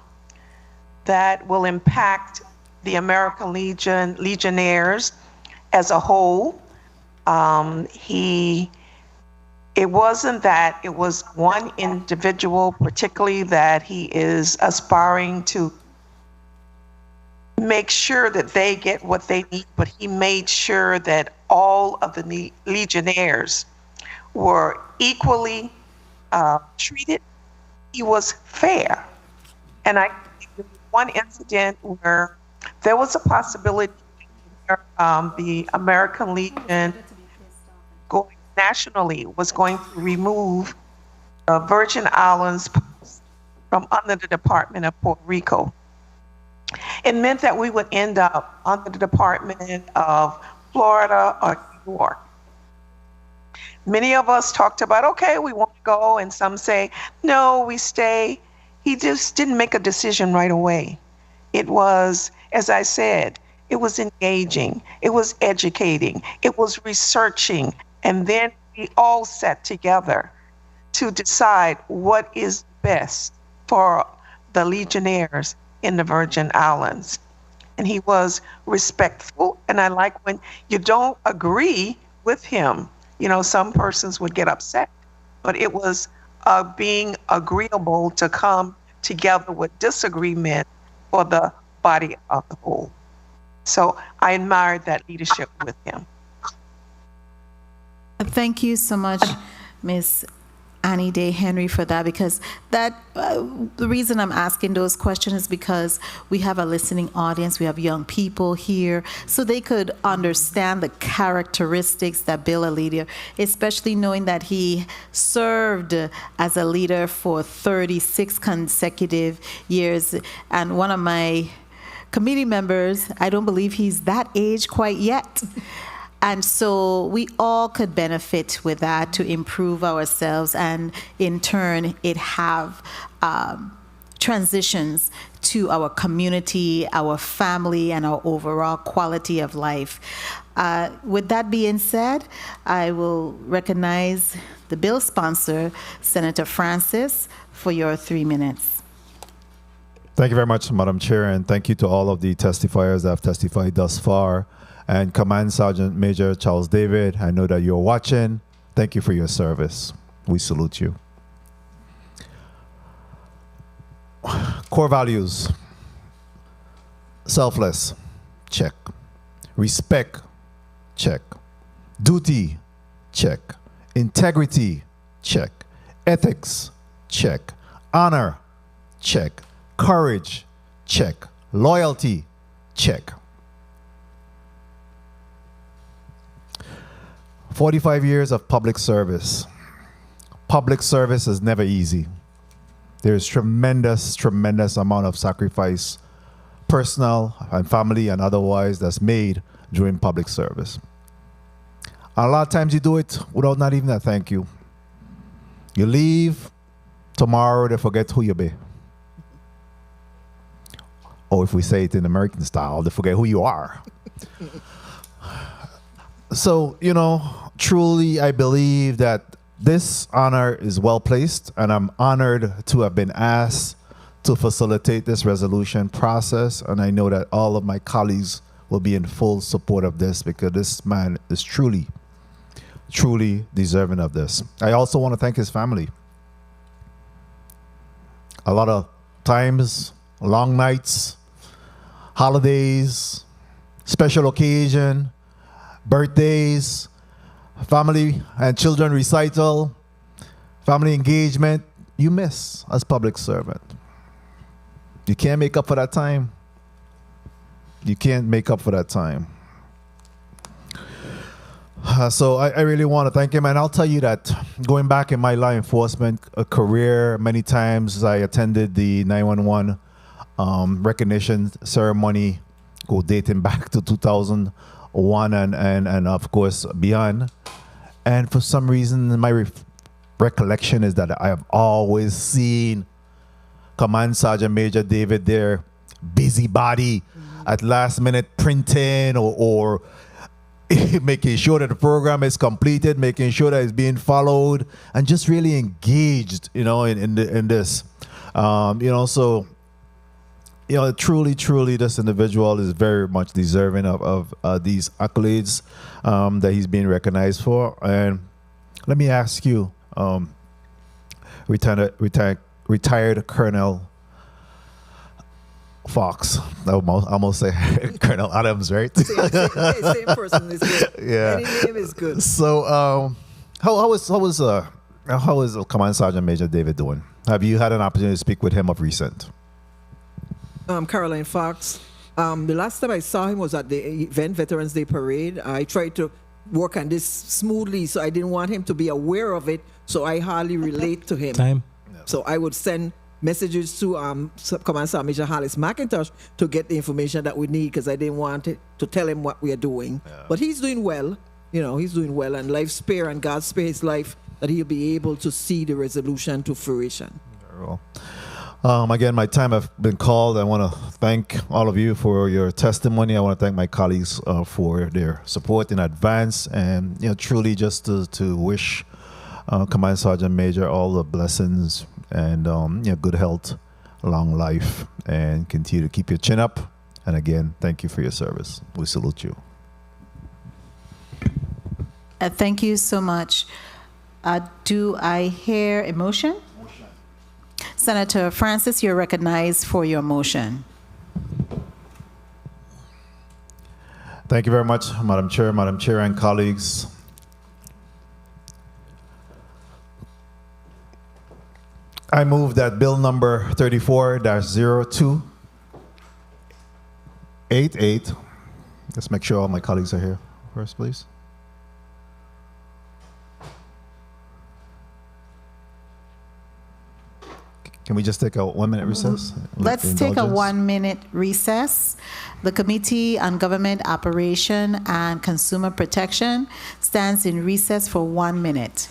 [SPEAKER 15] that will impact the American Legionnaires as a whole. It wasn't that it was one individual particularly that he is aspiring to make sure that they get what they need, but he made sure that all of the Legionnaires were equally treated. He was fair. And I think one incident where there was a possibility the American Legion going nationally was going to remove Virgin Islands from under the Department of Puerto Rico. It meant that we would end up under the Department of Florida or New York. Many of us talked about, okay, we want to go, and some say, no, we stay. He just didn't make a decision right away. It was, as I said, it was engaging, it was educating, it was researching, and then we all sat together to decide what is best for the Legionnaires in the Virgin Islands. And he was respectful, and I like when you don't agree with him. You know, some persons would get upset, but it was being agreeable to come together with disagreement for the body of the whole. So I admired that leadership with him.
[SPEAKER 1] Thank you so much, Ms. Annie Day Henry, for that, because that the reason I'm asking those questions is because we have a listening audience, we have young people here, so they could understand the characteristics that build a leader, especially knowing that he served as a leader for 36 consecutive years. And one of my committee members, I don't believe he's that age quite yet. And so we all could benefit with that to improve ourselves, and in turn, it have transitions to our community, our family, and our overall quality of life. With that being said, I will recognize the bill sponsor, Senator Francis, for your 3 minutes.
[SPEAKER 8] Thank you very much, Madam Chair, and thank you to all of the testifiers that have testified thus far. And Command Sergeant Major Charles David, I know that you're watching. Thank you for your service. We salute you. Core values. Selfless, check. Respect, check. Duty, check. Integrity, check. Ethics, check. Honor, check. Courage, check. Loyalty, check. 45 years of public service. Public service is never easy. There's tremendous, tremendous amount of sacrifice, personal and family and otherwise, that's made during public service. And a lot of times you do it without not even a thank you. You leave, tomorrow they forget who you be. Or if we say it in American style, they forget who you are. So, you know, truly I believe that this honor is well placed, and I'm honored to have been asked to facilitate this resolution process, and I know that all of my colleagues will be in full support of this, because this man is truly, truly deserving of this. I also want to thank his family. A lot of times, long nights, holidays, special occasion, birthdays, family and children recital, family engagement, you miss as public servant. You can't make up for that time. You can't make up for that time. So I really want to thank him, and I'll tell you that going back in my law enforcement career, many times I attended the 911 recognition ceremony, go dating back to 2001 and of course beyond. And for some reason, my recollection is that I have always seen Command Sergeant Major David there, busybody at last minute printing or making sure that the program is completed, making sure that it's being followed, and just really engaged, in this. So, truly, this individual is very much deserving of these accolades that he's being recognized for. And let me ask you, retired Colonel Fox. I almost say Colonel Adams, right?
[SPEAKER 14] Same person is good.
[SPEAKER 8] Yeah.
[SPEAKER 14] Any name is good.
[SPEAKER 8] So, how is Command Sergeant Major David doing? Have you had an opportunity to speak with him of recent?
[SPEAKER 14] Caroline Fox. The last time I saw him was at the event Veterans Day Parade. I tried to work on this smoothly, so I didn't want him to be aware of it, so I hardly relate to him.
[SPEAKER 18] Time.
[SPEAKER 14] So I would send messages to Command Sergeant Major Hollis McIntosh to get the information that we need, because I didn't want to tell him what we are doing. Yeah. But he's doing well. He's doing well, and life spare and God spare his life that he'll be able to see the resolution to fruition.
[SPEAKER 8] Very well. Again, my time has been called. I want to thank all of you for your testimony. I want to thank my colleagues for their support in advance, and truly just to wish Command Sergeant Major all the blessings and good health, long life, and continue to keep your chin up. And again, thank you for your service. We salute you.
[SPEAKER 1] Thank you so much. Do I hear a motion? Senator Francis, you're recognized for your motion.
[SPEAKER 8] Thank you very much, Madam Chair, and colleagues. I move that bill number 34-0288. Let's make sure all my colleagues are here first, please. Can we just take a 1 minute recess?
[SPEAKER 1] Let's take a 1 minute recess. The Committee on Government Operation and Consumer Protection stands in recess for 1 minute.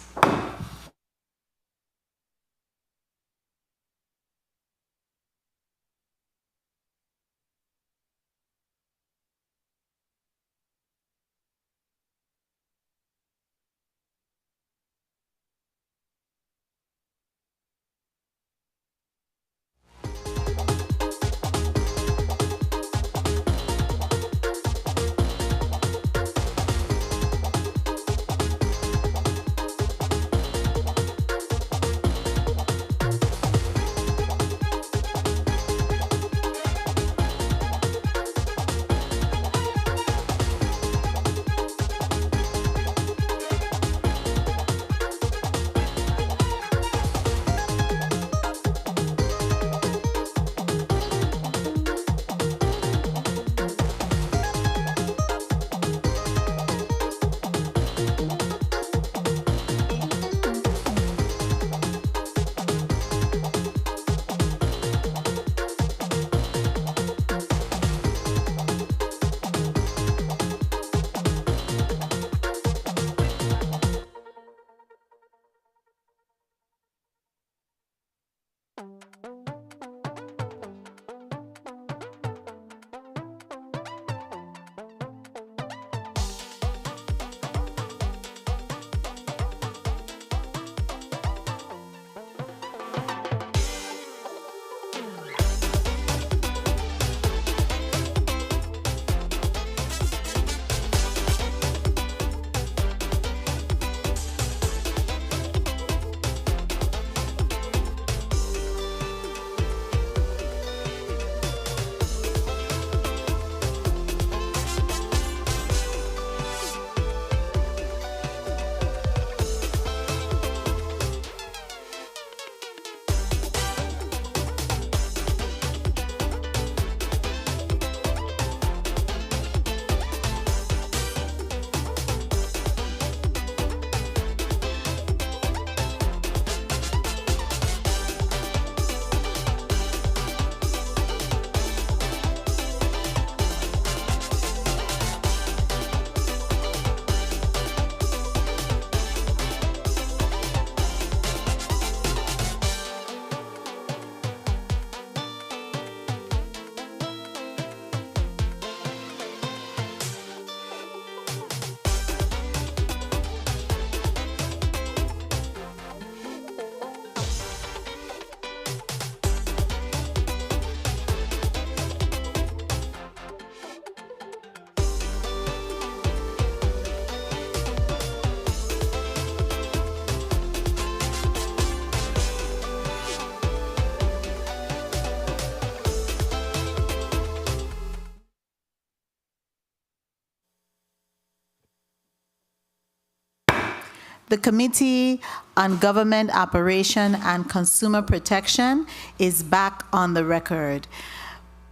[SPEAKER 1] The Committee on Government Operation and Consumer Protection is back on the record.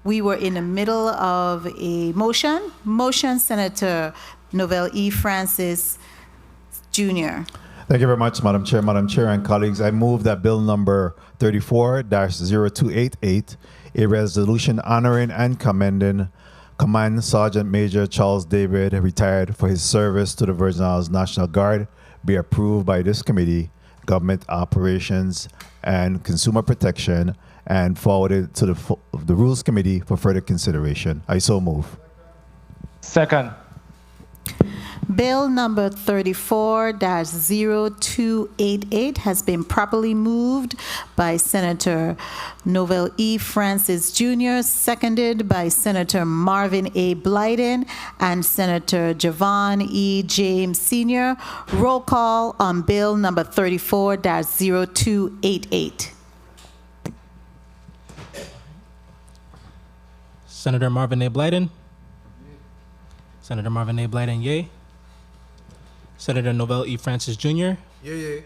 [SPEAKER 1] We were in the middle of a motion. Motion, Senator Novell E. Francis Jr.
[SPEAKER 8] Thank you very much, Madam Chair. Madam Chair and colleagues, I move that bill number 34-0288, a resolution honoring and commending Command Sergeant Major Charles David, retired for his service to the Virgin Islands National Guard, be approved by this committee, Government Operations and Consumer Protection, and forwarded to the Rules Committee for further consideration. I so move.
[SPEAKER 13] Second.
[SPEAKER 1] Bill number 34-0288 has been properly moved by Senator Novell E. Francis Jr., seconded by Senator Marvin A. Blyden and Senator Javon E. James Sr. Roll call on bill number 34-0288.
[SPEAKER 18] Senator Marvin A. Blyden. Senator Marvin A. Blyden, yay. Senator Novell E. Francis Jr.
[SPEAKER 7] Yay.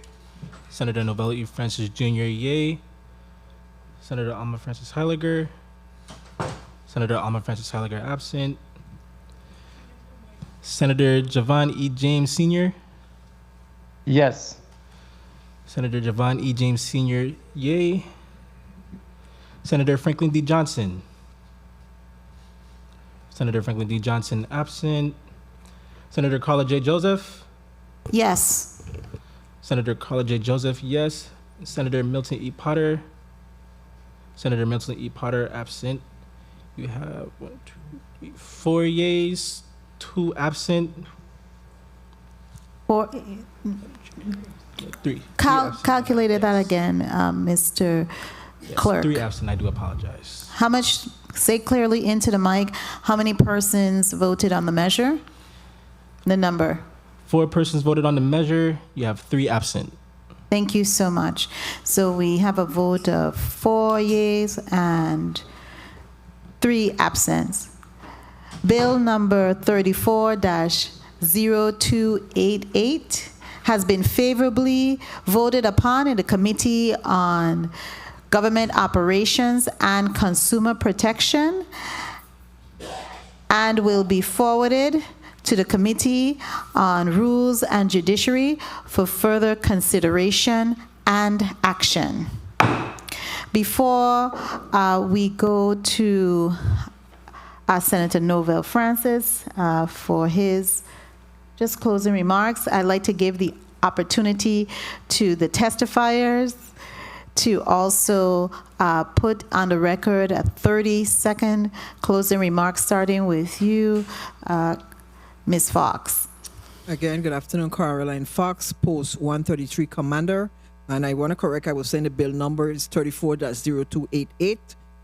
[SPEAKER 18] Senator Novell E. Francis Jr., yay. Senator Alma Francis Heiliger. Senator Alma Francis Heiliger, absent. Senator Javon E. James Sr.
[SPEAKER 13] Yes.
[SPEAKER 18] Senator Javon E. James Sr., yay. Senator Franklin D. Johnson. Senator Franklin D. Johnson, absent. Senator Carla J. Joseph.
[SPEAKER 1] Yes.
[SPEAKER 18] Senator Carla J. Joseph, yes. Senator Milton E. Potter. Senator Milton E. Potter, absent. You have 4 yeas, 2 absent.
[SPEAKER 1] 4.
[SPEAKER 18] 3.
[SPEAKER 1] Calculated that again, Mr.
[SPEAKER 18] Yes,
[SPEAKER 1] Clerk.
[SPEAKER 18] 3 absent, I do apologize.
[SPEAKER 1] How much, say clearly into the mic, how many persons voted on the measure? The number.
[SPEAKER 18] 4 persons voted on the measure. You have 3 absent.
[SPEAKER 1] Thank you so much. So we have a vote of 4 yeas and 3 absents. Bill number 34-0288 has been favorably voted upon in the Committee on Government Operations and Consumer Protection and will be forwarded to the Committee on Rules and Judiciary for further consideration and action. Before we go to Senator Novell Francis for his just closing remarks, I'd like to give the opportunity to the testifiers to also put on the record a 30-second closing remark, starting with you, Ms. Fox.
[SPEAKER 14] Again, good afternoon, Caroline Fox, Post 133 Commander. And I want to correct, I was saying the bill number is 34-0288.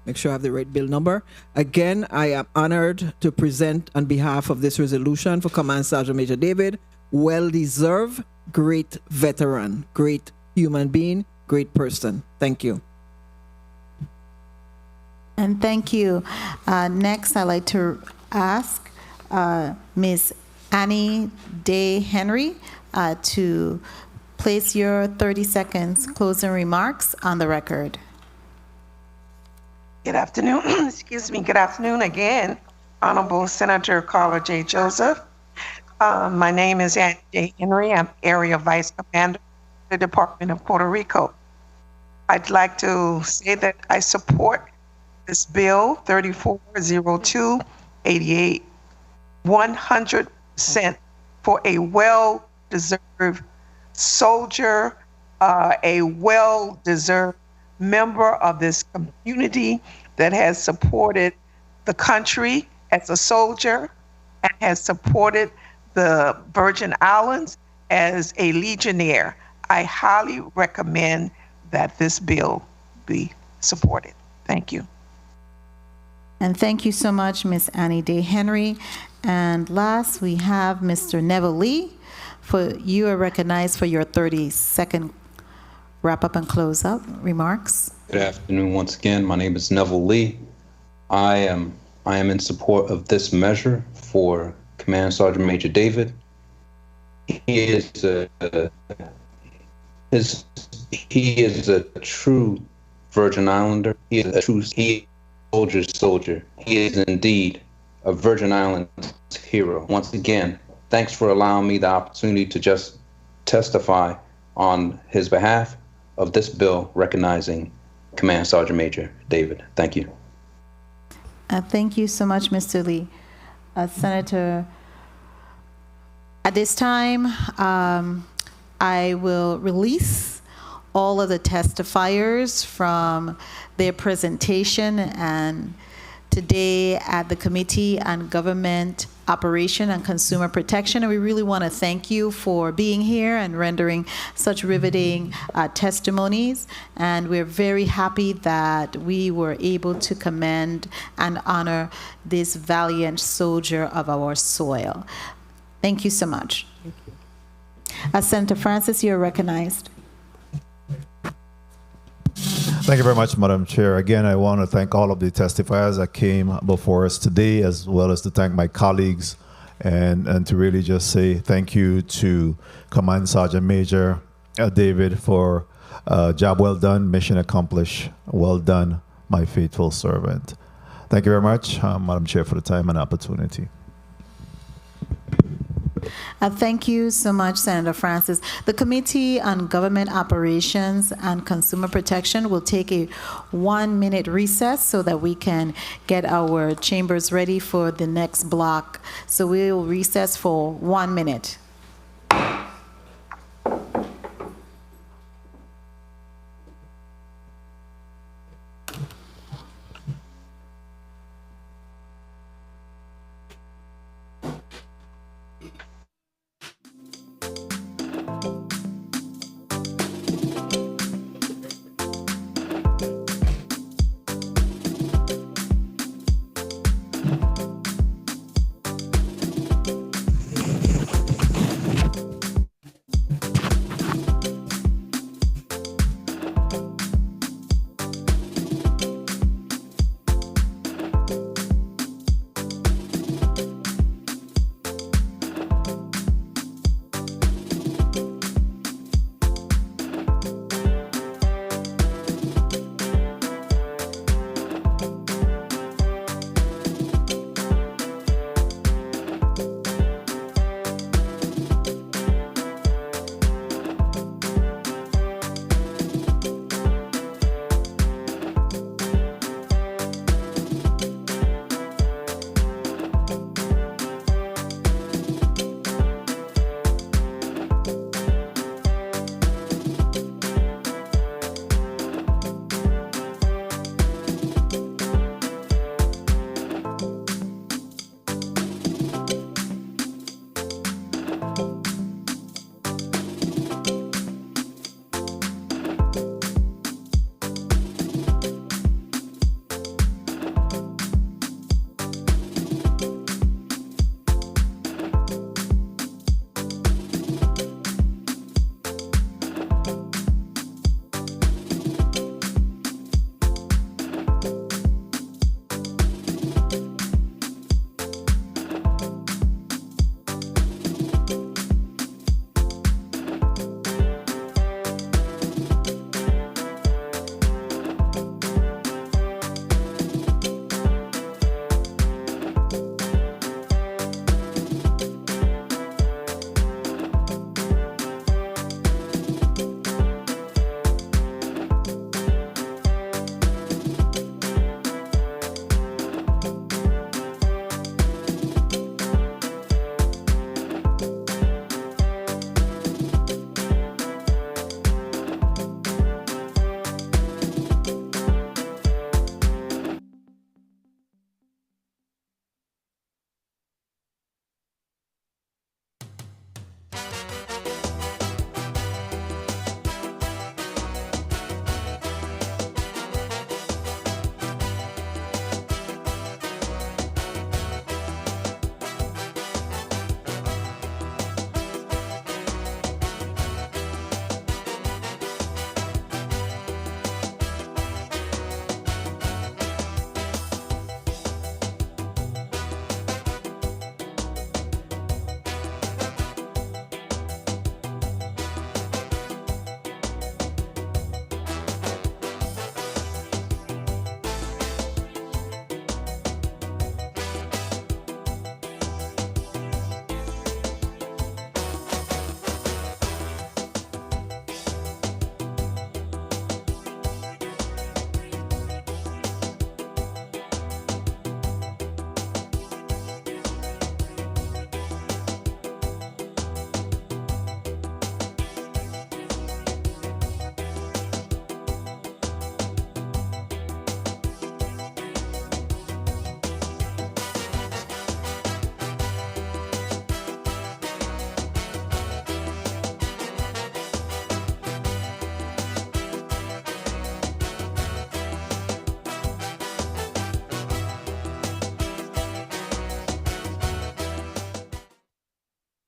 [SPEAKER 14] Make sure I have the right bill number. Again, I am honored to present on behalf of this resolution for Command Sergeant Major David. Well-deserved, great veteran, great human being, great person. Thank you.
[SPEAKER 1] And thank you. Next, I'd like to ask Ms. Annie Day Henry to place your 30 seconds closing remarks on the record.
[SPEAKER 15] Good afternoon. Excuse me. Good afternoon again, Honorable Senator Carla J. Joseph. My name is Annie Day Henry. I'm Area Vice Commander of the Department of Puerto Rico. I'd like to say that I support this bill 34-0288 100% for a well-deserved soldier, a well-deserved member of this community that has supported the country as a soldier and has supported the Virgin Islands as a legionnaire. I highly recommend that this bill be supported. Thank you.
[SPEAKER 1] And thank you so much, Ms. Annie Day Henry. And last, we have Mr. Neville Lee. You are recognized for your 30-second wrap-up and close-up remarks.
[SPEAKER 16] Good afternoon once again. My name is Neville Lee. I am in support of this measure for Command Sergeant Major David. his, he is a true Virgin Islander. He is a true soldier. He is indeed a Virgin Islands hero. Once again, thanks for allowing me the opportunity to just testify on his behalf of this bill recognizing Command Sergeant Major David. Thank you.
[SPEAKER 1] Thank you so much, Mr. Lee. Senator, at this time, I will release all of the testifiers from their presentation and today at the Committee on Government Operation and Consumer Protection. And we really want to thank you for being here and rendering such riveting testimonies. And we're very happy that we were able to commend and honor this valiant soldier of our soil. Thank you so much. Senator Francis, you're recognized.
[SPEAKER 8] Thank you very much, Madam Chair. Again, I want to thank all of the testifiers that came before us today, as well as to thank my colleagues and to really just say thank you to Command Sergeant Major David for job well done, mission accomplished. Well done, my faithful servant. Thank you very much, Madam Chair, for the time and opportunity.
[SPEAKER 1] Thank you so much, Senator Francis. The Committee on Government Operations and Consumer Protection will take a 1-minute recess so that we can get our chambers ready for the next block. So we will recess for 1 minute.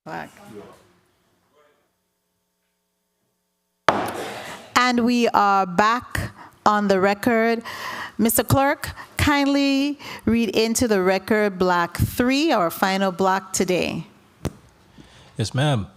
[SPEAKER 1] Back. And we are back on the record. Mr. Clerk, kindly read into the record block 3, our final block today.
[SPEAKER 18] Yes, ma'am.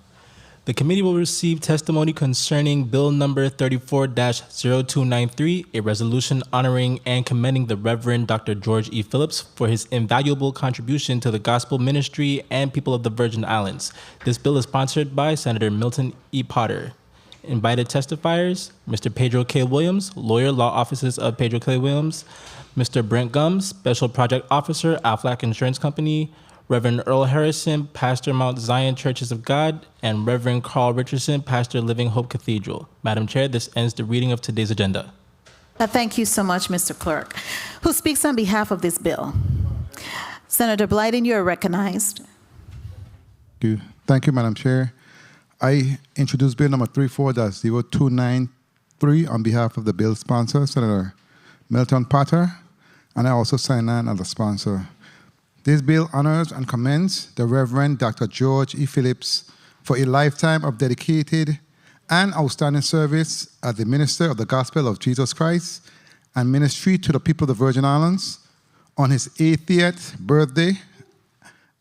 [SPEAKER 18] The committee will receive testimony concerning Bill number 34-0293, a resolution honoring and commending the Reverend Dr. George E. Phillips for his invaluable contribution to the gospel ministry and people of the Virgin Islands. This bill is sponsored by Senator Milton E. Potter. Invited testifiers, Mr. Pedro K. Williams, lawyer, law offices of Pedro K. Williams, Mr. Brent Gums, Special Project Officer, Aflac Insurance Company, Reverend Earl Harrison, Pastor Mount Zion Churches of God, and Reverend Carl Richardson, Pastor Living Hope Cathedral. Madam Chair, this ends the reading of today's agenda.
[SPEAKER 1] Thank you so much, Mr. Clerk. Who speaks on behalf of this bill? Senator Blyden, you are recognized.
[SPEAKER 7] Thank you, Madam Chair. I introduce Bill number 34-0293 on behalf of the bill sponsor, Senator Milton Potter, and I also sign on as a sponsor. This bill honors and commends the Reverend Dr. George E. Phillips for a lifetime of dedicated and outstanding service as the minister of the gospel of Jesus Christ and ministry to the people of the Virgin Islands on his 80th birthday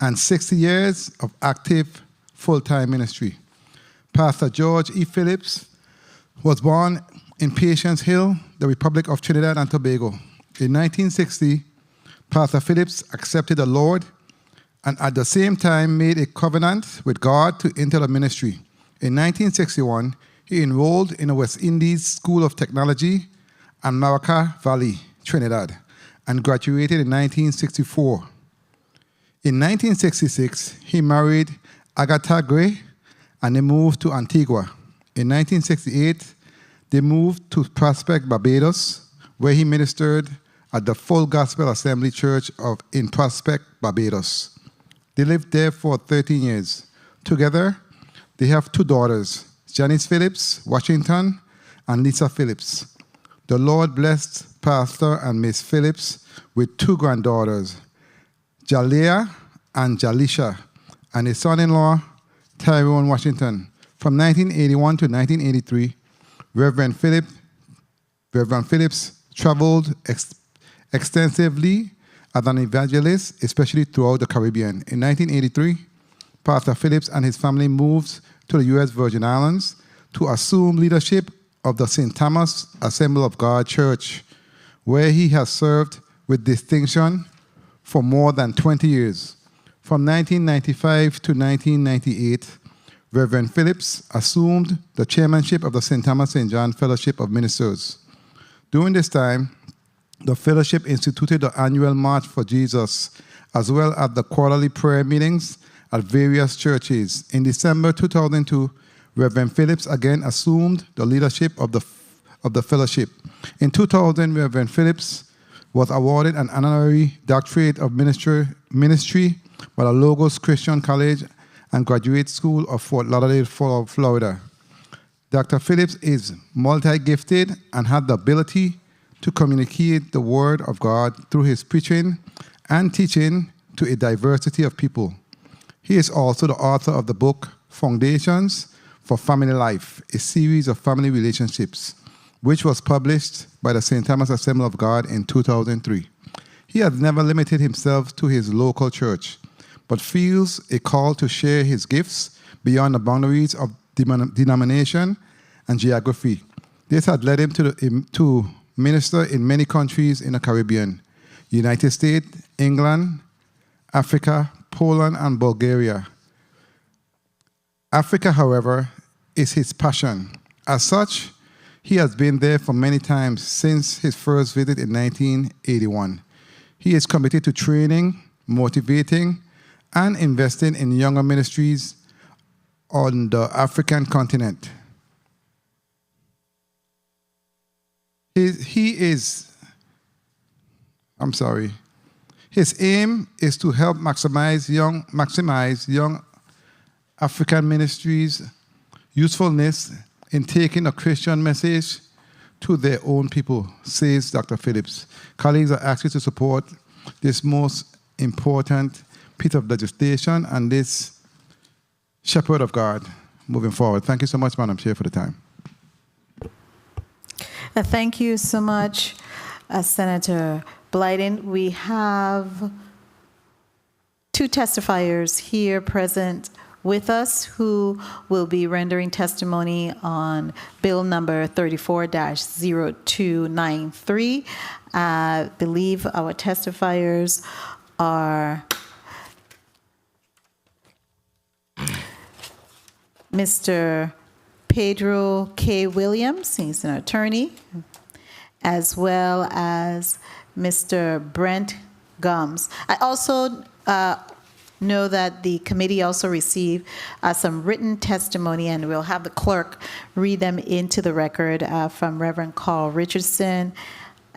[SPEAKER 7] and 60 years of active full-time ministry. Pastor George E. Phillips was born in Patience Hill, the Republic of Trinidad and Tobago. In 1960, Pastor Phillips accepted the Lord and at the same time made a covenant with God to enter the ministry. In 1961, he enrolled in the West Indies School of Technology and Maracay Valley, Trinidad, and graduated in 1964. In 1966, he married Agatha Gray and they moved to Antigua. In 1968, they moved to Prospect, Barbados, where he ministered at the Full Gospel Assembly Church in Prospect, Barbados. They lived there for 13 years. Together, they have 2 daughters, Janice Phillips, Washington, and Lisa Phillips. The Lord blessed Pastor and Miss Phillips with 2 granddaughters, Jalea and Jalisha, and his son-in-law, Tyrone Washington. From 1981 to 1983, Reverend Phillips traveled extensively as an evangelist, especially throughout the Caribbean. In 1983, Pastor Phillips and his family moved to the U.S. Virgin Islands to assume leadership of the St. Thomas Assembly of God Church, where he has served with distinction for more than 20 years. From 1995 to 1998, Reverend Phillips assumed the chairmanship of the St. Thomas St. John Fellowship of Ministers. During this time, the fellowship instituted the annual March for Jesus, as well as the quarterly prayer meetings at various churches. In December 2002, Reverend Phillips again assumed the leadership of the fellowship. In 2000, Reverend Phillips was awarded an honorary doctorate of ministry by the Logos Christian College and Graduate School of Fort Lauderdale, Florida. Dr. Phillips is multi-gifted and had the ability to communicate the Word of God through his preaching and teaching to a diversity of people. He is also the author of the book Foundations for Family Life, a series of family relationships, which was published by the St. Thomas Assembly of God in 2003. He has never limited himself to his local church, but feels a call to share his gifts beyond the boundaries of denomination and geography. This had led him to minister in many countries in the Caribbean, United States, England, Africa, Poland, and Bulgaria. Africa, however, is his passion. As such, he has been there for many times since his first visit in 1981. He is committed to training, motivating, and investing in younger ministries on the African continent. His aim is to help maximize young African ministries' usefulness in taking a Christian message to their own people, says Dr. Phillips. Colleagues are asked to support this most important piece of legislation, and this shepherd of God moving forward. Thank you so much, Madam Chair, for the time.
[SPEAKER 1] Thank you so much, Senator Blyden. We have two testifiers here present with us who will be rendering testimony on Bill number 34-0293. I believe our testifiers are Mr. Pedro K. Williams, he's an attorney, as well as Mr. Brent Gums. I also know that the committee also received some written testimony, and we'll have the clerk read them into the record from Reverend Carl Richardson,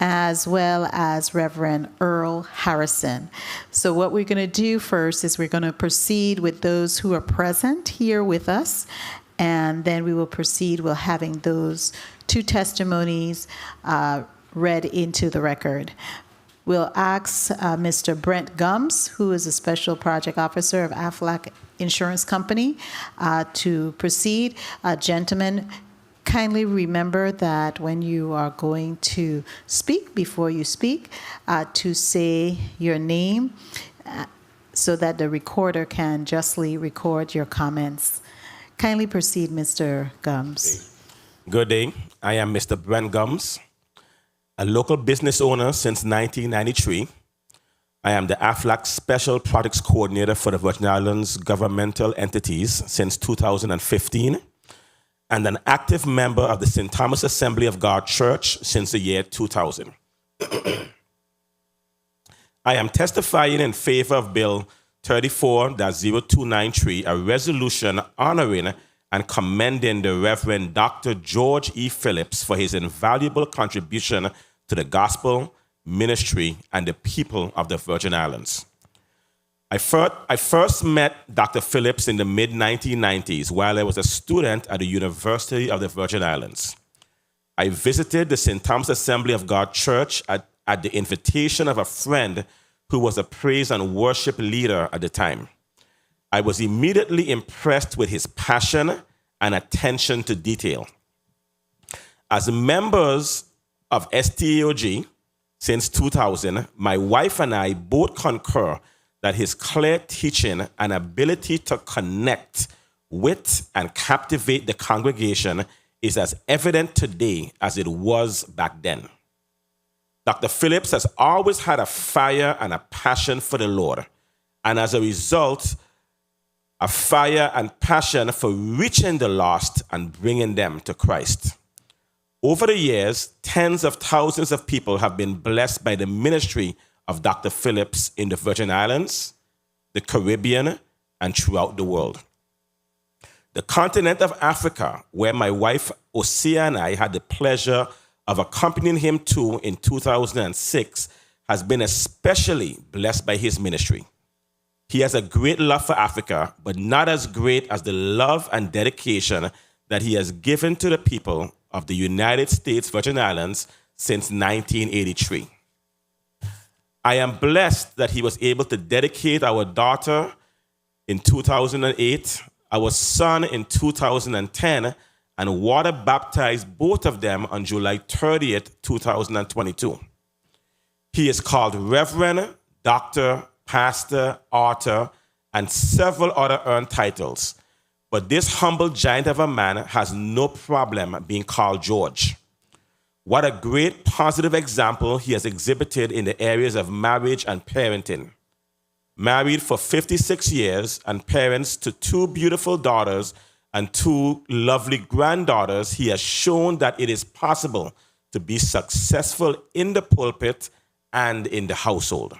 [SPEAKER 1] as well as Reverend Earl Harrison. So what we're going to do first is we're going to proceed with those who are present here with us, and then we will proceed with having those two testimonies read into the record. We'll ask Mr. Brent Gums, who is a Special Project Officer of Aflac Insurance Company, to proceed. Gentlemen, kindly remember that when you are going to speak, before you speak, to say your name so that the recorder can justly record your comments. Kindly proceed, Mr. Gums.
[SPEAKER 19] Good day. I am Mr. Brent Gums, a local business owner since 1993. I am the AFLAC Special Products Coordinator for the Virgin Islands governmental entities since 2015, and an active member of the St. Thomas Assembly of God Church since the year 2000. I am testifying in favor of Bill 34-0293, a resolution honoring and commending the Reverend Dr. George E. Phillips for his invaluable contribution to the gospel, ministry, and the people of the Virgin Islands. I first met Dr. Phillips in the mid-1990s while I was a student at the University of the Virgin Islands. I visited the St. Thomas Assembly of God Church at the invitation of a friend who was a praise and worship leader at the time. I was immediately impressed with his passion and attention to detail. As members of STAOG since 2000, my wife and I both concur that his clear teaching and ability to connect with and captivate the congregation is as evident today as it was back then. Dr. Phillips has always had a fire and a passion for the Lord, and as a result, a fire and passion for reaching the lost and bringing them to Christ. Over the years, tens of thousands of people have been blessed by the ministry of Dr. Phillips in the Virgin Islands, the Caribbean, and throughout the world. The continent of Africa, where my wife Osea and I had the pleasure of accompanying him to in 2006, has been especially blessed by his ministry. He has a great love for Africa, but not as great as the love and dedication that he has given to the people of the United States Virgin Islands since 1983. I am blessed that he was able to dedicate our daughter in 2008, our son in 2010, and water baptized both of them on July 30th, 2022. He is called Reverend, Doctor, Pastor, Author, and several other earned titles. But this humble giant of a man has no problem being called George. What a great positive example he has exhibited in the areas of marriage and parenting. Married for 56 years and parents to two beautiful daughters and two lovely granddaughters, he has shown that it is possible to be successful in the pulpit and in the household.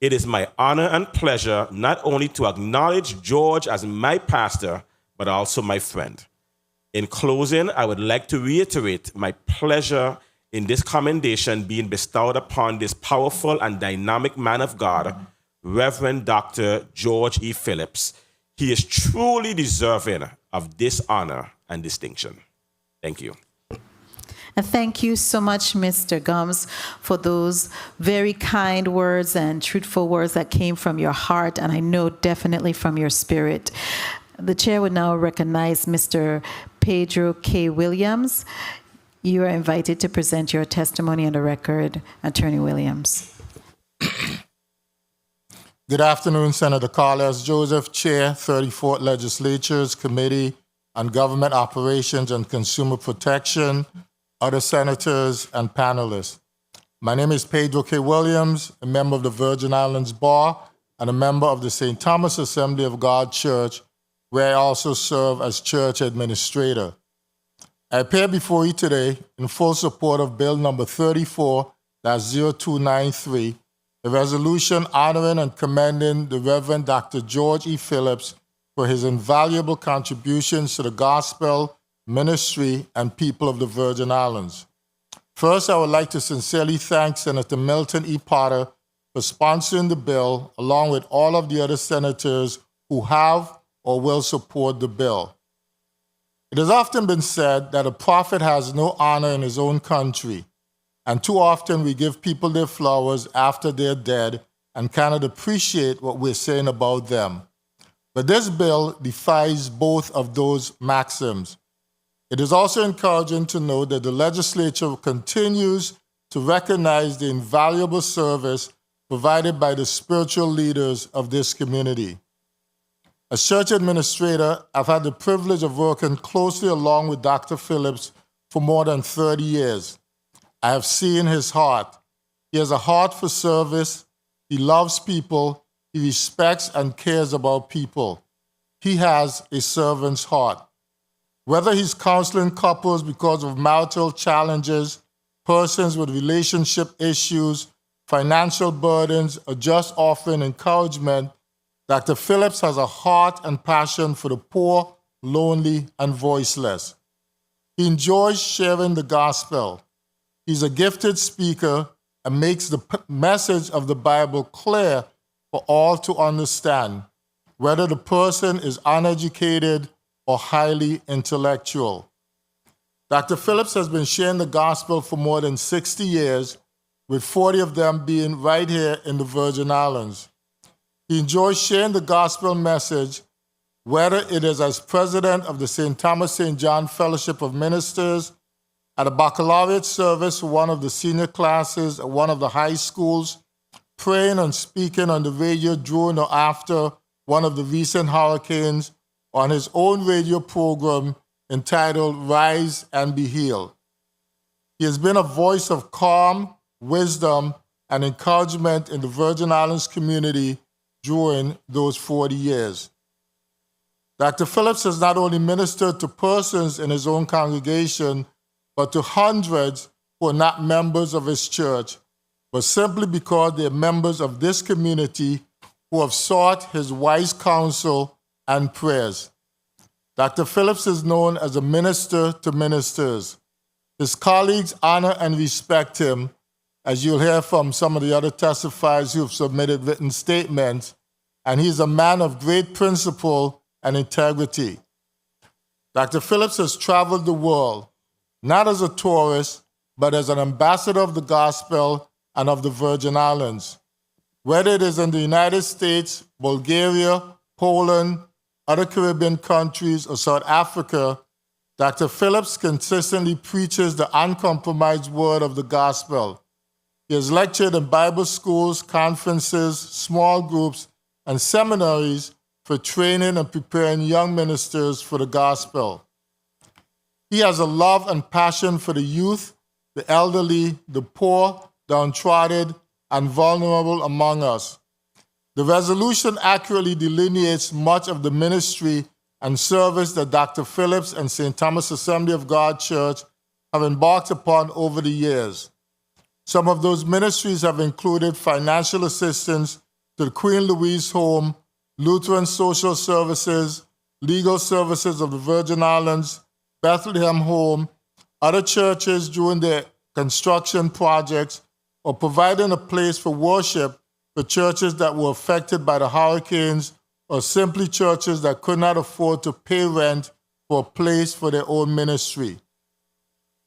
[SPEAKER 19] It is my honor and pleasure not only to acknowledge George as my pastor, but also my friend. In closing, I would like to reiterate my pleasure in this commendation being bestowed upon this powerful and dynamic man of God, Reverend Dr. George E. Phillips. He is truly deserving of this honor and distinction. Thank you.
[SPEAKER 1] And thank you so much, Mr. Gums, for those very kind words and truthful words that came from your heart, and I know definitely from your spirit. The chair would now recognize Mr. Pedro K. Williams. You are invited to present your testimony on the record, Attorney Williams.
[SPEAKER 20] Good afternoon, Senator Carlos Joseph, Chair, 34th Legislature's Committee on Government Operations and Consumer Protection, other senators, and panelists. My name is Pedro K. Williams, a member of the Virgin Islands Bar and a member of the St. Thomas Assembly of God Church, where I also serve as church administrator. I appear before you today in full support of Bill number 34-0293, a resolution honoring and commending the Reverend Dr. George E. Phillips for his invaluable contributions to the gospel, ministry, and people of the Virgin Islands. First, I would like to sincerely thank Senator Milton E. Potter for sponsoring the bill, along with all of the other senators who have or will support the bill. It has often been said that a prophet has no honor in his own country, and too often we give people their flowers after they're dead and cannot appreciate what we're saying about them. But this bill defies both of those maxims. It is also encouraging to know that the legislature continues to recognize the invaluable service provided by the spiritual leaders of this community. As church administrator, I've had the privilege of working closely along with Dr. Phillips for more than 30 years. I have seen his heart. He has a heart for service. He loves people. He respects and cares about people. He has a servant's heart. Whether he's counseling couples because of marital challenges, persons with relationship issues, financial burdens, or just offering encouragement, Dr. Phillips has a heart and passion for the poor, lonely, and voiceless. He enjoys sharing the gospel. He's a gifted speaker and makes the message of the Bible clear for all to understand, whether the person is uneducated or highly intellectual. Dr. Phillips has been sharing the gospel for more than 60 years, with 40 of them being right here in the Virgin Islands. He enjoys sharing the gospel message, whether it is as president of the St. Thomas St. John Fellowship of Ministers, at a baccalaureate service for one of the senior classes at one of the high schools, praying and speaking on the radio during or after one of the recent hurricanes, on his own radio program entitled Rise and Be Healed. He has been a voice of calm, wisdom, and encouragement in the Virgin Islands community during those 40 years. Dr. Phillips has not only ministered to persons in his own congregation, but to hundreds who are not members of his church, but simply because they are members of this community who have sought his wise counsel and prayers. Dr. Phillips is known as a minister to ministers. His colleagues honor and respect him, as you'll hear from some of the other testifiers who have submitted written statements, and he's a man of great principle and integrity. Dr. Phillips has traveled the world, not as a tourist, but as an ambassador of the gospel and of the Virgin Islands. Whether it is in the United States, Bulgaria, Poland, other Caribbean countries, or South Africa, Dr. Phillips consistently preaches the uncompromised word of the gospel. He has lectured in Bible schools, conferences, small groups, and seminaries for training and preparing young ministers for the gospel. He has a love and passion for the youth, the elderly, the poor, downtrodden, and vulnerable among us. The resolution accurately delineates much of the ministry and service that Dr. Phillips and St. Thomas Assembly of God Church have embarked upon over the years. Some of those ministries have included financial assistance to the Queen Louise Home, Lutheran Social Services, Legal Services of the Virgin Islands, Bethlehem Home, other churches during their construction projects, or providing a place for worship for churches that were affected by the hurricanes, or simply churches that could not afford to pay rent for a place for their own ministry.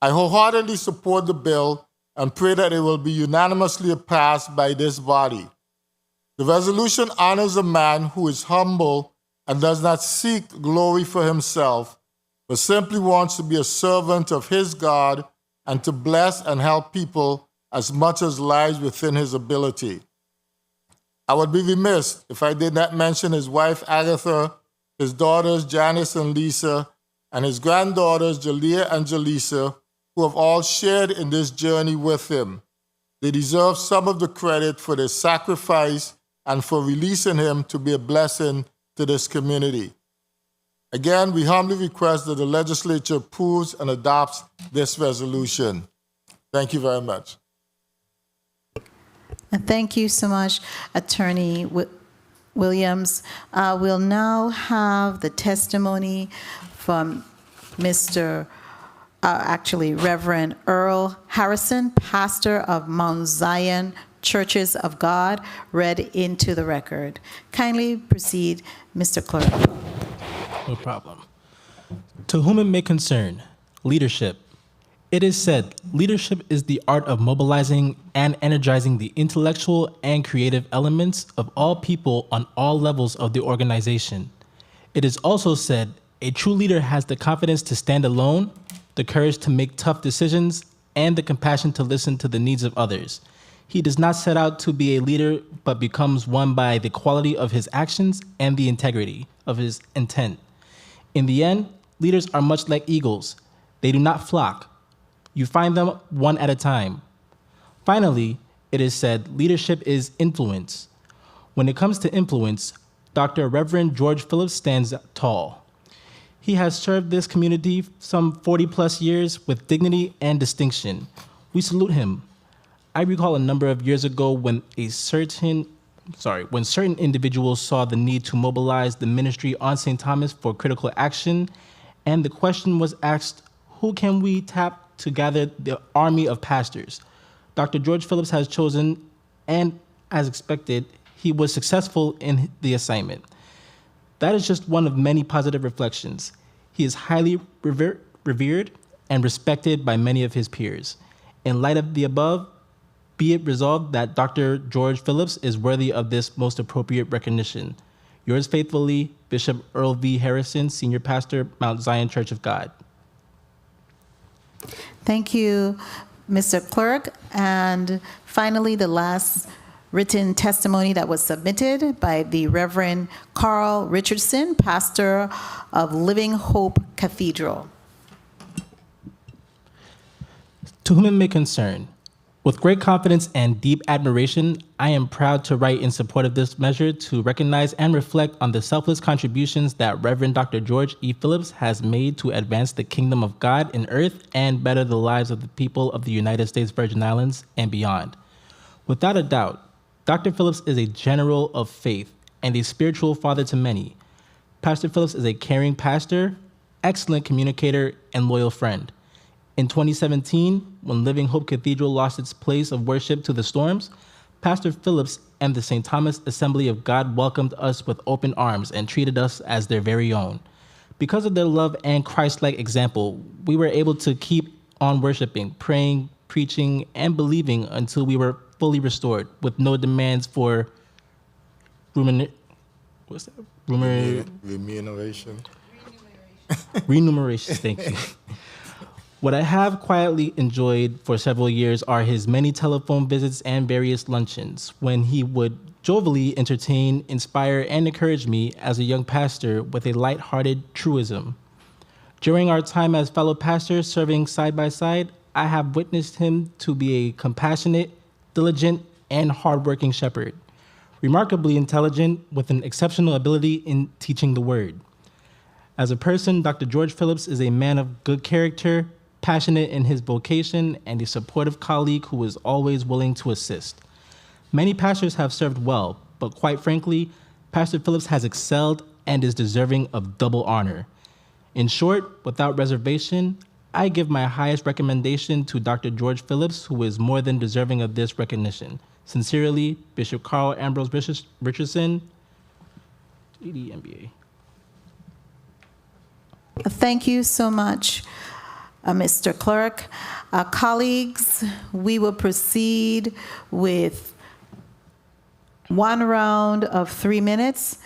[SPEAKER 20] I wholeheartedly support the bill and pray that it will be unanimously passed by this body. The resolution honors a man who is humble and does not seek glory for himself, but simply wants to be a servant of his God and to bless and help people as much as lies within his ability. I would be remiss if I did not mention his wife Agatha, his daughters Janice and Lisa, and his granddaughters Jalea and Jaleesa, who have all shared in this journey with him. They deserve some of the credit for their sacrifice and for releasing him to be a blessing to this community. Again, we humbly request that the legislature approves and adopts this resolution. Thank you very much.
[SPEAKER 1] And thank you so much, Attorney Williams. We'll now have the testimony from Reverend Earl Harrison, pastor of Mount Zion Churches of God, read into the record. Kindly proceed, Mr. Clerk.
[SPEAKER 18] No problem. To whom it may concern, leadership. It is said, leadership is the art of mobilizing and energizing the intellectual and creative elements of all people on all levels of the organization. It is also said, a true leader has the confidence to stand alone, the courage to make tough decisions, and the compassion to listen to the needs of others. He does not set out to be a leader, but becomes one by the quality of his actions and the integrity of his intent. In the end, leaders are much like eagles. They do not flock. You find them one at a time. Finally, it is said, leadership is influence. When it comes to influence, Dr. Reverend George Phillips stands tall. He has served this community some 40 plus years with dignity and distinction. We salute him. I recall a number of years ago when certain individuals saw the need to mobilize the ministry on St. Thomas for critical action, and the question was asked, who can we tap to gather the army of pastors? Dr. George Phillips has chosen, and as expected, he was successful in the assignment. That is just one of many positive reflections. He is highly revered and respected by many of his peers. In light of the above, be it resolved that Dr. George Phillips is worthy of this most appropriate recognition. Yours faithfully, Bishop Earl V. Harrison, Senior Pastor, Mount Zion Church of God.
[SPEAKER 1] Thank you, Mr. Clerk. And finally, the last written testimony that was submitted by the Reverend Carl Richardson, pastor of Living Hope Cathedral.
[SPEAKER 18] To whom it may concern, with great confidence and deep admiration, I am proud to write in support of this measure to recognize and reflect on the selfless contributions that Reverend Dr. George E. Phillips has made to advance the kingdom of God in earth and better the lives of the people of the United States Virgin Islands and beyond. Without a doubt, Dr. Phillips is a general of faith and a spiritual father to many. Pastor Phillips is a caring pastor, excellent communicator, and loyal friend. In 2017, when Living Hope Cathedral lost its place of worship to the storms, Pastor Phillips and the St. Thomas Assembly of God welcomed us with open arms and treated us as their very own. Because of their love and Christ-like example, we were able to keep on worshiping, praying, preaching, and believing until we were fully restored with no demands for remuneration. Remuneration, thank you. What I have quietly enjoyed for several years are his many telephone visits and various luncheons, when he would jovially entertain, inspire, and encourage me as a young pastor with a light-hearted truism. During our time as fellow pastors serving side by side, I have witnessed him to be a compassionate, diligent, and hardworking shepherd, remarkably intelligent with an exceptional ability in teaching the word. As a person, Dr. George Phillips is a man of good character, passionate in his vocation, and a supportive colleague who is always willing to assist. Many pastors have served well, but quite frankly, Pastor Phillips has excelled and is deserving of double honor. In short, without reservation, I give my highest recommendation to Dr. George Phillips, who is more than deserving of this recognition. Sincerely, Bishop Carl Ambrose Richardson, GD MBA.
[SPEAKER 1] Thank you so much, Mr. Clerk. Colleagues, we will proceed with one round of 3 minutes.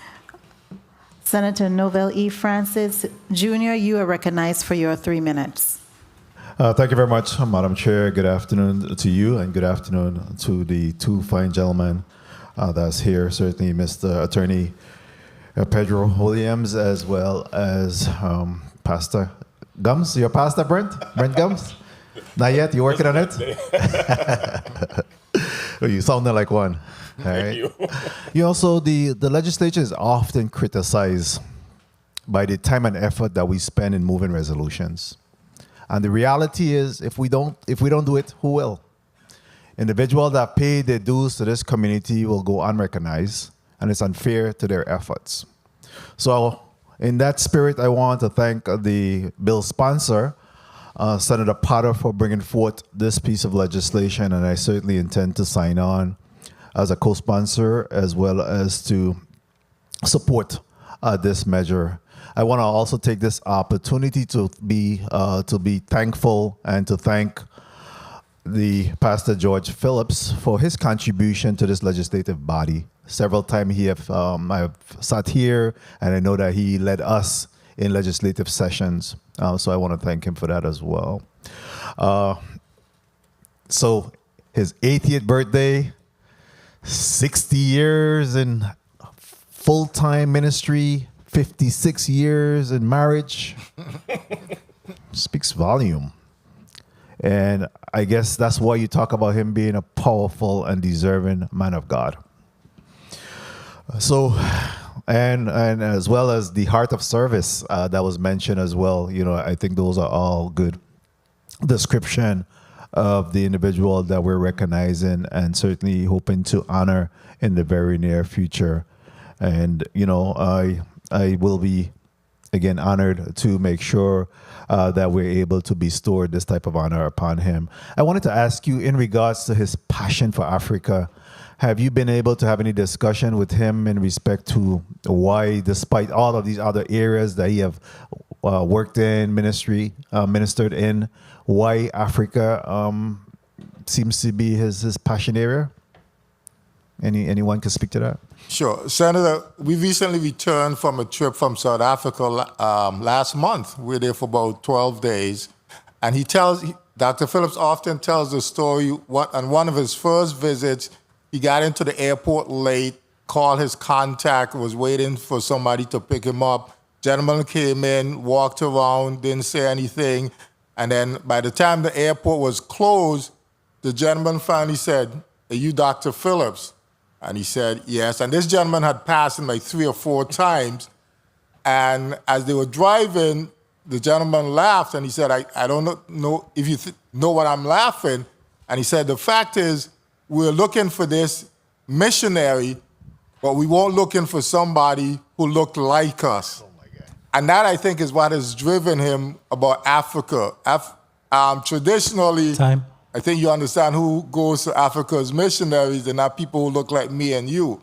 [SPEAKER 1] Senator Novell E. Francis Jr., you are recognized for your 3 minutes.
[SPEAKER 8] Thank you very much, Madam Chair. Good afternoon to you, and good afternoon to the two fine gentlemen that's here. Certainly, Mr. Attorney Pedro Williams, as well as Pastor Gums. Your pastor, Brent Gums? Not yet? You working on it? You sounded like one. All right. You also, the legislature is often criticized by the time and effort that we spend in moving resolutions. And the reality is, if we don't do it, who will? Individuals that pay their dues to this community will go unrecognized, and it's unfair to their efforts. So in that spirit, I want to thank the bill sponsor, Senator Potter, for bringing forth this piece of legislation, and I certainly intend to sign on as a co-sponsor, as well as to support this measure. I want to also take this opportunity to be thankful and to thank the Pastor George Phillips for his contribution to this legislative body. Several times I've sat here, and I know that he led us in legislative sessions. So I want to thank him for that as well. So his 80th birthday, 60 years in full-time ministry, 56 years in marriage, speaks volume. And I guess that's why you talk about him being a powerful and deserving man of God. So, and as well as the heart of service that was mentioned as well, I think those are all good description of the individual that we're recognizing and certainly hoping to honor in the very near future. And, I will be, again, honored to make sure that we're able to bestow this type of honor upon him. I wanted to ask you, in regards to his passion for Africa, have you been able to have any discussion with him in respect to why, despite all of these other areas that he have worked in, ministered in, why Africa seems to be his passion area? Anyone can speak to that?
[SPEAKER 20] Sure. Senator, we recently returned from a trip from South Africa last month. We were there for about 12 days. And Dr. Phillips often tells the story, on one of his first visits, he got into the airport late, called his contact, was waiting for somebody to pick him up. Gentleman came in, walked around, didn't say anything. And then by the time the airport was closed, the gentleman finally said, "Are you Dr. Phillips?" And he said, yes. And this gentleman had passed him like 3 or 4 times. And as they were driving, the gentleman laughed and he said, I don't know if you know what I'm laughing. And he said, the fact is, we're looking for this missionary, but we weren't looking for somebody who looked like us. Oh my God. And that, I think, is what has driven him about Africa. Traditionally, I think you understand who goes to Africa as missionaries. They're not people who look like me and you.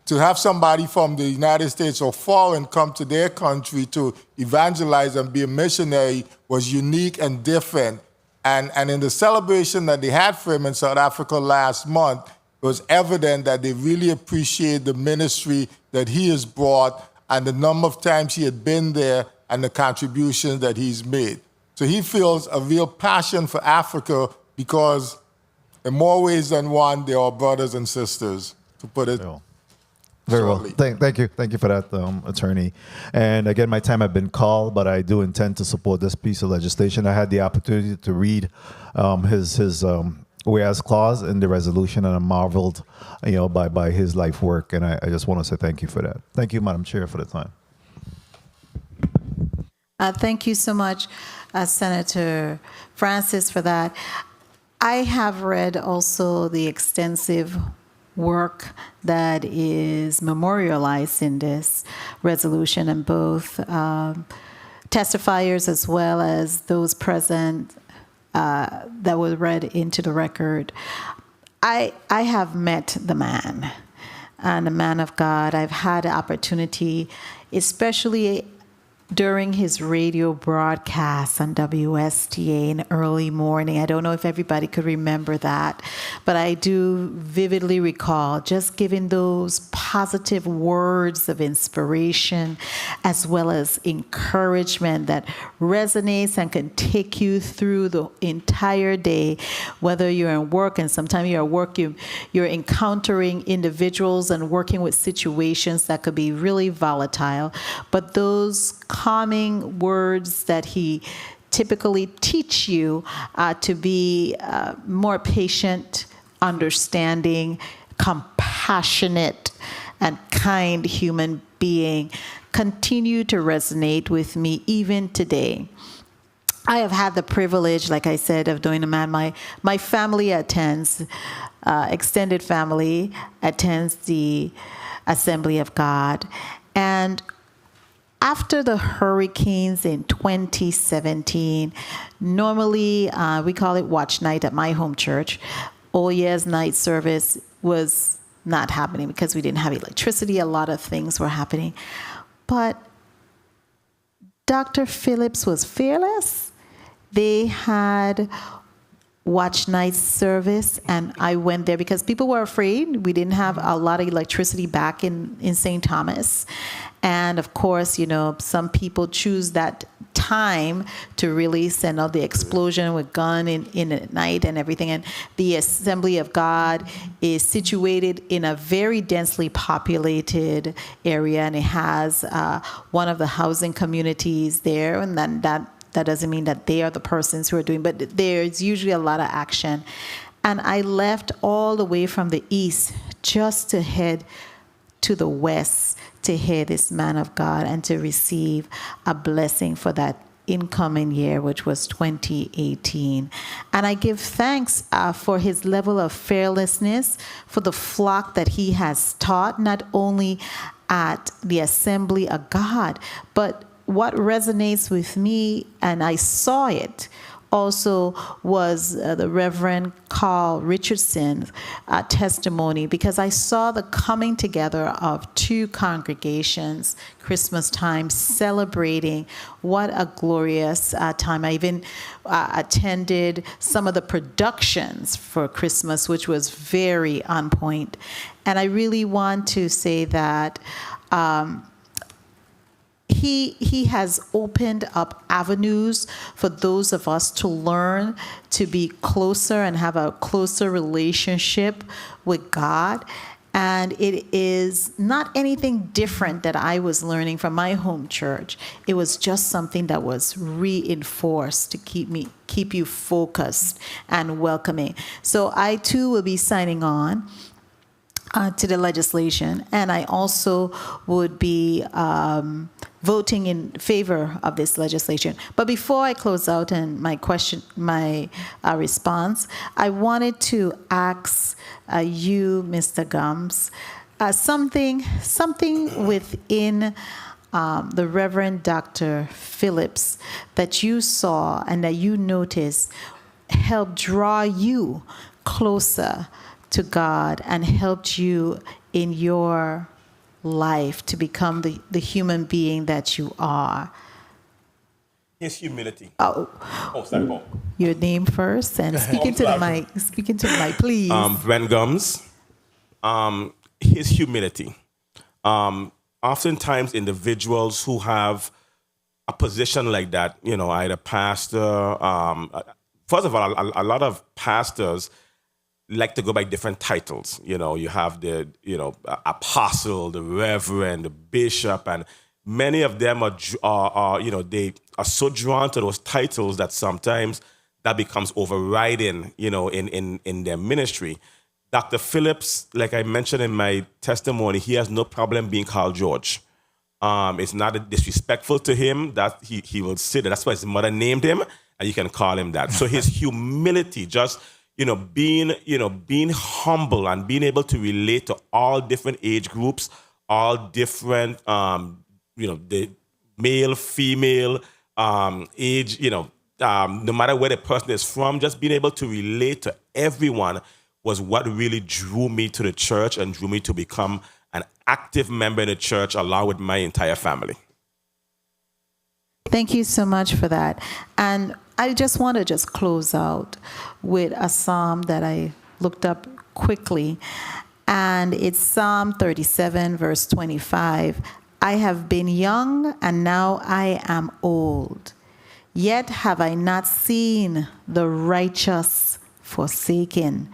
[SPEAKER 20] To have somebody from the United States or foreign come to their country to evangelize and be a missionary was unique and different. And in the celebration that they had for him in South Africa last month, it was evident that they really appreciate the ministry that he has brought and the number of times he had been there and the contributions that he's made. So he feels a real passion for Africa, because in more ways than one, they are brothers and sisters, to put it
[SPEAKER 8] very well.
[SPEAKER 20] shortly.
[SPEAKER 8] Thank you for that, attorney. And again, my time had been called, but I do intend to support this piece of legislation. I had the opportunity to read his whereas clause in the resolution, and I'm marveled, by his life work. And I just want to say thank you for that. Thank you, Madam Chair, for the time.
[SPEAKER 1] Thank you so much, Senator Francis, for that. I have read also the extensive work that is memorialized in this resolution, and both testifiers as well as those present that were read into the record. I have met the man, and the man of God. I've had the opportunity, especially during his radio broadcast on WSTA in early morning. I don't know if everybody could remember that, but I do vividly recall just giving those positive words of inspiration as well as encouragement that resonates and can take you through the entire day, whether you're in work, and sometimes you're at work, you're encountering individuals and working with situations that could be really volatile, but those calming words that he typically teach you to be more patient, understanding, compassionate, and kind human being continue to resonate with me even today. I have had the privilege, like I said, of doing my family attends, extended family attends the Assembly of God. And after the hurricanes in 2017, normally we call it watch night at my home church. All year's night service was not happening because we didn't have electricity. A lot of things were happening. But Dr. Phillips was fearless. They had watch night service, and I went there because people were afraid. We didn't have a lot of electricity back in St. Thomas. And of course, some people choose that time to really send out the explosion with gun in at night and everything. And the Assembly of God is situated in a very densely populated area, and it has one of the housing communities there, and then that doesn't mean that they are the persons who are doing, but there's usually a lot of action. And I left all the way from the east just to head to the west to hear this man of God and to receive a blessing for that incoming year, which was 2018. And I give thanks for his level of fearlessness, for the flock that he has taught, not only at the Assembly of God, but what resonates with me, and I saw it also, was the Reverend Carl Richardson's testimony, because I saw the coming together of two congregations, Christmas time, celebrating. What a glorious time. I even attended some of the productions for Christmas, which was very on point. And I really want to say that He has opened up avenues for those of us to learn to be closer and have a closer relationship with God. And it is not anything different that I was learning from my home church. It was just something that was reinforced to keep you focused and welcoming. So I too will be signing on to the legislation, and I also would be voting in favor of this legislation. But before I close out and my response, I wanted to ask you, Mr. Gums, something within the Reverend Dr. Phillips that you saw and that you noticed helped draw you closer to God and helped you in your life to become the human being that you are.
[SPEAKER 19] His humility.
[SPEAKER 1] Oh,
[SPEAKER 19] sorry, Paul.
[SPEAKER 1] Your name first and speaking to the mic. Speaking to the mic, please.
[SPEAKER 19] Brent Gums. His humility. Oftentimes, individuals who have a position like that, either pastor. First of all, a lot of pastors like to go by different titles. You have the, apostle, the reverend, the bishop, and many of them are they are so drawn to those titles that sometimes that becomes overriding, in their ministry. Dr. Phillips, like I mentioned in my testimony, he has no problem being called George. It's not disrespectful to him that he will sit there. That's why his mother named him, and you can call him that. So his humility, just being humble and being able to relate to all different age groups, all different, the male, female, age, no matter where the person is from, just being able to relate to everyone was what really drew me to the church and drew me to become an active member in the church along with my entire family.
[SPEAKER 1] Thank you so much for that. And I just want to just close out with a psalm that I looked up quickly. And it's Psalm 37, verse 25. I have been young, and now I am old. Yet have I not seen the righteous forsaken,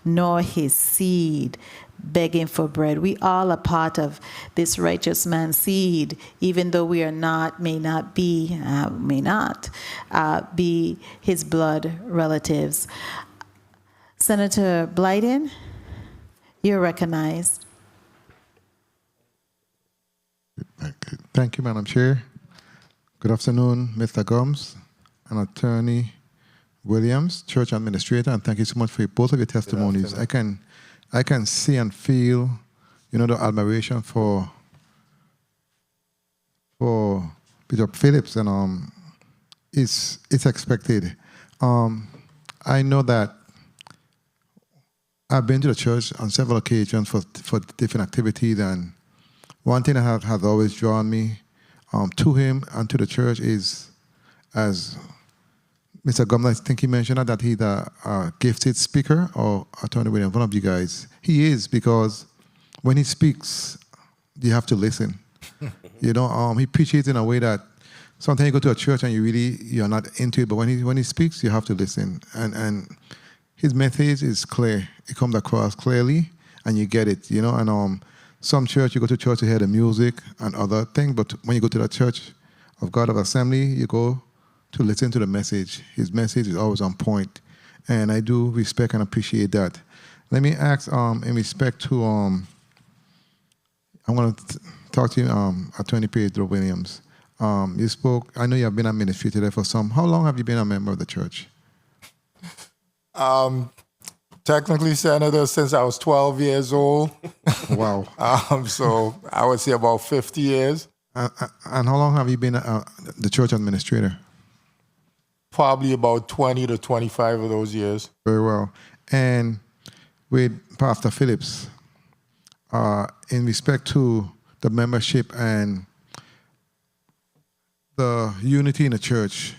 [SPEAKER 1] nor his seed begging for bread. We all are part of this righteous man's seed, even though we are not, may not be his blood relatives. Senator Blyden, you're recognized.
[SPEAKER 7] Thank you, Madam Chair. Good afternoon, Mr. Gomes and Attorney Williams, Church Administrator, and thank you so much for both of your testimonies. I can see and feel, the admiration for Bishop Phillips, and it's expected. I know that I've been to the church on several occasions for different activities, and one thing that has always drawn me to him and to the church is, as Mr. Gumner, I think he mentioned that he's a gifted speaker, or Attorney Williams, one of you guys. He is, because when he speaks, you have to listen. He preaches in a way that sometimes you go to a church and you're not into it, but when he speaks, you have to listen. And his message is clear. It comes across clearly, and you get it, And some church, you go to church to hear the music and other things, but when you go to the Church of God of Assembly, you go to listen to the message. His message is always on point, and I do respect and appreciate that. Let me ask, in respect to, I'm going to talk to you, Attorney Pedro Williams. You spoke, I know you have been administrator there for how long have you been a member of the church?
[SPEAKER 20] Technically, Senator, since I was 12 years old.
[SPEAKER 7] Wow.
[SPEAKER 20] So I would say about 50 years.
[SPEAKER 7] And how long have you been the church administrator?
[SPEAKER 20] Probably about 20 to 25 of those years.
[SPEAKER 7] Very well. And with Pastor Phillips, in respect to the membership and the unity in the church,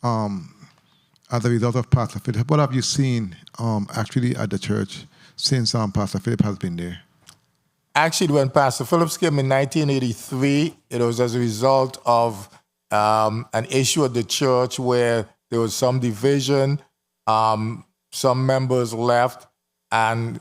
[SPEAKER 7] as a result of Pastor Phillips, what have you seen actually at the church since Pastor Phillips has been there?
[SPEAKER 20] Actually, when Pastor Phillips came in 1983, it was as a result of an issue at the church where there was some division. Some members left, and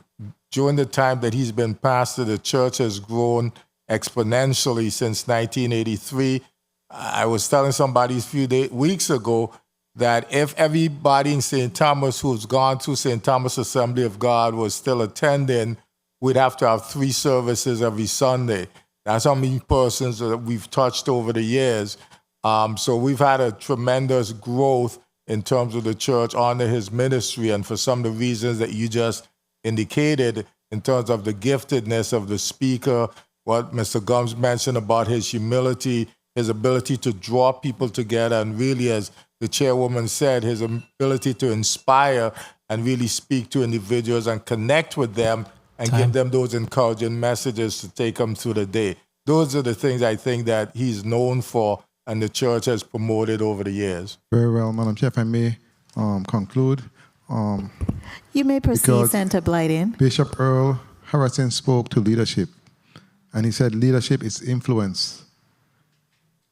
[SPEAKER 20] during the time that he's been pastor, the church has grown exponentially since 1983. I was telling somebody a few weeks ago that if everybody in St. Thomas who's gone to St. Thomas Assembly of God was still attending, we'd have to have 3 services every Sunday. That's how many persons that we've touched over the years. So we've had a tremendous growth in terms of the church under his ministry, and for some of the reasons that you just indicated in terms of the giftedness of the speaker, what Mr. Gums mentioned about his humility, his ability to draw people together, and really, as the chairwoman said, his ability to inspire and really speak to individuals and connect with them and give them those encouraging messages to take them through the day. Those are the things I think that he's known for and the church has promoted over the years.
[SPEAKER 7] Very well, Madam Chair, if I may conclude.
[SPEAKER 1] You may proceed, Senator Blyden.
[SPEAKER 7] Bishop Earl Harrison spoke to leadership, and he said leadership is influence.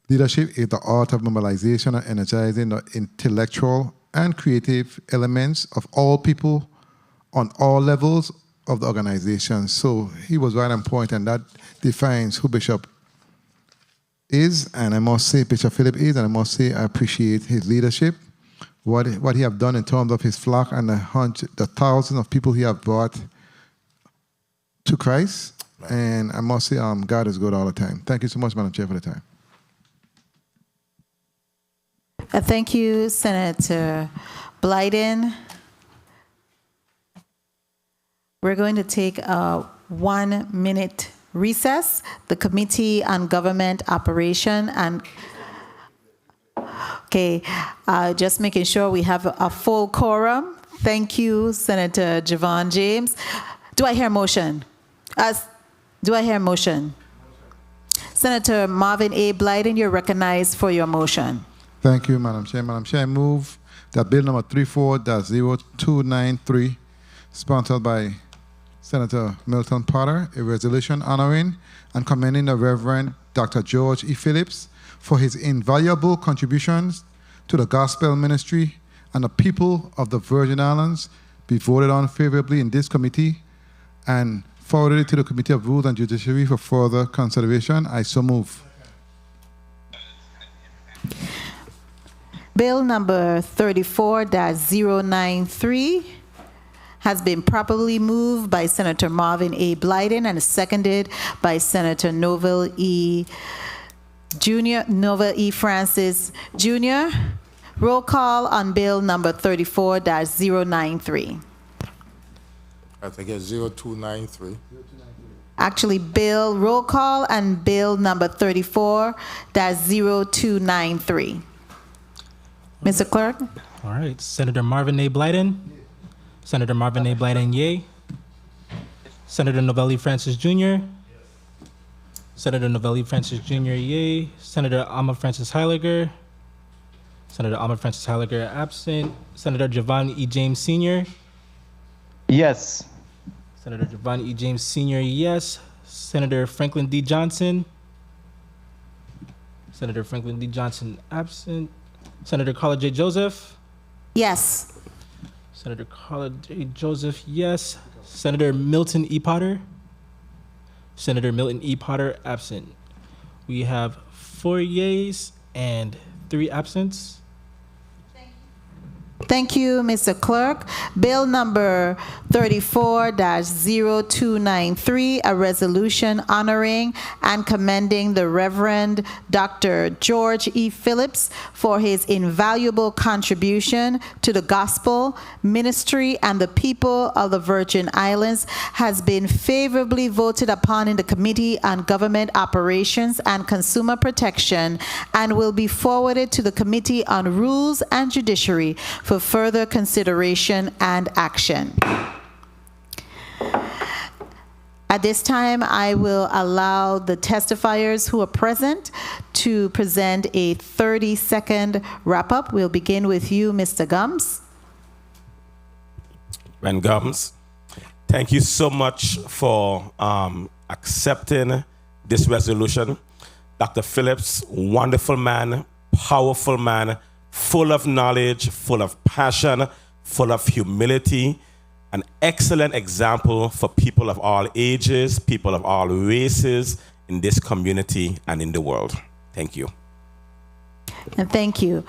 [SPEAKER 7] Leadership is the art of mobilization and energizing the intellectual and creative elements of all people on all levels of the organization. So he was right on point, and that defines who Bishop is, and I must say Bishop Philip is, and I must say I appreciate his leadership, what he have done in terms of his flock and the thousands of people he have brought to Christ. And I must say God is good all the time. Thank you so much, Madam Chair, for the time.
[SPEAKER 1] Thank you, Senator Blyden. We're going to take a 1-minute recess. The Committee on Government Operation and just making sure we have a full quorum. Thank you, Senator Javon James. Do I hear a motion? Do I hear a motion? Senator Marvin A. Blyden, you're recognized for your motion.
[SPEAKER 7] Thank you, Madam Chair. Madam Chair, I move that Bill number 34-0293, sponsored by Senator Milton Potter, a resolution honoring and commending the Reverend Dr. George E. Phillips for his invaluable contributions to the gospel ministry and the people of the Virgin Islands, be voted on favorably in this committee and forwarded to the Committee of Rules and Judiciary for further consideration. I so move.
[SPEAKER 1] Bill number 34-093 has been properly moved by Senator Marvin A. Blyden and seconded by Senator Novell E. Francis Jr. Roll call on Bill number 34-093.
[SPEAKER 20] I think it's 0293.
[SPEAKER 1] Actually, roll call on Bill number 34-0293. Mr. Clerk?
[SPEAKER 18] All right. Senator Marvin A. Blyden. Senator Marvin A. Blyden, yay. Senator Novell E. Francis Jr. Senator Novell E. Francis Jr., yay. Senator Alma Francis Heiliger. Senator Alma Francis Heiliger, absent. Senator Javon E. James Sr.
[SPEAKER 9] Yes.
[SPEAKER 18] Senator Javon E. James Sr., yes. Senator Franklin D. Johnson. Senator Franklin D. Johnson, absent. Senator Carla J. Joseph.
[SPEAKER 1] Yes.
[SPEAKER 18] Senator Carla J. Joseph, yes. Senator Milton E. Potter. Senator Milton E. Potter, absent. We have 4 yeas and 3 absents.
[SPEAKER 1] Thank you, Mr. Clerk. Bill number 34-0293, a resolution honoring and commending the Reverend Dr. George E. Phillips for his invaluable contribution to the gospel, ministry, and the people of the Virgin Islands, has been favorably voted upon in the Committee on Government Operations and Consumer Protection and will be forwarded to the Committee on Rules and Judiciary for further consideration and action. At this time, I will allow the testifiers who are present to present a 30-second wrap-up. We'll begin with you, Mr. Gums.
[SPEAKER 19] Ren Gums, thank you so much for accepting this resolution. Dr. Phillips, wonderful man, powerful man, full of knowledge, full of passion, full of humility, an excellent example for people of all ages, people of all races in this community and in the world. Thank you.
[SPEAKER 1] And thank you.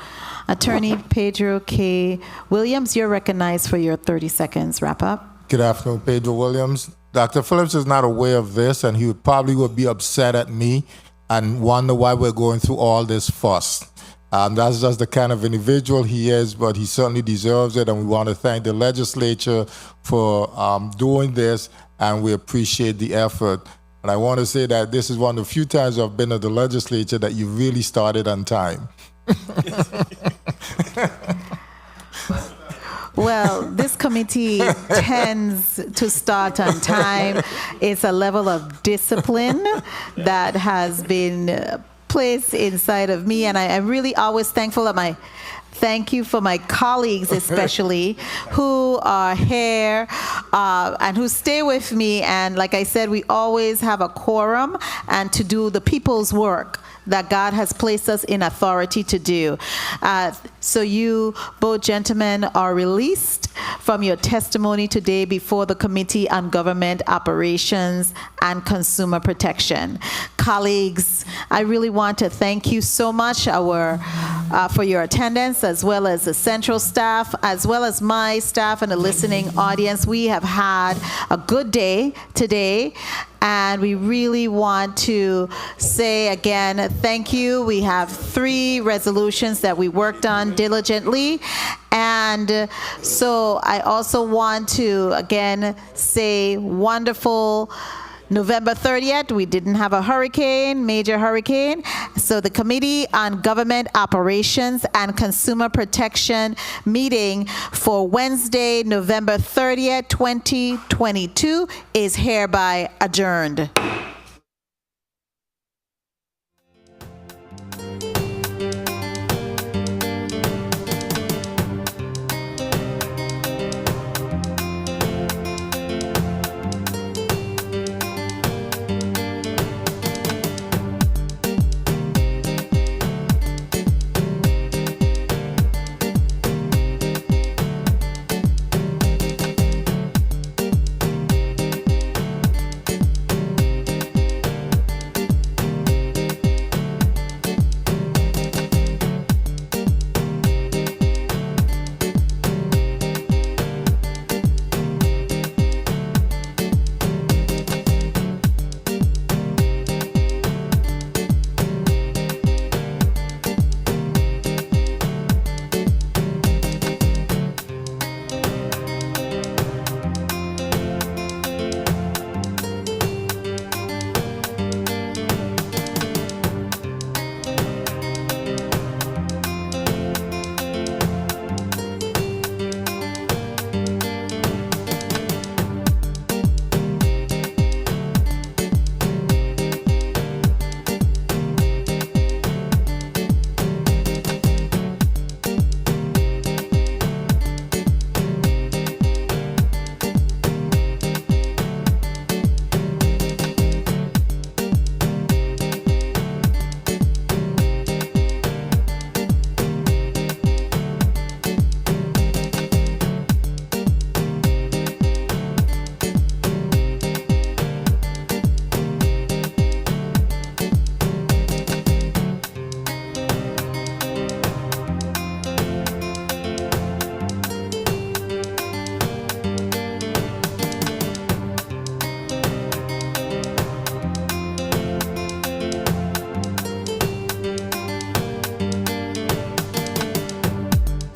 [SPEAKER 1] Attorney Pedro K. Williams, you're recognized for your 30 seconds wrap up.
[SPEAKER 20] Good afternoon, Pedro Williams. Dr. Phillips is not aware of this, and he would be upset at me and wonder why we're going through all this fuss. That's just the kind of individual he is, but he certainly deserves it, and we want to thank the legislature for doing this, and we appreciate the effort. And I want to say that this is one of the few times I've been at the legislature that you really started on time.
[SPEAKER 1] Well, this committee tends to start on time. It's a level of discipline that has been placed inside of me, and I'm really always thankful that thank you for my colleagues especially who are here and who stay with me, and like I said, we always have a quorum and to do the people's work that God has placed us in authority to do. So you, both gentlemen, are released from your testimony today before the Committee on Government Operations and Consumer Protection. Colleagues, I really want to thank you so much for your attendance, as well as the central staff, as well as my staff and the listening audience. We have had a good day today, and we really want to say again, thank you. We have 3 resolutions that we worked on diligently. And so I also want to again say wonderful November 30th, we didn't have a major hurricane. So the Committee on Government Operations and Consumer Protection meeting for Wednesday, November 30th, 2022 is hereby adjourned.